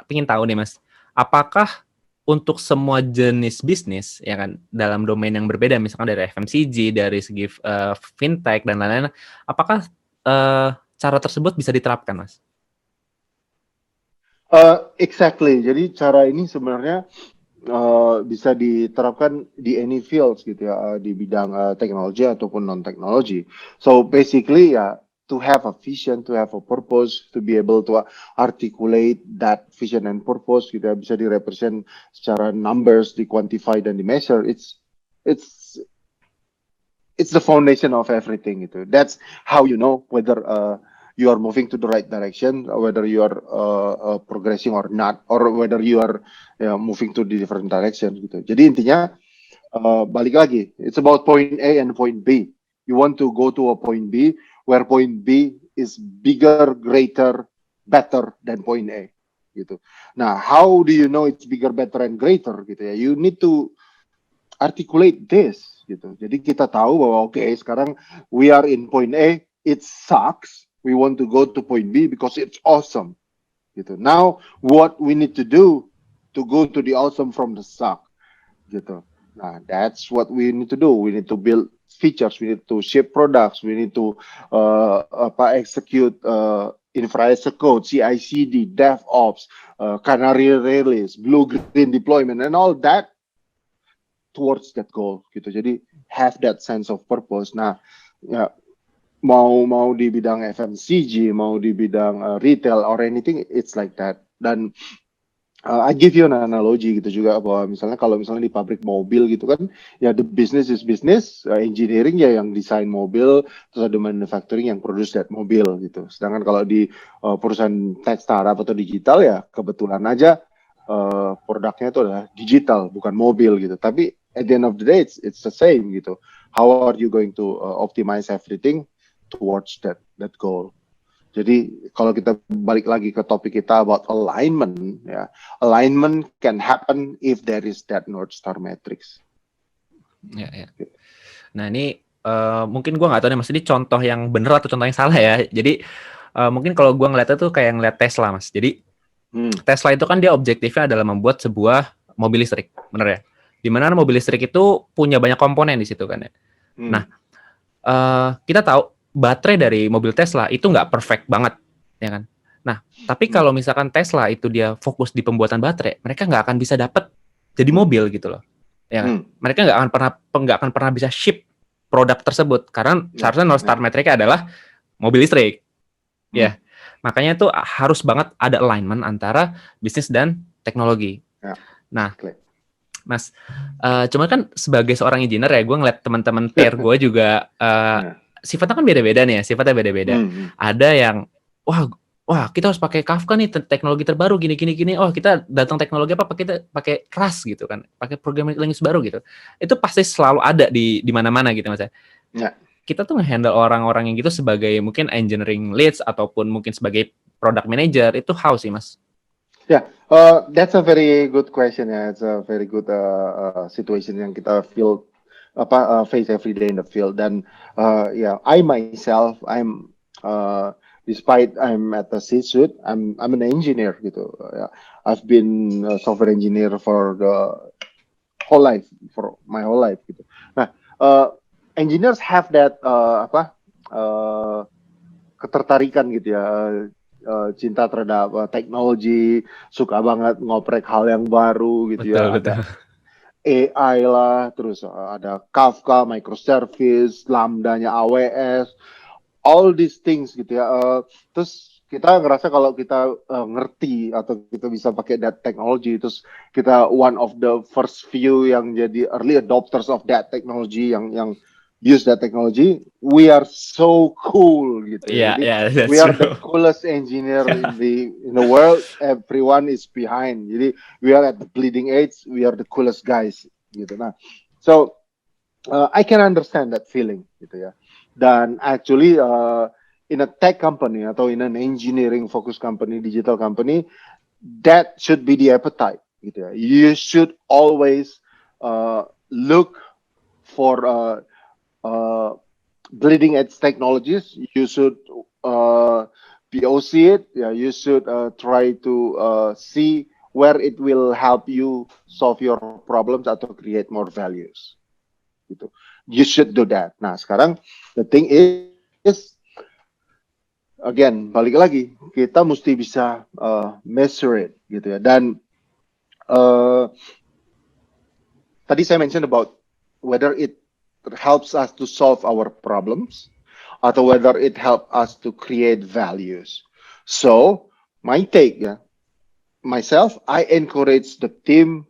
pengen tahu nih Mas, apakah untuk semua jenis bisnis ya kan dalam domain yang berbeda misalkan dari FMCG, dari segi fintech dan lain-lain, apakah cara tersebut bisa diterapkan, Mas? Exactly. Jadi cara ini sebenarnya bisa diterapkan di any fields gitu ya, di bidang teknologi ataupun non teknologi. So basically ya, to have a vision, to have a purpose, to be able to articulate that vision and purpose gitu ya, bisa direpresent secara numbers, di quantify dan di measure. It's the foundation of everything gitu. That's how you know whether you are moving to the right direction, whether you are progressing or not, or whether you are moving to the different direction gitu. Jadi intinya balik lagi, it's about point A and point B. You want to go to a point B where point B is bigger, greater, better than point A gitu. Nah, how do you know it's bigger, better, and greater gitu ya? You need to articulate this gitu. Jadi kita tahu bahwa oke, sekarang we are in point A, it sucks. We want to go to point B because it's awesome gitu. Now, what we need to do to go to the awesome from the suck gitu. Nah, that's what we need to do. We need to build features, we need to ship products, we need to execute infra as a code, CI/CD, DevOps, canary release, blue-green deployment, and all that towards that goal gitu. Jadi have that sense of purpose. Nah, ya mau di bidang FMCG, mau di bidang retail or anything, it's like that. Dan I give you an analogy gitu juga bahwa misalnya kalau misalnya di pabrik mobil gitu kan ya the business is business, engineering ya yang desain mobil, terus ada manufacturing yang produce that mobil gitu. Sedangkan kalau di perusahaan tech startup atau digital ya kebetulan aja produknya itu adalah digital bukan mobil gitu. Tapi at the end of the day it's the same gitu. How are you going to optimize everything towards that goal? Jadi kalau kita balik lagi ke topik kita about alignment, ya, alignment can happen if there is that North Star matrix. Ya, ya. Nah ini mungkin gue nggak tahu nih Mas, ini contoh yang benar atau contoh yang salah ya. Jadi mungkin kalau gue ngeliatnya tuh kayak ngeliat Tesla Mas. Jadi Tesla itu kan dia objektifnya adalah membuat sebuah mobil listrik, bener ya? Dimana mobil listrik itu punya banyak komponen di situ kan ya. Nah kita tahu baterai dari mobil Tesla itu nggak perfect banget, ya kan? Nah, tapi kalau misalkan Tesla itu dia fokus di pembuatan baterai, mereka nggak akan bisa dapat jadi mobil gitu loh, ya kan? Mereka nggak akan pernah bisa ship produk tersebut karena seharusnya North Star metric-nya adalah mobil listrik, ya. Makanya itu harus banget ada alignment antara bisnis dan teknologi. Nah, Mas, cuma kan sebagai seorang engineer ya, gue ngeliat teman-teman peer gue juga sifatnya kan beda-beda nih ya, sifatnya beda-beda. Ada yang, wah kita harus pakai Kafka nih, teknologi terbaru gini. Oh kita datang teknologi apa? Pakai Rust gitu kan, pakai programming language baru gitu. Itu pasti selalu ada di mana-mana gitu Mas. Ya. Kita tuh nge-handle orang-orang yang gitu sebagai mungkin engineering leads ataupun mungkin sebagai product manager itu how sih Mas? Yeah, that's a very good question ya. It's a very good situation yang kita face every day in the field. Dan I myself, I'm despite I'm at the C-suite, I'm an engineer gitu. I've been a software engineer for my whole life gitu. Nah, engineers have that ketertarikan gitu ya. Cinta terhadap teknologi, suka banget ngoprek hal yang baru gitu. Betul. Ada AI lah, terus ada Kafka, microservice, Lambda-nya AWS, all these things gitu ya. Terus kita ngerasa kalau kita ngerti atau kita bisa pakai that technology, terus kita one of the first few yang jadi early adopters of that technology, yang use that technology, we are so cool gitu. Jadi, we are the coolest engineer in the world. Everyone is behind. Jadi we are at the bleeding edge. We are the coolest guys gitu. Nah, so I can understand that feeling gitu ya. Dan actually in a tech company atau in an engineering focused company, digital company, that should be the appetite gitu ya. You should always look for bleeding edge technologies. You should POC it. Yeah, you should try to see where it will help you solve your problems atau create more values. Gitu. You should do that. Nah, sekarang the thing is, again, balik lagi, kita mesti bisa measure it, gitu ya. Dan tadi saya mention about whether it helps us to solve our problems atau whether it helps us to create values. So, my take, ya, myself, I encourage the team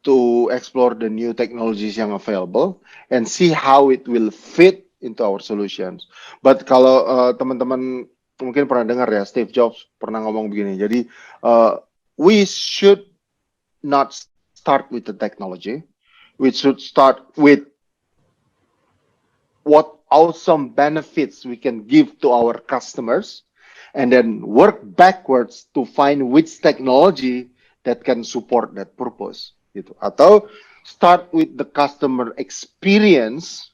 to explore the new technologies yang available and see how it will fit into our solutions. But kalau teman-teman mungkin pernah dengar ya, Steve Jobs pernah ngomong begini. Jadi we should not start with the technology. We should start with what awesome benefits we can give to our customers, and then work backwards to find which technology that can support that purpose. Gitu. Atau start with the customer experience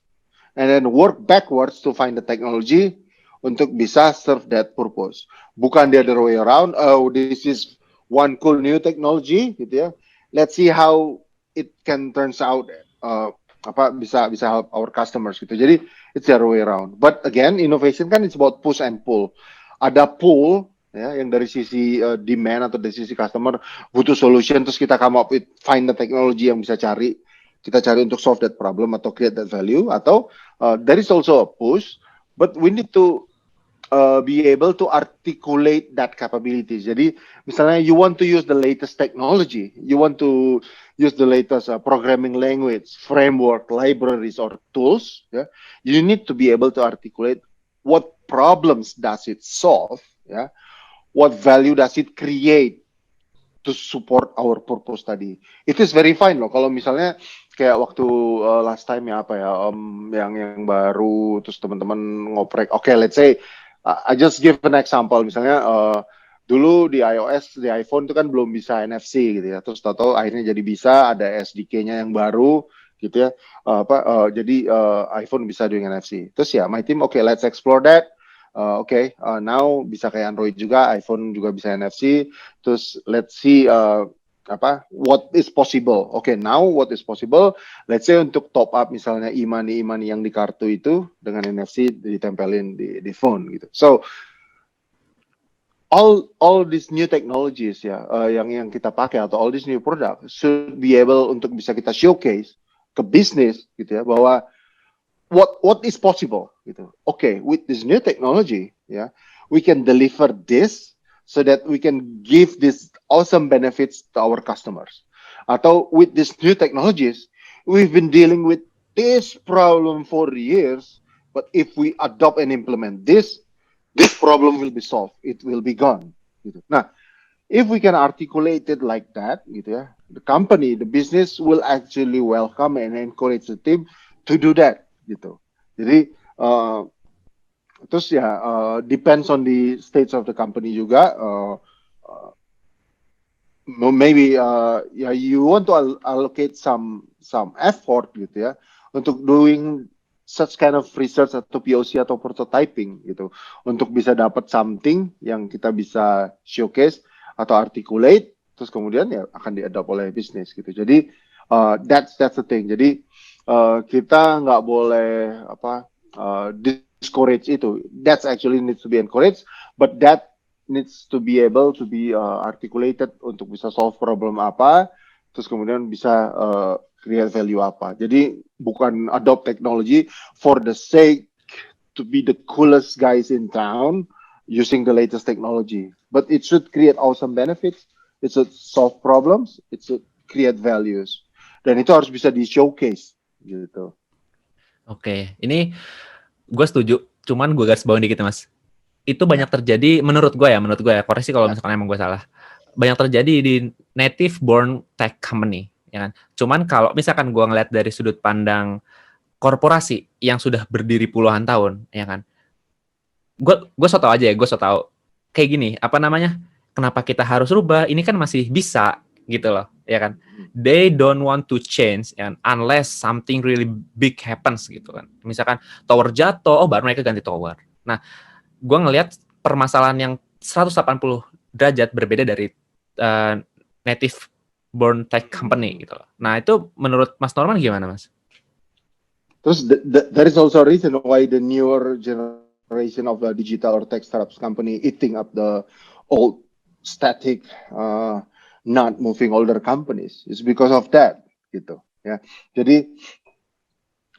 and then work backwards to find the technology untuk bisa serve that purpose. Bukan the other way around. Oh, this is one cool new technology, gitu ya. Let's see how it can turns out bisa help our customers gitu. Jadi it's the other way around. But again, innovation kan it's about push and pull. Ada pull ya, yang dari sisi demand atau dari sisi customer butuh solution, terus kita come up with find the technology yang bisa kita cari untuk solve that problem atau create that value, atau there is also a push, but we need to be able to articulate that capabilities. Jadi misalnya you want to use the latest technology, you want to use the latest programming language, framework, libraries or tools, ya, you need to be able to articulate what problems does it solve, ya. What value does it create to support our purpose tadi? It is very fine loh. Kalau misalnya kayak waktu last time ya apa ya, yang baru terus teman-teman ngoprek. Okay, let's say I just give an example. Misalnya dulu di iOS, di iPhone itu kan belum bisa NFC gitu ya. Terus tahu akhirnya jadi bisa, ada SDK-nya yang baru gitu ya. Jadi iPhone bisa doing NFC. Terus ya my team, okay, let's explore that. Now bisa kayak Android juga, iPhone juga bisa NFC. Terus let's see what is possible. Okay, now what is possible? Let's say untuk top up misalnya e-money yang di kartu itu dengan NFC ditempelin di phone gitu. So all these new technologies ya, yang kita pakai atau all these new product should be able untuk bisa kita showcase ke bisnis gitu ya, bahwa what is possible gitu. Okay, with this new technology, yeah, we can deliver this so that we can give this awesome benefits to our customers. Atau with these new technologies, we've been dealing with this problem for years, but if we adopt and implement this problem will be solved. It will be gone. Gitu. Nah, if we can articulate it like that, gitu ya, the company, the business will actually welcome and encourage the team to do that. Gitu. Jadi terus ya depends on the stage of the company juga. Maybe you want to allocate some effort gitu ya untuk doing such kind of research atau POC atau prototyping gitu untuk bisa dapat something yang kita bisa showcase atau articulate, terus kemudian ya akan di-adopt oleh bisnis gitu. Jadi that's the thing. Jadi kita nggak boleh discourage itu. That's actually needs to be encouraged, but that needs to be able to be articulated untuk bisa solve problem apa, terus kemudian bisa create value apa. Jadi bukan adopt technology for the sake to be the coolest guys in town using the latest technology, but it should create awesome benefits, it should solve problems, it should create values, dan itu harus bisa di showcase. Gitu. Oke, ini gue setuju. Cuman gue garis bawain dikit mas. Itu banyak terjadi menurut gue ya. Koreksi kalau misalkan emang gue salah. Banyak terjadi di native born tech company, ya kan. Cuman kalau misalkan gue ngeliat dari sudut pandang korporasi yang sudah berdiri puluhan tahun, ya kan. Gue so tau aja ya. Gue so tau kayak gini. Apa namanya? Kenapa kita harus rubah? Ini kan masih bisa gitu loh, ya kan. They don't want to change and unless something really big happens gitu kan. Misalkan tower jatuh, baru mereka ganti tower. Nah, gue ngelihat permasalahan yang 180 derajat berbeda dari native born tech company gitu loh. Nah itu menurut Mas Norman gimana Mas? Terus there is also a reason why the newer generation of the digital or tech startups company eating up the old static not moving older companies. It's because of that gitu ya. Jadi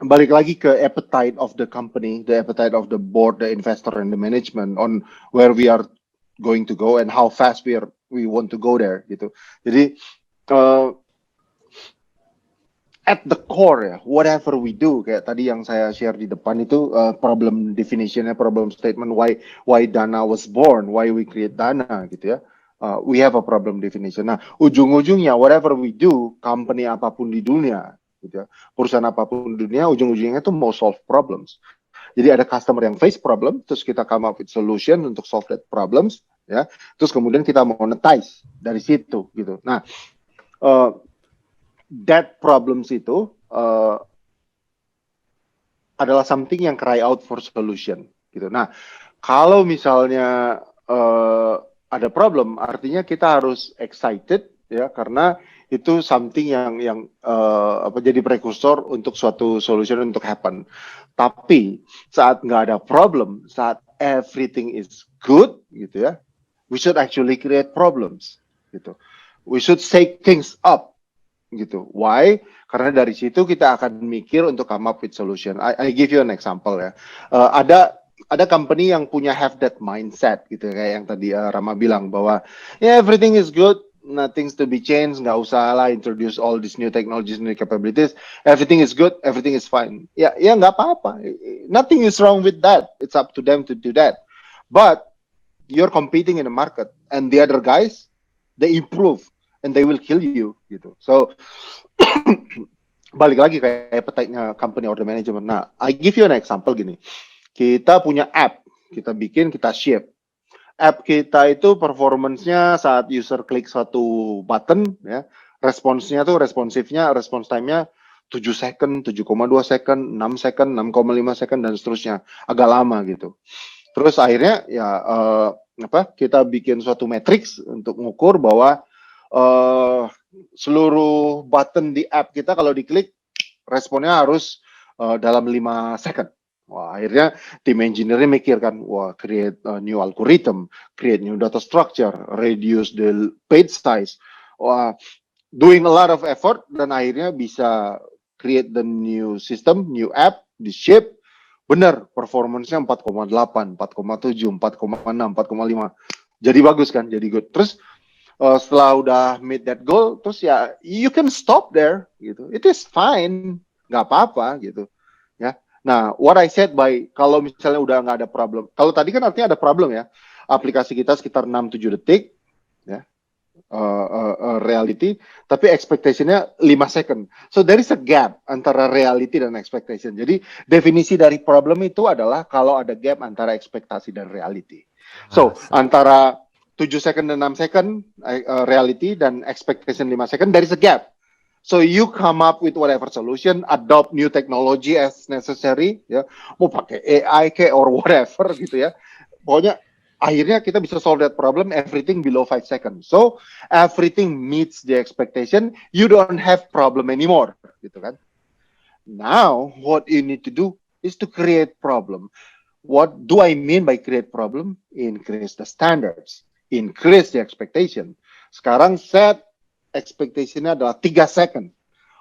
balik lagi ke appetite of the company, the appetite of the board, the investor, and the management on where we are going to go and how fast we want to go there gitu. Jadi at the core ya, whatever we do, kayak tadi yang saya share di depan itu problem definitionnya, problem statement, why Dana was born, why we create Dana gitu ya. We have a problem definition. Nah, ujung-ujungnya whatever we do, company apapun di dunia, gitu ya, perusahaan apapun di dunia, ujung-ujungnya itu mau solve problems. Jadi ada customer yang face problem, terus kita come up with solution untuk solve that problems, ya. Terus kemudian kita monetize dari situ, gitu. Nah, that problems itu adalah something yang cry out for solution, gitu. Nah, kalau misalnya ada problem, artinya kita harus excited, ya, karena itu something yang jadi prekursor untuk suatu solution untuk happen. Tapi saat nggak ada problem, saat everything is good, gitu ya, we should actually create problems, gitu. We should shake things up, gitu. Why? Karena dari situ kita akan mikir untuk come up with solution. I give you an example ya. Ada company yang punya have that mindset, gitu, kayak yang tadi Rama bilang bahwa yeah, everything is good. Nothing's to be changed, nggak usah lah introduce all these new technologies, new capabilities. Everything is good, everything is fine. Ya nggak apa-apa. Nothing is wrong with that. It's up to them to do that. But you're competing in the market, and the other guys, they improve, and they will kill you, gitu. So balik lagi kayak appetite-nya company or the management. Nah, I give you an example gini. Kita punya app, kita bikin, kita ship. App kita itu performance-nya saat user klik suatu button, ya, responsnya tuh response time-nya 7 second, 7,2 second, 6 second, 6,5 second, dan seterusnya. Agak lama gitu. Terus akhirnya ya kita bikin suatu matrix untuk ngukur bahwa seluruh button di app kita kalau diklik, responnya harus dalam 5 second. Wah, akhirnya tim engineer-nya mikir kan, wah, create a new algorithm, create new data structure, reduce the page size. Wah, doing a lot of effort, dan akhirnya bisa create the new system, new app, di ship. Bener, performance-nya 4,8, 4,7, 4,6, 4,5. Jadi bagus kan, jadi good. Terus setelah udah meet that goal, terus ya, you can stop there, gitu. It is fine, nggak apa-apa, gitu. Ya. Nah, what I said kalau misalnya udah nggak ada problem, kalau tadi kan artinya ada problem ya, aplikasi kita sekitar 6-7 detik, ya, reality, tapi expectation-nya 5 second. So there is a gap antara reality dan expectation. Jadi definisi dari problem itu adalah kalau ada gap antara ekspektasi dan reality. So antara 7 second dan 6 second reality dan expectation 5 second, there is a gap. So you come up with whatever solution, adopt new technology as necessary, ya, mau pakai AI or whatever gitu ya. Pokoknya akhirnya kita bisa solve that problem, everything below 5 seconds. So everything meets the expectation, you don't have problem anymore, gitu kan. Now what you need to do is to create problem. What do I mean by create problem? Increase the standards, increase the expectation. Sekarang set expectation-nya adalah 3 second.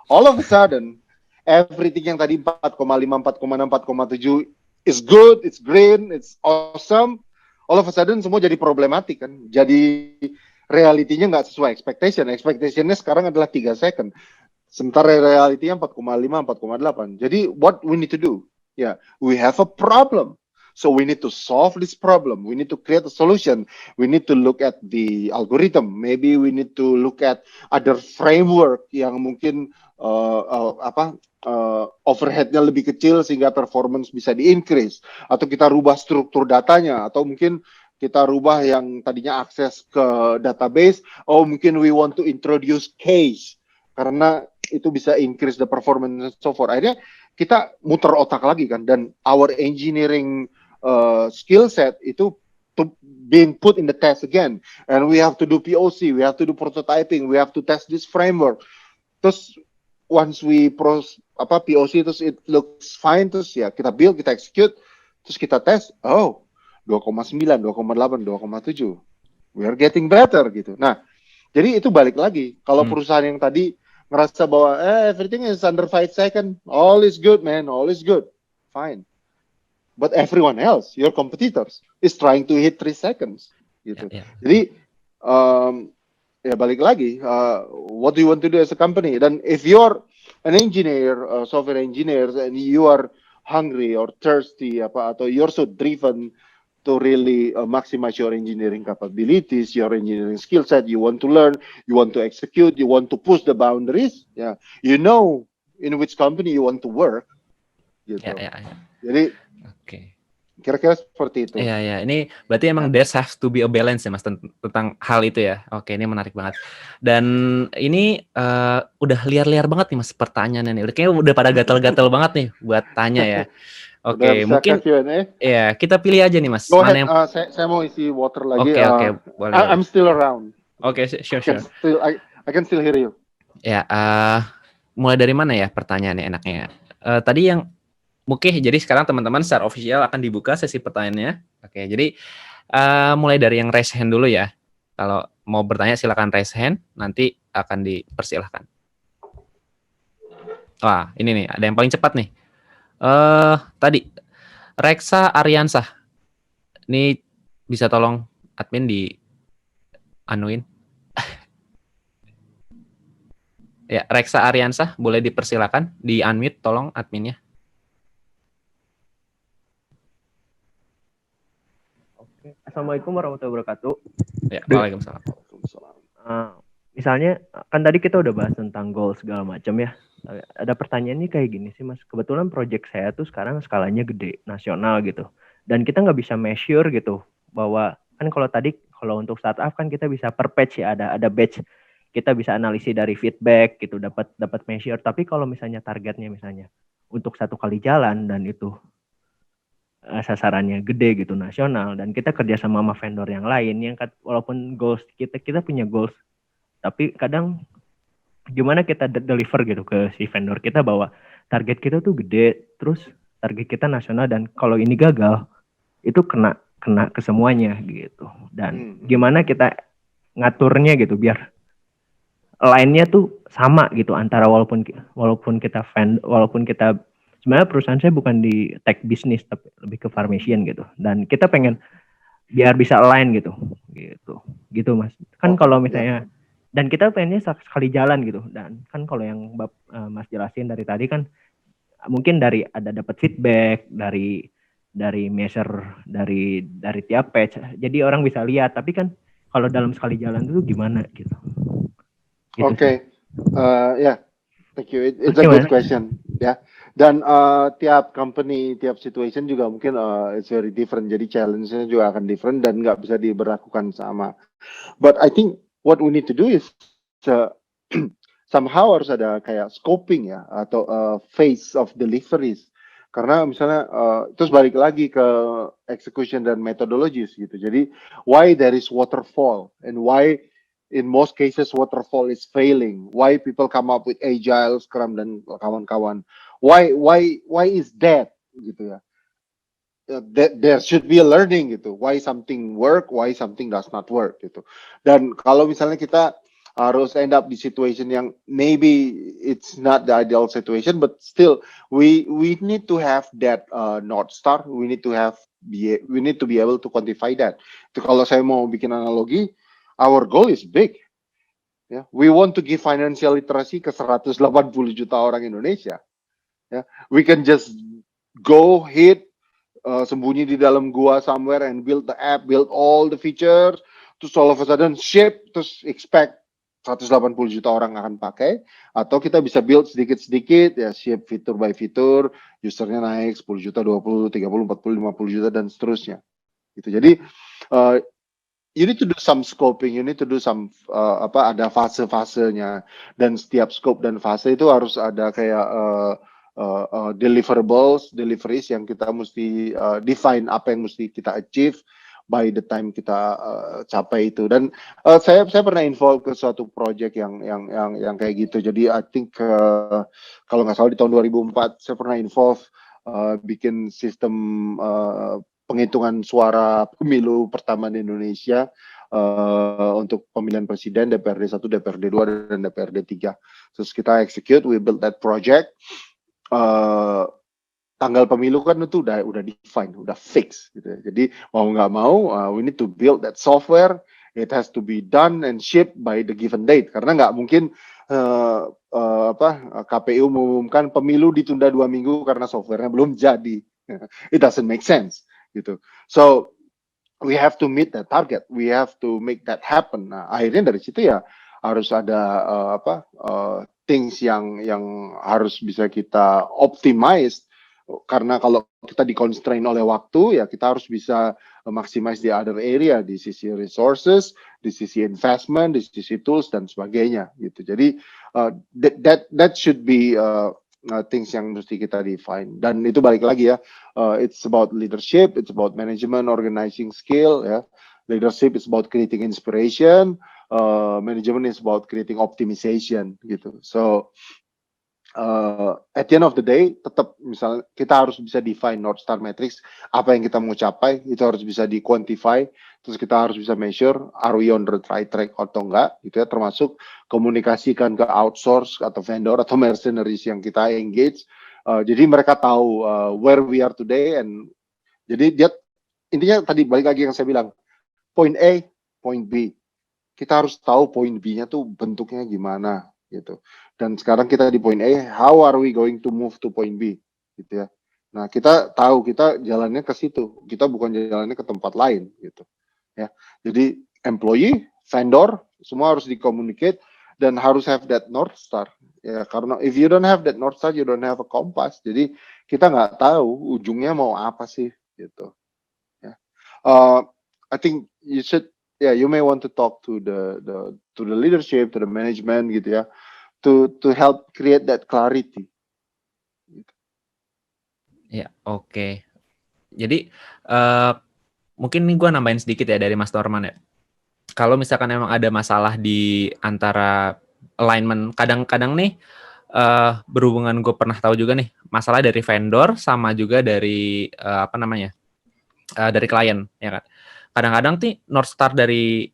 All of a sudden, everything yang tadi 4,5, 4,6, 4,7 is good, it's green, it's awesome. All of a sudden, semua jadi problematik kan. Jadi, realitinya nggak sesuai expectation. Expectation-nya sekarang adalah 3 second. Sementara realitinya 4,5, 4,8. Jadi, what we need to do? Yeah, we have a problem. So we need to solve this problem. We need to create a solution. We need to look at the algorithm. Maybe we need to look at other framework yang mungkin overhead-nya lebih kecil sehingga performance bisa di-increase. Atau kita rubah struktur datanya. Atau mungkin kita rubah yang tadinya akses ke database. Oh, mungkin we want to introduce case. Karena itu bisa increase the performance and so forth. Akhirnya kita muter otak lagi kan. Dan our engineering skill set itu to being put in the test again, and we have to do POC, we have to do prototyping, we have to test this framework. Terus once we POC terus it looks fine, terus ya kita build, kita execute, terus kita tes, 2,9, 2,8, 2,7. We are getting better gitu. Nah, jadi itu balik lagi. Kalau perusahaan yang tadi ngerasa bahwa everything is under 5 seconds, all is good man, all is good. Fine. But everyone else, your competitors, is trying to hit 3 seconds gitu. Jadi ya balik lagi, what do you want to do as a company? Dan if you're an engineer, software engineer, and you are hungry or thirsty atau you're so driven to really maximize your engineering capabilities, your engineering skill set, you want to learn, you want to execute, you want to push the boundaries, you know in which company you want to work gitu. Jadi kira-kira seperti itu. Iya, ini berarti emang there has to be a balance ya Mas tentang hal itu ya. Oke, ini menarik banget. Dan ini udah liar-liar banget nih Mas pertanyaannya nih. Kayaknya udah pada gatal-gatal banget nih buat tanya ya. Oke, mungkin ya kita pilih aja nih Mas. Go ahead, saya mau isi water lagi. Oke, boleh. I'm still around. Oke, sure. I can still hear you. Ya, mulai dari mana ya pertanyaannya enaknya? Tadi yang Oke, jadi sekarang teman-teman secara official akan dibuka sesi pertanyaannya. Oke, jadi mulai dari yang raise hand dulu ya. Kalau mau bertanya silakan raise hand, nanti akan dipersilahkan. Wah, ini nih, ada yang paling cepat nih. Tadi, Reksa Aryansah. Ini bisa tolong admin di anuin. Ya, Reksa Aryansah, boleh dipersilakan, di unmute tolong adminnya. Assalamualaikum warahmatullahi wabarakatuh. Ya, waalaikumsalam. Misalnya kan tadi kita udah bahas tentang goal segala macam ya. Ada pertanyaannya kayak gini sih Mas. Kebetulan project saya tuh sekarang skalanya gede, nasional gitu. Dan kita nggak bisa measure gitu bahwa kan kalau untuk startup kan kita bisa per batch ya, ada batch. Kita bisa analisis dari feedback gitu, dapat measure. Tapi kalau misalnya targetnya misalnya untuk 1 kali jalan dan itu sasarannya gede gitu, nasional, dan kita kerja sama vendor yang lain yang walaupun goals kita punya goals, tapi kadang gimana kita deliver gitu ke si vendor kita bahwa target kita tuh gede, terus target kita nasional, dan kalau ini gagal itu kena ke semuanya gitu. Dan gimana kita ngaturnya gitu biar line-nya tuh sama gitu antara walaupun kita sebenarnya perusahaan saya bukan di tech business tapi lebih ke pharmaceutical gitu, dan kita pengen biar bisa align gitu Mas. Kan kalau misalnya dan kita pengennya sekali jalan gitu, dan kan kalau yang Mas jelasin dari tadi kan mungkin ada dapat feedback dari measure dari tiap batch, jadi orang bisa lihat, tapi kan kalau dalam sekali jalan itu gimana gitu. Oke. Thank you. It's a good question. Ya. Dan tiap company, tiap situation juga mungkin it's very different. Jadi challenge-nya juga akan different dan nggak bisa diberlakukan sama. But I think what we need to do is somehow harus ada kayak scoping ya, atau phase of deliveries. Karena misalnya terus balik lagi ke execution dan methodologies gitu. Jadi why there is waterfall and why in most cases waterfall is failing. Why people come up with agile, scrum dan kawan-kawan. Why is that gitu ya? There should be a learning gitu. Why something work, why something does not work gitu. Dan kalau misalnya kita harus end up di situation yang maybe it's not the ideal situation, but still we need to have that North Star. We need to be able to quantify that. Itu kalau saya mau bikin analogi, our goal is big. Yeah, we want to give financial literacy ke 180 juta orang Indonesia. Yeah, we can just go hit sembunyi di dalam gua somewhere and build the app, build all the features, terus all of a sudden ship, terus expect 180 juta orang akan pakai, atau kita bisa build sedikit-sedikit ya, ship fitur by fitur, usernya naik 10 juta, 20, 30, 40, 50 juta dan seterusnya. Gitu. Jadi you need to do some scoping, you need to do some ada fase-fasenya, dan setiap scope dan fase itu harus ada kayak deliveries yang kita mesti define apa yang mesti kita achieve, by the time kita capai itu. Dan saya pernah involve ke suatu project yang kayak gitu. Jadi I think kalau nggak salah di tahun 2004 saya pernah involve bikin sistem penghitungan suara pemilu pertama di Indonesia untuk pemilihan presiden, DPRD 1, DPRD 2, dan DPRD 3. Terus kita execute, we build that project. Tanggal pemilu kan itu udah define, udah fix gitu ya. Jadi mau nggak mau, we need to build that software. It has to be done and shipped by the given date. Karena nggak mungkin KPU mengumumkan pemilu ditunda 2 minggu karena softwarenya belum jadi. It doesn't make sense gitu. So we have to meet that target. We have to make that happen. Nah, akhirnya dari situ ya harus ada things yang harus bisa kita optimize. Karena kalau kita di-constrain oleh waktu, ya kita harus bisa maximize the other area, di sisi resources, di sisi investment, di sisi tools, dan sebagainya. Gitu. Jadi, that should be things yang mesti kita define. Dan itu balik lagi ya, it's about leadership, it's about management, organizing skill, ya. Leadership is about creating inspiration, management is about creating optimization, gitu. So, at the end of the day, tetap misalnya kita harus bisa define North Star Matrix, apa yang kita mau capai, itu harus bisa di-quantify, terus kita harus bisa measure, are we on the right track atau enggak, gitu ya, termasuk komunikasikan ke outsource atau vendor atau mercenaries yang kita engage, jadi mereka tahu where we are today, and jadi dia intinya tadi balik lagi yang saya bilang, point A, point B, kita harus tahu point B-nya tuh bentuknya gimana, gitu. Dan sekarang kita di point A, how are we going to move to point B, gitu ya. Nah, kita tahu kita jalannya ke situ, kita bukan jalannya ke tempat lain, gitu. Ya, jadi employee, vendor, semua harus di-communicate dan harus have that North Star. Ya, karena if you don't have that North Star, you don't have a compass. Jadi kita nggak tahu ujungnya mau apa sih, gitu. Ya, I think you should, you may want to talk to the leadership, to the management, gitu ya. To help create that clarity. Ya, oke. Jadi mungkin nih gue nambahin sedikit ya dari Mas Norman ya. Kalau misalkan emang ada masalah di antara alignment, kadang-kadang nih berhubungan, gue pernah tahu juga nih masalah dari vendor sama juga dari dari klien, ya kan. Kadang-kadang nih North Star dari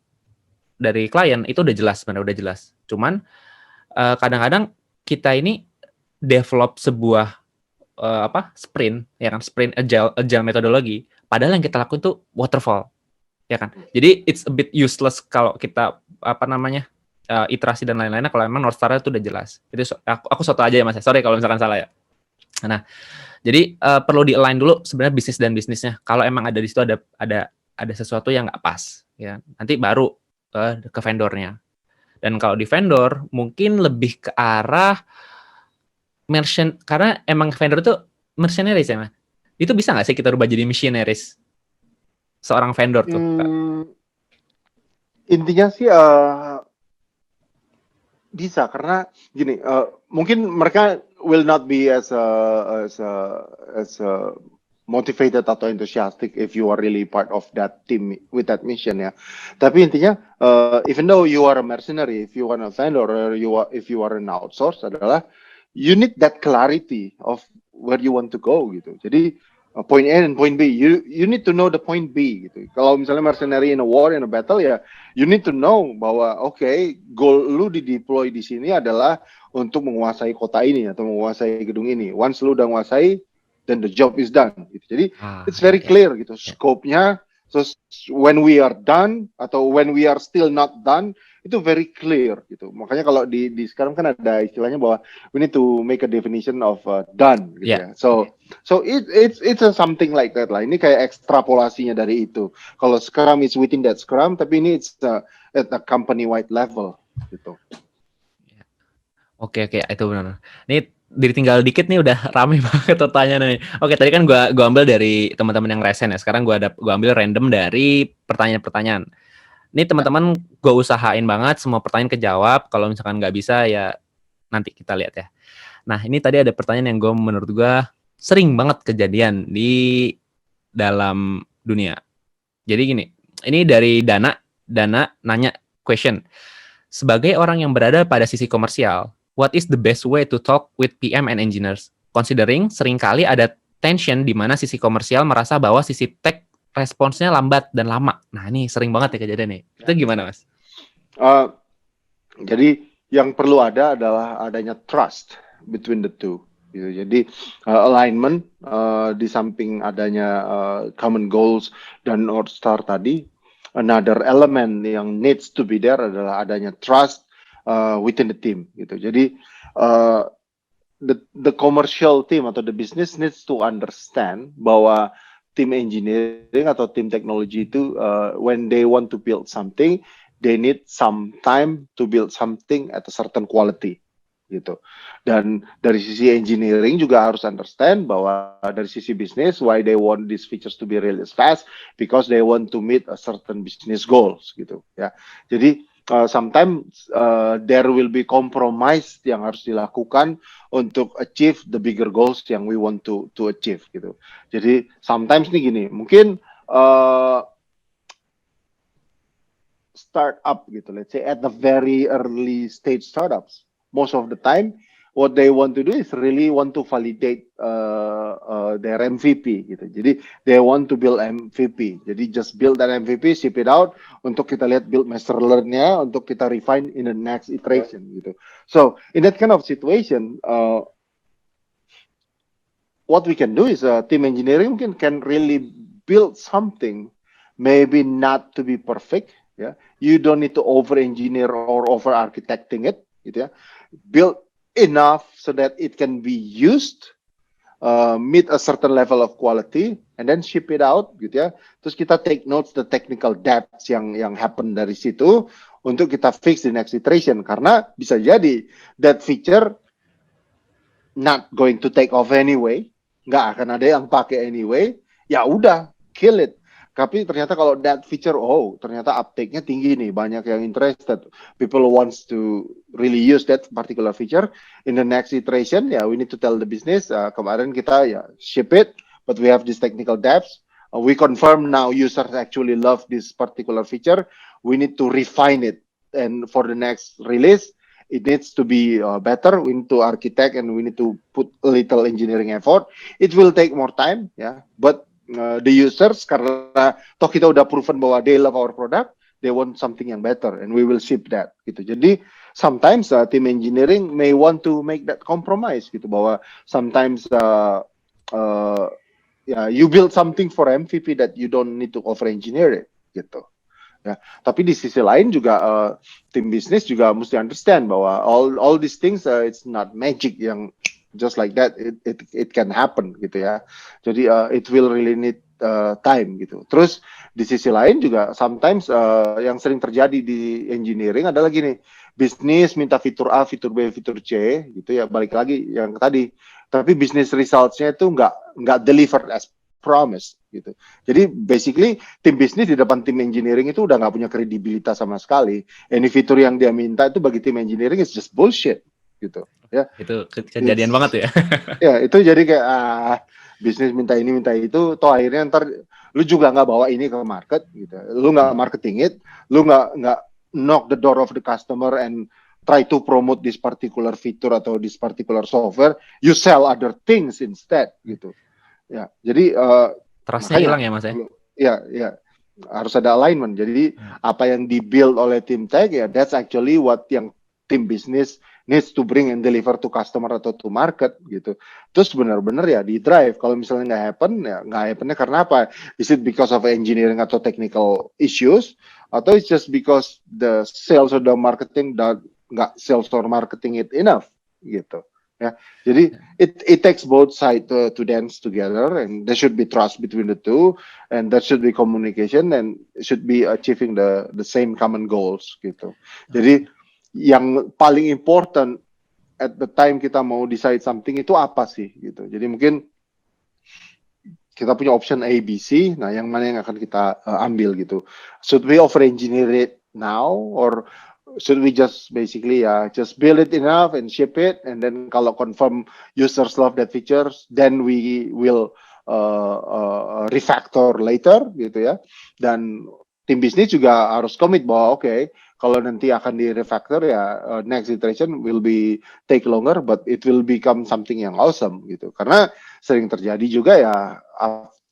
klien itu udah jelas, sebenarnya udah jelas. Cuman kadang-kadang kita ini develop sebuah sprint, ya kan, sprint agile metodologi, padahal yang kita lakuin tuh waterfall, ya kan. Jadi it's a bit useless kalau kita iterasi dan lain-lainnya kalau emang North Star itu udah jelas. Itu aku soto aja ya Mas. Sorry kalau misalkan salah ya. Nah, jadi perlu di-align dulu sebenarnya bisnis dan bisnisnya. Kalau emang ada di situ ada sesuatu yang nggak pas, ya. Nanti baru ke vendornya. Dan kalau di vendor mungkin lebih ke arah merchant, karena emang vendor itu mercenaries ya, Mas. Itu bisa nggak sih kita rubah jadi missionaries seorang vendor tuh? Intinya sih bisa, karena gini, mungkin mereka will not be as motivated atau enthusiastic if you are really part of that team with that mission, ya. Tapi intinya, even though you are a mercenary, if you are a vendor, or if you are an outsource, adalah you need that clarity of where you want to go, gitu. Jadi point A and point B, you need to know the point B, gitu. Kalau misalnya mercenary in a war, in a battle, ya, you need to know bahwa goal lu di-deploy di sini adalah untuk menguasai kota ini atau menguasai gedung ini. Once lu udah menguasai, then the job is done. Gitu. Jadi it's very clear gitu, scope-nya. So when we are done atau when we are still not done, itu very clear gitu. Makanya kalau di sekarang kan ada istilahnya bahwa we need to make a definition of done gitu ya. So it's a something like that lah. Ini kayak ekstrapolasinya dari itu. Kalau Scrum is within that Scrum, tapi ini it's at a company-wide level gitu. Oke, itu benar. Ini ditinggal dikit nih udah rame banget pertanyaan nih. Oke, tadi kan gua ambil dari teman-teman yang resen ya. Sekarang gua ambil random dari pertanyaan-pertanyaan. Ini teman-teman gua usahain banget semua pertanyaan kejawab. Kalau misalkan nggak bisa ya nanti kita lihat ya. Nah, ini tadi ada pertanyaan yang menurut gua sering banget kejadian di dalam dunia. Jadi gini, ini dari Dana nanya question. Sebagai orang yang berada pada sisi komersial, what is the best way to talk with PM and engineers? Considering seringkali ada tension di mana sisi komersial merasa bahwa sisi tech responsnya lambat dan lama. Nah, ini sering banget ya kejadian nih. Itu gimana, Mas? Jadi yang perlu ada adalah adanya trust between the two. Gitu. Jadi alignment di samping adanya common goals dan North Star tadi, another element yang needs to be there adalah adanya trust within the team. Gitu. Jadi the commercial team atau the business needs to understand bahwa tim engineering atau tim teknologi itu when they want to build something, they need some time to build something at a certain quality. Gitu. Dan dari sisi engineering juga harus understand bahwa dari sisi bisnis why they want these features to be released fast because they want to meet a certain business goals gitu ya. Jadi sometimes there will be compromise yang harus dilakukan untuk achieve the bigger goals yang we want to achieve gitu. Jadi sometimes nih gini, mungkin startup gitu, let's say at the very early stage startups. Most of the time, what they want to do is really want to validate their MVP gitu. Jadi they want to build MVP. Jadi just build that MVP, ship it out untuk kita lihat build master learn-nya untuk kita refine in the next iteration gitu. So in that kind of situation, what we can do is team engineering can really build something, maybe not to be perfect. Yeah, you don't need to over-engineer or over-architecting it. Gitu ya. Build enough so that it can be used, meet a certain level of quality, and then ship it out, gitu ya. Terus kita take notes the technical depths yang happen dari situ untuk kita fix the next iteration. Karena bisa jadi that feature not going to take off anyway, nggak akan ada yang pakai anyway. Ya udah, kill it. Tapi ternyata kalau that feature, ternyata uptake-nya tinggi nih, banyak yang interested. People wants to really use that particular feature. In the next iteration, we need to tell the business, kemarin kita ship it, but we have this technical depths. We confirm now users actually love this particular feature. We need to refine it. And for the next release, it needs to be better. We need to architect and we need to put a little engineering effort. It will take more time, but the users, karena toh kita udah proven bahwa they love our product, they want something yang better and we will ship that gitu. Jadi sometimes team engineering may want to make that compromise gitu, bahwa sometimes you build something for MVP that you don't need to over engineer it gitu. Ya, tapi di sisi lain juga tim bisnis juga mesti understand bahwa all these things it's not magic yang just like that, it can happen gitu ya. Jadi it will really need time gitu. Terus di sisi lain juga sometimes yang sering terjadi di engineering adalah gini, bisnis minta fitur A, fitur B, fitur C gitu ya. Balik lagi yang tadi, tapi business results-nya itu nggak delivered as promised gitu. Jadi basically tim bisnis di depan tim engineering itu udah nggak punya kredibilitas sama sekali. Any fitur yang dia minta itu bagi tim engineering is just bullshit gitu. Ya, itu kejadian banget ya. Ya, itu jadi kayak bisnis minta ini minta itu, toh akhirnya ntar lu juga nggak bawa ini ke market gitu, lu nggak marketing it, lu nggak knock the door of the customer and try to promote this particular feature atau this particular software, you sell other things instead gitu. Ya, jadi trustnya hilang ya Mas ya. Ya, harus ada alignment. Jadi apa yang dibuild oleh tim tech ya, that's actually what yang tim bisnis needs to bring and deliver to customer atau to market gitu. Terus benar-benar ya di drive. Kalau misalnya nggak happen, ya nggak happennya karena apa? Is it because of engineering atau technical issues, atau it's just because the sales or the marketing nggak sales or marketing it enough gitu. Ya, jadi it takes both sides to dance together, and there should be trust between the two, and there should be communication, and should be achieving the same common goals gitu. Jadi yang paling important at the time kita mau decide something itu apa sih gitu. Jadi mungkin kita punya option A, B, C. Nah, yang mana yang akan kita ambil gitu? Should we over engineer it now, or should we just basically just build it enough and ship it, and then kalau confirm users love that features, then we will refactor later gitu ya. Dan tim bisnis juga harus commit bahwa oke, kalau nanti akan di refactor ya next iteration will be take longer but it will become something yang awesome gitu. Karena sering terjadi juga ya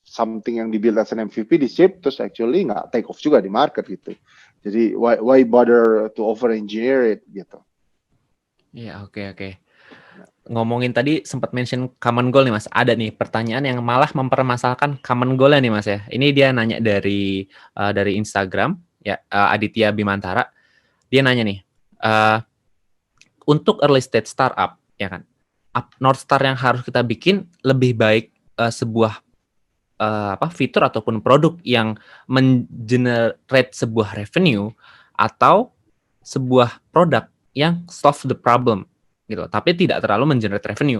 something yang dibuild as an MVP di ship terus actually nggak take off juga di market gitu. Jadi why bother to over engineer it gitu. Iya, oke. Ngomongin tadi sempat mention common goal nih Mas. Ada nih pertanyaan yang malah mempermasalahkan common goal-nya nih Mas ya. Ini dia nanya dari Instagram ya, Aditya Bimantara. Dia nanya nih, untuk early stage startup ya kan, North Star yang harus kita bikin lebih baik sebuah fitur ataupun produk yang mengenerate sebuah revenue atau sebuah produk yang solve the problem gitu, tapi tidak terlalu mengenerate revenue.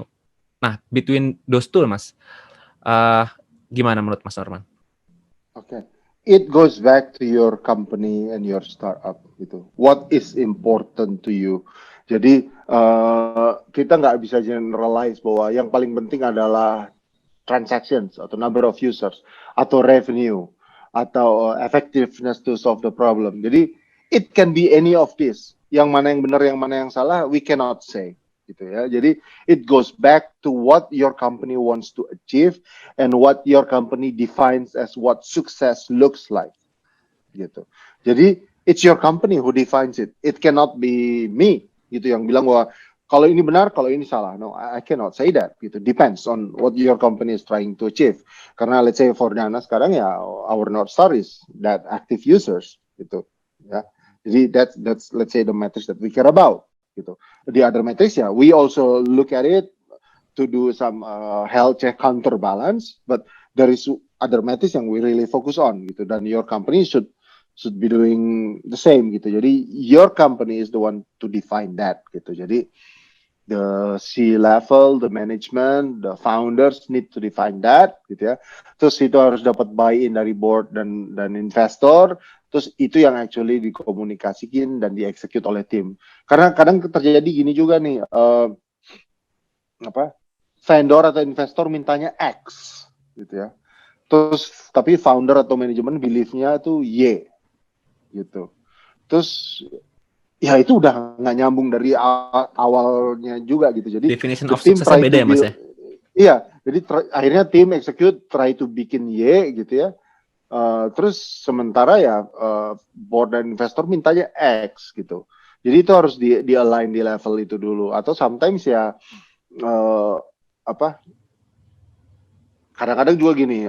Nah, between those two, Mas, gimana menurut Mas Norman? Oke, it goes back to your company and your startup gitu. What is important to you? Jadi kita nggak bisa generalize bahwa yang paling penting adalah transactions atau number of users atau revenue atau effectiveness to solve the problem. Jadi it can be any of this. Yang mana yang benar, yang mana yang salah, we cannot say gitu ya. Jadi it goes back to what your company wants to achieve and what your company defines as what success looks like gitu. Jadi it's your company who defines it. It cannot be me gitu yang bilang bahwa kalau ini benar, kalau ini salah. No, I cannot say that. Gitu. Depends on what your company is trying to achieve. Karena let's say for Dana sekarang ya, our North Star is that active users. Gitu. Ya. Jadi that's let's say the metrics that we care about. Gitu. The other metrics ya, we also look at it to do some health check counterbalance. But there is other metrics yang we really focus on. Gitu. Dan your company should be doing the same. Gitu. Jadi your company is the one to define that. Gitu. Jadi the C-level, the management, the founders need to define that, gitu ya. Terus itu harus dapat buy-in dari board dan investor. Terus itu yang actually dikomunikasikan dan dieksekut oleh tim. Karena kadang terjadi gini juga nih, vendor atau investor mintanya X, gitu ya. Terus tapi founder atau manajemen believe-nya tuh Y, gitu. Terus ya itu udah nggak nyambung dari awalnya juga gitu. Jadi definition of success beda ya Mas ya? Iya, jadi akhirnya tim execute try to bikin Y gitu ya. Terus sementara ya board dan investor mintanya X gitu. Jadi itu harus di align di level itu dulu. Atau sometimes ya kadang-kadang juga gini.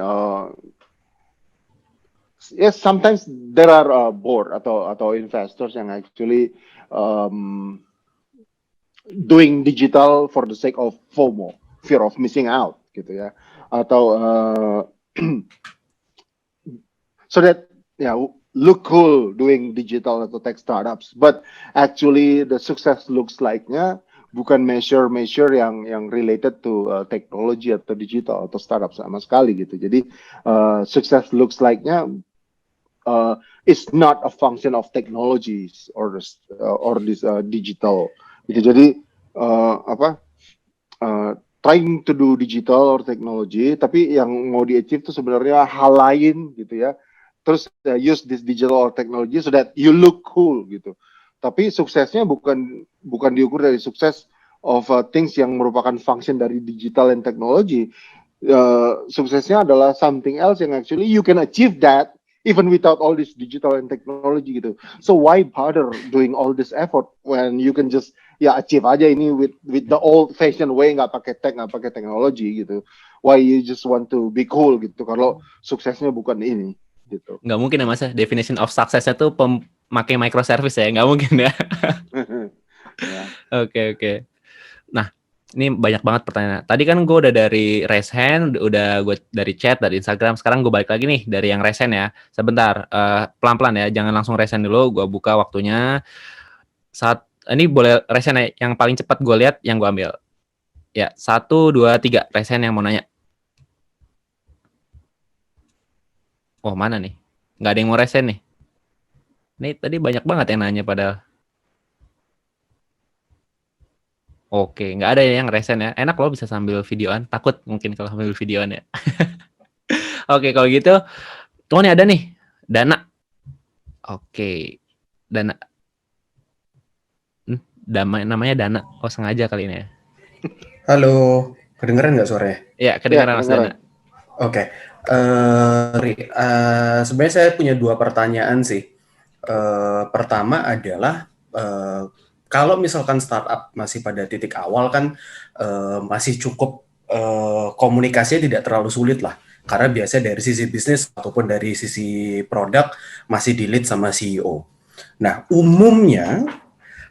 Yes, sometimes there are board atau investors yang actually doing digital for the sake of FOMO, fear of missing out, gitu ya, atau so that look cool doing digital atau tech startups, but actually the success looks like-nya bukan measure yang related to technology atau digital atau startup sama sekali gitu. Jadi success looks like-nya it's not a function of technologies or this digital. Gitu. Jadi trying to do digital or technology, tapi yang mau di-achieve itu sebenarnya hal lain gitu ya. Terus use this digital or technology so that you look cool gitu. Tapi suksesnya bukan diukur dari sukses of things yang merupakan function dari digital and technology. Suksesnya adalah something else yang actually you can achieve that even without all this digital and technology gitu. So why bother doing all this effort when you can just achieve aja ini with the old fashioned way, nggak pakai tech, nggak pakai teknologi gitu. Why you just want to be cool gitu kalau suksesnya bukan ini gitu. Nggak mungkin ya Mas ya, definition of success-nya tuh pemakai microservice ya, nggak mungkin ya. Oke. Nah, ini banyak banget pertanyaan. Tadi kan gue udah dari raise hand, udah gue dari chat, dari Instagram. Sekarang gue balik lagi nih dari yang raise hand ya. Sebentar, pelan-pelan ya, jangan langsung raise hand dulu. Gue buka waktunya. Ini boleh raise hand ya, yang paling cepat gue lihat yang gue ambil. Ya, 1, 2, 3 raise hand yang mau nanya. Oh, mana nih? Nggak ada yang mau raise hand nih. Ini tadi banyak banget yang nanya padahal. Oke, nggak ada yang resen ya. Enak loh bisa sambil videoan. Takut mungkin kalau sambil videoan ya. Oke, kalau gitu, oh ini ada nih, Dana. Oke, Dana. Namanya Dana. Oh, sengaja kali ini ya. Halo, kedengeran nggak suaranya? Ya, Ya, kedengeran Mas kedengeran. Dana. Oke, sebenarnya saya punya 2 pertanyaan sih. Pertama adalah, kalau misalkan startup masih pada titik awal kan, masih cukup, komunikasinya tidak terlalu sulit lah. Karena biasanya dari sisi bisnis ataupun dari sisi produk masih di-lead sama CEO. Nah, umumnya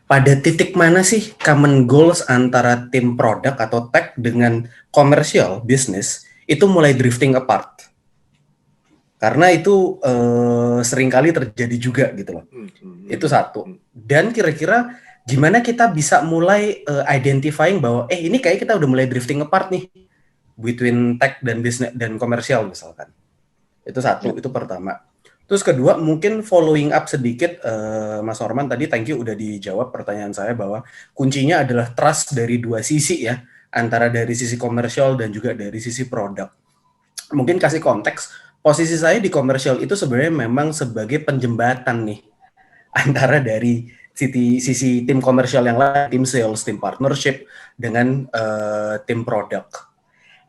pada titik mana sih common goals antara tim produk atau tech dengan komersial bisnis itu mulai drifting apart? Karena itu seringkali terjadi juga gitu loh. Itu satu. Dan kira-kira gimana kita bisa mulai identifying bahwa ini kayak kita udah mulai drifting apart nih between tech dan bisnis dan komersial misalkan. Itu satu, itu pertama. Terus kedua, mungkin following up sedikit, Mas Orman tadi thank you udah dijawab pertanyaan saya bahwa kuncinya adalah trust dari 2 sisi ya, antara dari sisi komersial dan juga dari sisi produk. Mungkin kasih konteks, posisi saya di komersial itu sebenarnya memang sebagai penjembatan nih, antara dari sisi tim komersial yang lain, tim sales, tim partnership, dengan tim produk.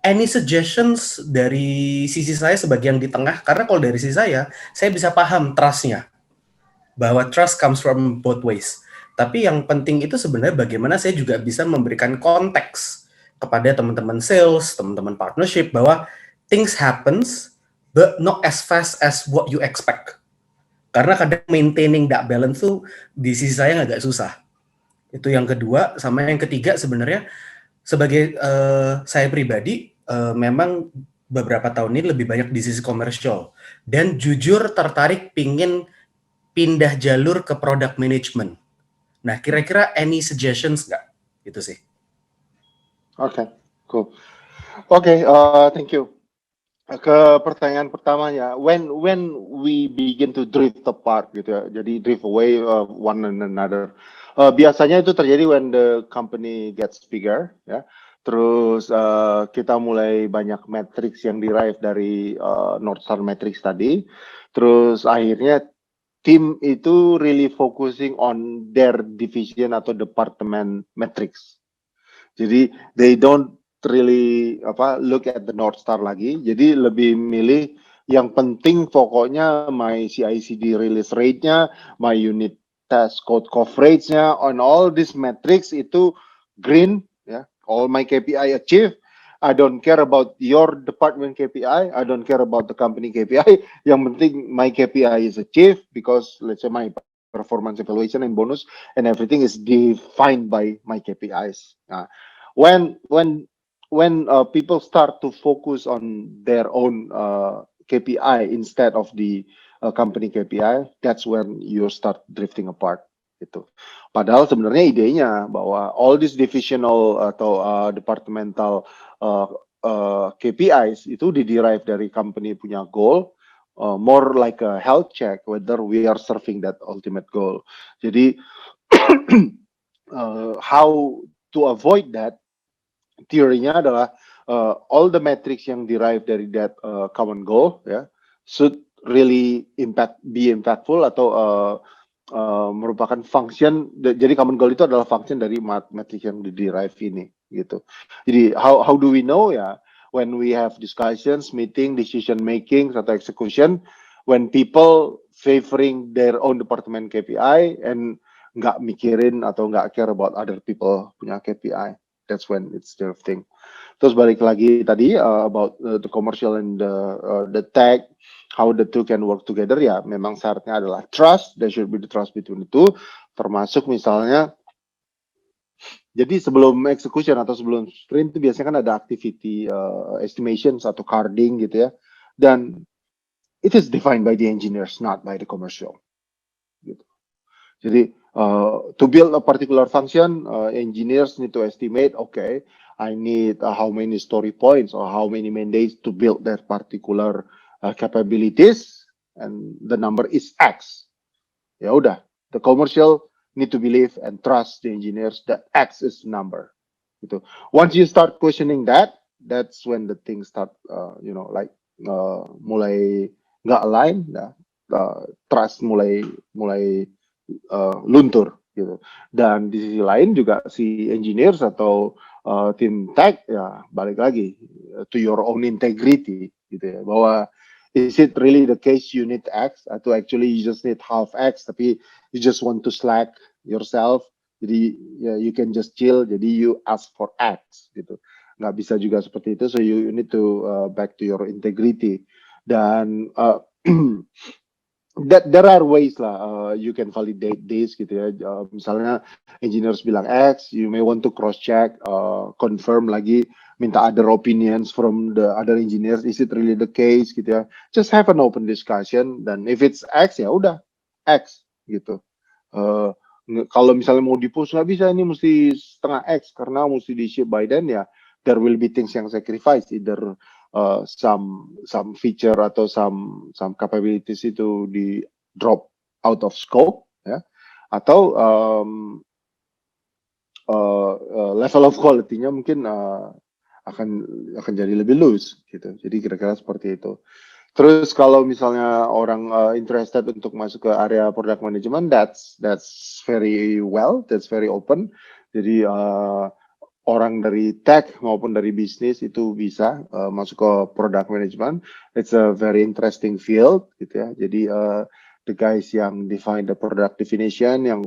Any suggestions dari sisi saya sebagian di tengah? Karena kalau dari sisi saya bisa paham trust-nya. Bahwa trust comes from both ways. Tapi yang penting itu sebenarnya bagaimana saya juga bisa memberikan konteks kepada teman-teman sales, teman-teman partnership, bahwa things happens, but not as fast as what you expect. Karena kadang maintaining that balance tuh di sisi saya agak susah. Itu yang kedua. Sama yang ketiga sebenarnya, sebagai saya pribadi, memang beberapa tahun ini lebih banyak di sisi komersial dan jujur tertarik pingin pindah jalur ke product management. Nah, kira-kira any suggestions nggak? Itu sih. Oke, cool. Oke, thank you. Ke pertanyaan pertamanya, when we begin to drift apart gitu ya, jadi drift away one another. Biasanya itu terjadi when the company gets bigger ya. Terus kita mulai banyak matrix yang derive dari North Star Matrix tadi. Terus akhirnya tim itu really focusing on their division atau department matrix. Jadi they don't really look at the North Star lagi. Jadi lebih milih yang penting pokoknya my CI/CD release rate-nya, my unit test code coverage-nya, on all these metrics itu green ya. All my KPI achieve. I don't care about your department KPI. I don't care about the company KPI. Yang penting my KPI is achieved because let's say my performance evaluation and bonus and everything is defined by my KPIs. Nah, when people start to focus on their own KPI instead of the company KPI, that's when you start drifting apart. Gitu. Padahal sebenarnya idenya bahwa all these divisional atau departmental KPIs itu derive dari company punya goal, more like a health check whether we are serving that ultimate goal. Jadi how to avoid that? Teorinya adalah all the metrics yang derive dari that common goal ya should really be impactful atau merupakan function. Jadi common goal itu adalah function dari metric yang derive ini gitu. Jadi how do we know ya, when we have discussions, meeting, decision making atau execution, when people favoring their own department KPI and nggak mikirin atau nggak care about other people punya KPI, that's when it's drifting. Terus balik lagi tadi about the commercial and the tech, how the two can work together ya, memang syaratnya adalah trust. There should be the trust between the two. Termasuk misalnya, jadi sebelum execution atau sebelum sprint itu biasanya kan ada activity estimation atau carding gitu ya, dan it is defined by the engineers, not by the commercial. Gitu. Jadi to build a particular function, engineers need to estimate, okay, I need how many story points or how many mandates to build that particular capabilities, and the number is X. Ya udah, the commercial need to believe and trust the engineers that X is the number. Gitu. Once you start questioning that, that's when the things start, like mulai nggak align, trust mulai luntur gitu. Dan di sisi lain juga si engineers atau tim tech ya balik lagi to your own integrity gitu ya, bahwa is it really the case you need X atau actually you just need half X tapi you just want to slack yourself, jadi ya you can just chill, jadi you ask for X gitu. Nggak bisa juga seperti itu, so you need to back to your integrity. Dan there are ways lah, you can validate this gitu ya. Misalnya engineers bilang X, you may want to cross check, confirm lagi, minta other opinions from the other engineers, is it really the case gitu ya. Just have an open discussion, dan if it's X ya udah X gitu. Kalau misalnya mau di-push nggak bisa, ini mesti setengah X karena mesti di-ship by then ya, there will be things yang sacrifice, either some feature atau some capabilities itu di drop out of scope ya, atau level of quality-nya mungkin akan jadi lebih loose gitu. Jadi kira-kira seperti itu. Terus kalau misalnya orang interested untuk masuk ke area product management, that's very well, that's very open. Jadi orang dari tech maupun dari bisnis itu bisa masuk ke product management. It's a very interesting field gitu ya. Jadi the guys yang define the product definition, yang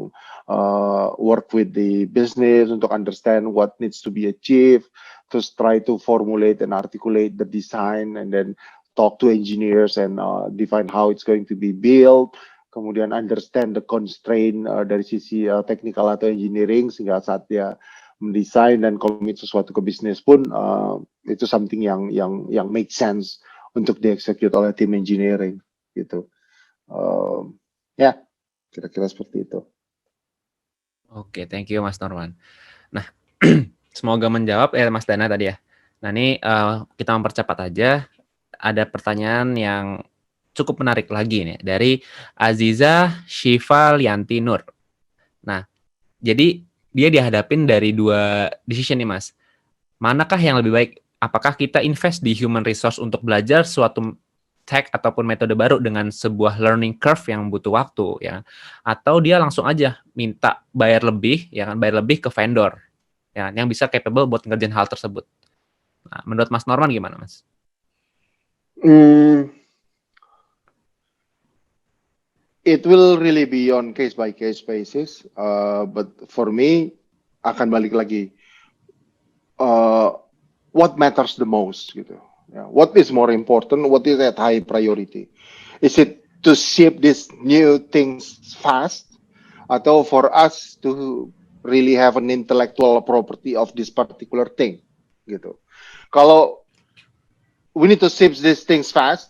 work with the business untuk understand what needs to be achieved, terus try to formulate and articulate the design, and then talk to engineers and define how it's going to be built. Kemudian understand the constraint dari sisi technical atau engineering, sehingga saat dia mendesain dan commit sesuatu ke bisnis pun itu something yang make sense untuk diexecute oleh tim engineering gitu. Ya, kira-kira seperti itu. Oke, thank you Mas Norman. Nah, semoga menjawab Mas Dana tadi ya. Nah ini kita mempercepat aja. Ada pertanyaan yang cukup menarik lagi nih dari Aziza Syifa Lianti Nur. Nah, jadi dia dihadapin dari dua decision nih Mas. Manakah yang lebih baik? Apakah kita invest di human resource untuk belajar suatu tech ataupun metode baru dengan sebuah learning curve yang butuh waktu ya, atau dia langsung aja minta bayar lebih ya kan, bayar lebih ke vendor ya yang bisa capable buat ngerjain hal tersebut. Nah, menurut Mas Norman gimana Mas? It will really be on case by case basis, but for me akan balik lagi what matters the most gitu. What is more important? What is at high priority? Is it to ship these new things fast, atau for us to really have an intellectual property of this particular thing gitu? Kalau we need to ship these things fast,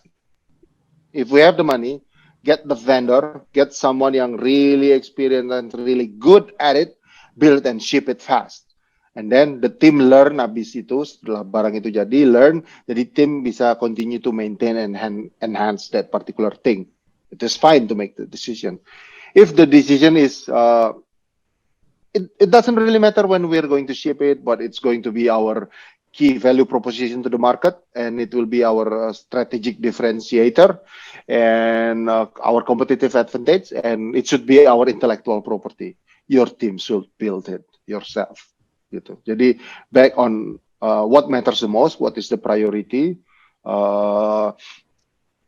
if we have the money, get the vendor, get someone yang really experienced and really good at it, build and ship it fast. And then the team learn, habis itu setelah barang itu jadi jadi tim bisa continue to maintain and enhance that particular thing. It is fine to make the decision. If the decision is, it doesn't really matter when we're going to ship it, but it's going to be our key value proposition to the market, and it will be our strategic differentiator and our competitive advantage, and it should be our intellectual property. Your team should build it yourself. Gitu. Jadi back on what matters the most, what is the priority.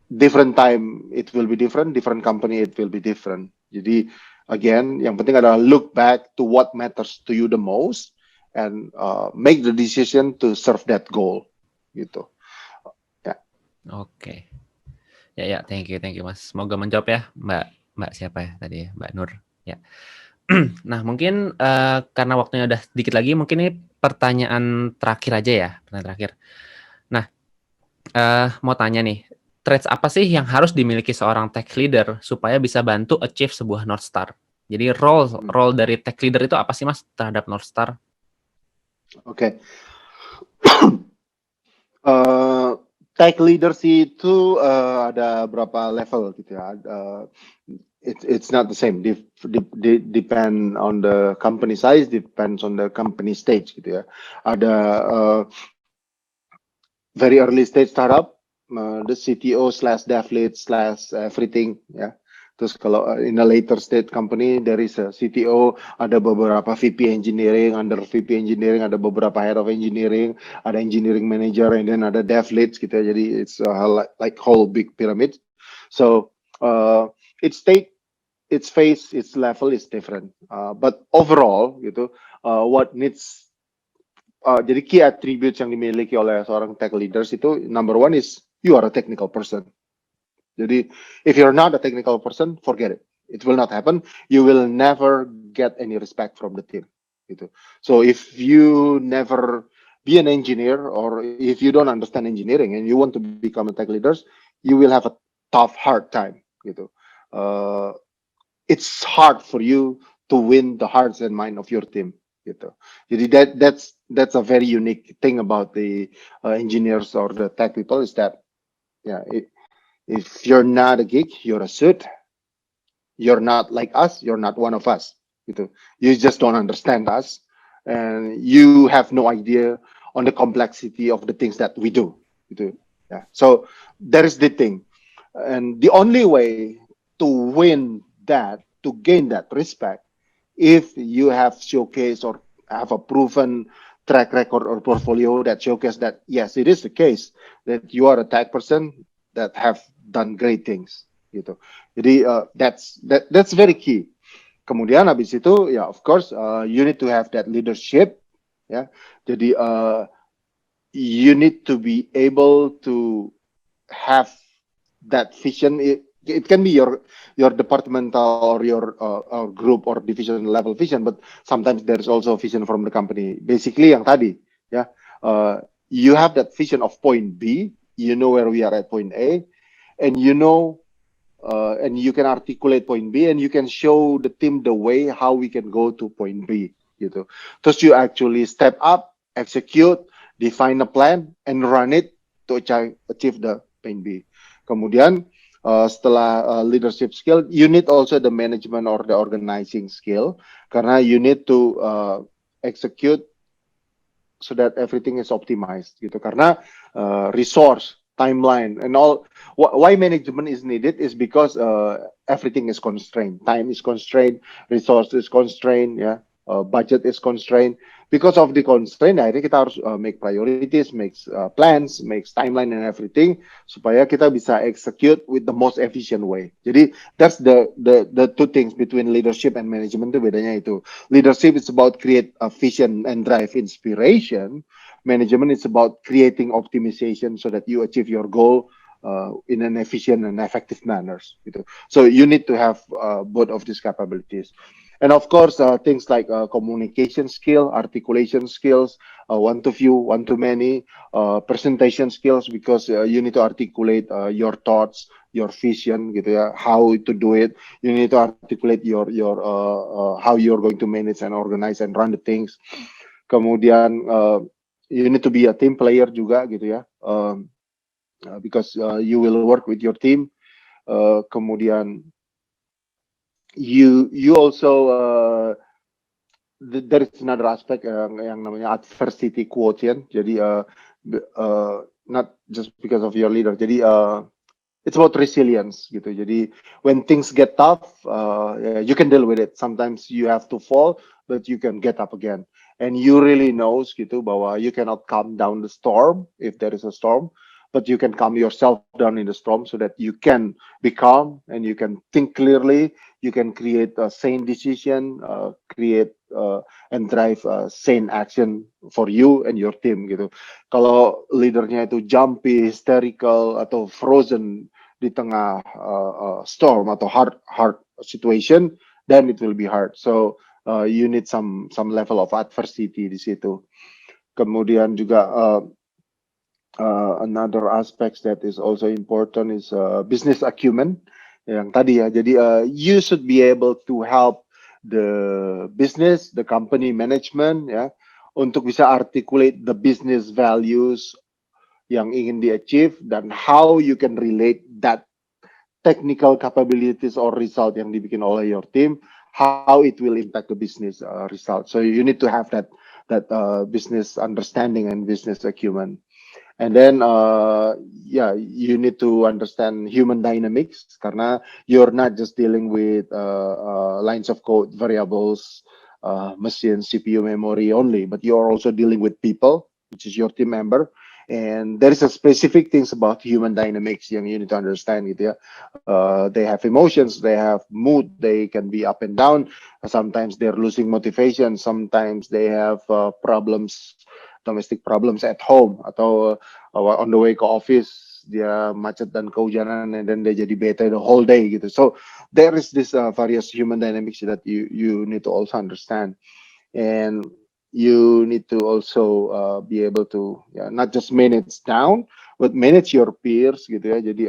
Different time it will be different company it will be different. Jadi again, yang penting adalah look back to what matters to you the most and make the decision to serve that goal. Gitu. Ya. Oke. Ya, thank you Mas. Semoga menjawab ya, Mbak siapa ya tadi ya, Mbak Nur. Ya. Nah, mungkin karena waktunya udah sedikit lagi, mungkin ini pertanyaan terakhir aja ya, pertanyaan terakhir. Nah, mau tanya nih, traits apa sih yang harus dimiliki seorang tech leader supaya bisa bantu achieve sebuah North Star? Jadi role dari tech leader itu apa sih Mas terhadap North Star? Oke. Tech leaders itu ada berapa level gitu ya. It's not the same. Depend on the company size, depends on the company stage gitu ya. Ada very early stage startup, the CTO slash dev lead slash everything ya. Terus kalau in a later state company there is a CTO, ada beberapa VP engineering, under VP engineering ada beberapa head of engineering, ada engineering manager, and then ada dev leads gitu ya. Jadi it's like whole big pyramid. So its phase, its level is different. But overall gitu, what needs jadi key attributes yang dimiliki oleh seorang tech leaders itu number one is you are a technical person. Jadi, if you're not a technical person, forget it. It will not happen. You will never get any respect from the team. Gitu. So, if you never be an engineer, or if you don't understand engineering and you want to become a tech leader, you will have a tough, hard time. Gitu. It's hard for you to win the hearts and mind of your team. Gitu. Jadi that's a very unique thing about the engineers or the tech people is that, yeah. If you're not a geek, you're a suit. You're not like us. You're not one of us. Gitu. You just don't understand us, and you have no idea on the complexity of the things that we do. Gitu. Yeah. So there is the thing, and the only way to win that, to gain that respect, if you have showcase or have a proven track record or portfolio that showcase that yes, it is the case that you are a tech person that have done great things gitu. Jadi that's very key. Kemudian habis itu ya of course you need to have that leadership ya. Jadi you need to be able to have that vision. It can be your departmental or your group or division level vision, but sometimes there's also a vision from the company. Basically yang tadi ya, you have that vision of point B. You know where we are at point A, and you know, and you can articulate point B, and you can show the team the way how we can go to point B, gitu. Terus you actually step up, execute, define a plan, and run it to achieve the point B. Kemudian setelah leadership skill, you need also the management or the organizing skill, karena you need to execute so that everything is optimized gitu. Karena resource, timeline, and all. Why management is needed is because everything is constrained. Time is constrained, resource is constrained, ya, budget is constrained. Because of the constraint, akhirnya kita harus make priorities, make plans, make timeline and everything supaya kita bisa execute with the most efficient way. Jadi that's the two things between leadership and management itu bedanya itu. Leadership is about create a vision and drive inspiration. Management is about creating optimization so that you achieve your goal in an efficient and effective manners. Gitu. So you need to have both of these capabilities. And of course, things like communication skill, articulation skills, one to few, one to many, presentation skills, because you need to articulate your thoughts, your vision, gitu ya, how to do it. You need to articulate your how you're going to manage and organize and run the things. Kemudian you need to be a team player juga, gitu ya, because you will work with your team. Kemudian you also there is another aspect yang namanya adversity quotient. Jadi not just because of your leader. Jadi it's about resilience gitu. Jadi when things get tough, you can deal with it. Sometimes you have to fall, but you can get up again. And you really knows gitu bahwa you cannot calm down the storm if there is a storm, but you can calm yourself down in the storm so that you can be calm and you can think clearly. You can create a sane decision, create and drive sane action for you and your team gitu. Kalau leadernya itu jumpy, hysterical, atau frozen di tengah storm atau hard situation, then it will be hard. So you need some level of adversity di situ. Kemudian juga another aspect that is also important is business acumen. Yang tadi ya, jadi you should be able to help the business, the company management ya, untuk bisa articulate the business values yang ingin di-achieve dan how you can relate that technical capabilities or result yang dibikin oleh your team, how it will impact the business result. So you need to have that business understanding and business acumen. And then, yeah, you need to understand human dynamics karena you're not just dealing with lines of code, variables, machine, CPU, memory only, but you're also dealing with people, which is your team member. And there is a specific things about human dynamics yang you need to understand gitu ya. They have emotions, they have mood, they can be up and down. Sometimes they're losing motivation, sometimes they have problems, domestic problems at home, atau on the way ke office dia macet dan kehujanan, and then dia jadi bete the whole day gitu. So there is this various human dynamics that you need to also understand, and you need to also be able to not just manage down, but manage your peers gitu ya. Jadi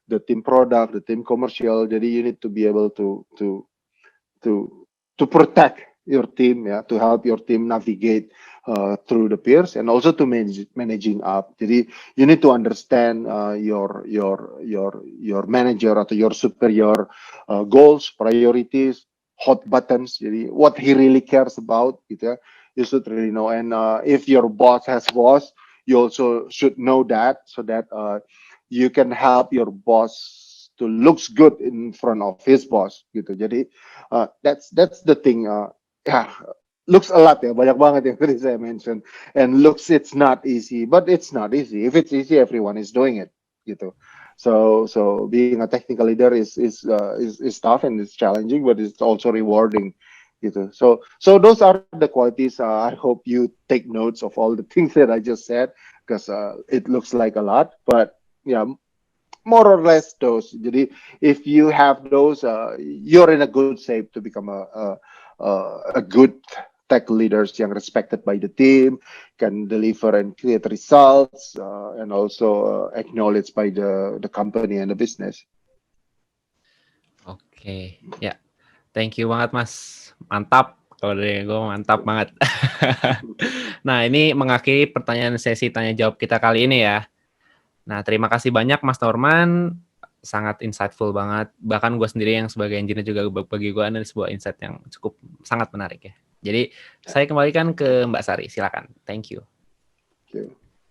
the team product, the team commercial. Jadi you need to be able to protect your team, to help your team navigate through the peers, and also to managing up. Jadi you need to understand your manager atau your superior goals, priorities, hot buttons. Jadi what he really cares about, gitu ya. You should really know. And if your boss has boss, you also should know that, so that you can help your boss to looks good in front of his boss gitu. Jadi that's the thing. Looks a lot ya, banyak banget yang tadi saya mention. And looks, it's not easy, but it's not easy. If it's easy, everyone is doing it gitu. So being a technical leader is tough and it's challenging, but it's also rewarding gitu. So those are the qualities. I hope you take notes of all the things that I just said, because it looks like a lot, but yeah, more or less those. Jadi if you have those, you're in a good shape to become a good tech leaders yang respected by the team, can deliver and create results, and also acknowledged by the company and the business. Oke, ya. Thank you banget, Mas. Mantap. Kalau dari gue mantap banget. Nah, ini mengakhiri pertanyaan sesi tanya jawab kita kali ini ya. Nah, terima kasih banyak Mas Norman. Sangat insightful banget. Bahkan gue sendiri yang sebagai engineer juga bagi gue ada sebuah insight yang cukup sangat menarik ya. Jadi, saya kembalikan ke Mbak Sari. Silakan. Thank you.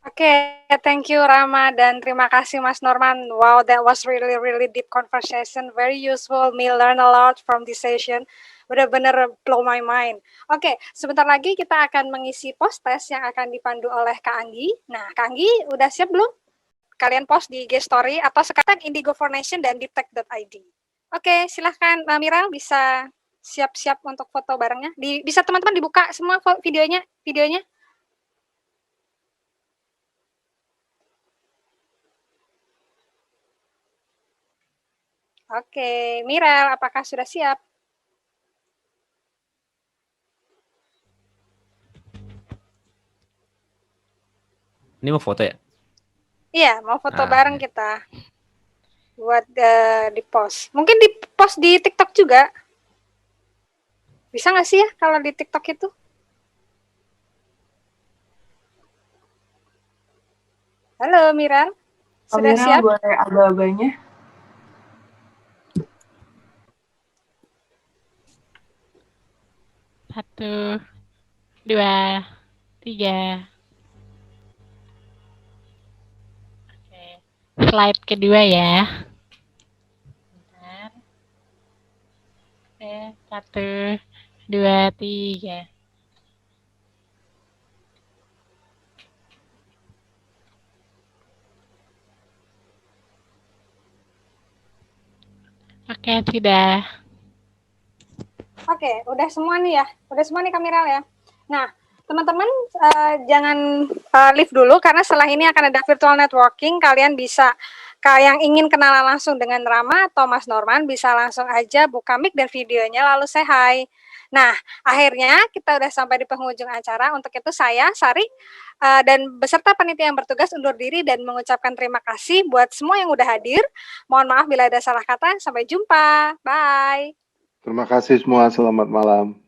Oke, thank you Rama, dan terima kasih Mas Norman. Wow, that was really deep conversation, very useful. Me learn a lot from this session. Benar-benar blow my mind. Oke, sebentar lagi kita akan mengisi post test yang akan dipandu oleh Kak Anggi. Nah, Kak Anggi udah siap belum? Kalian post di IG Story atau sekarang Indigo for Nation dan deeptech.id. Oke, silahkan Mbak Mira bisa siap-siap untuk foto barengnya. Bisa teman-teman dibuka semua videonya. Oke, Mira, apakah sudah siap? Ini mau foto ya? Iya, mau foto bareng kita. Buat di post. Mungkin di post di TikTok juga. Bisa nggak sih ya kalau di TikTok itu? Halo, Miran. Sudah siap? Boleh aba-abanya? Satu, dua, tiga. Slide kedua ya. Bentar. Satu, dua, tiga. Oke, sudah. Oke, udah semua nih ya. Udah semua nih kamera ya. Nah, teman-teman jangan leave dulu karena setelah ini akan ada virtual networking. Kalian bisa yang ingin kenalan langsung dengan Rama atau Mas Norman bisa langsung aja buka mic dan videonya lalu say hi. Nah, akhirnya kita udah sampai di penghujung acara. Untuk itu saya, Sari, dan beserta panitia yang bertugas undur diri dan mengucapkan terima kasih buat semua yang udah hadir. Mohon maaf bila ada salah kata. Sampai jumpa. Bye. Terima kasih semua. Selamat malam.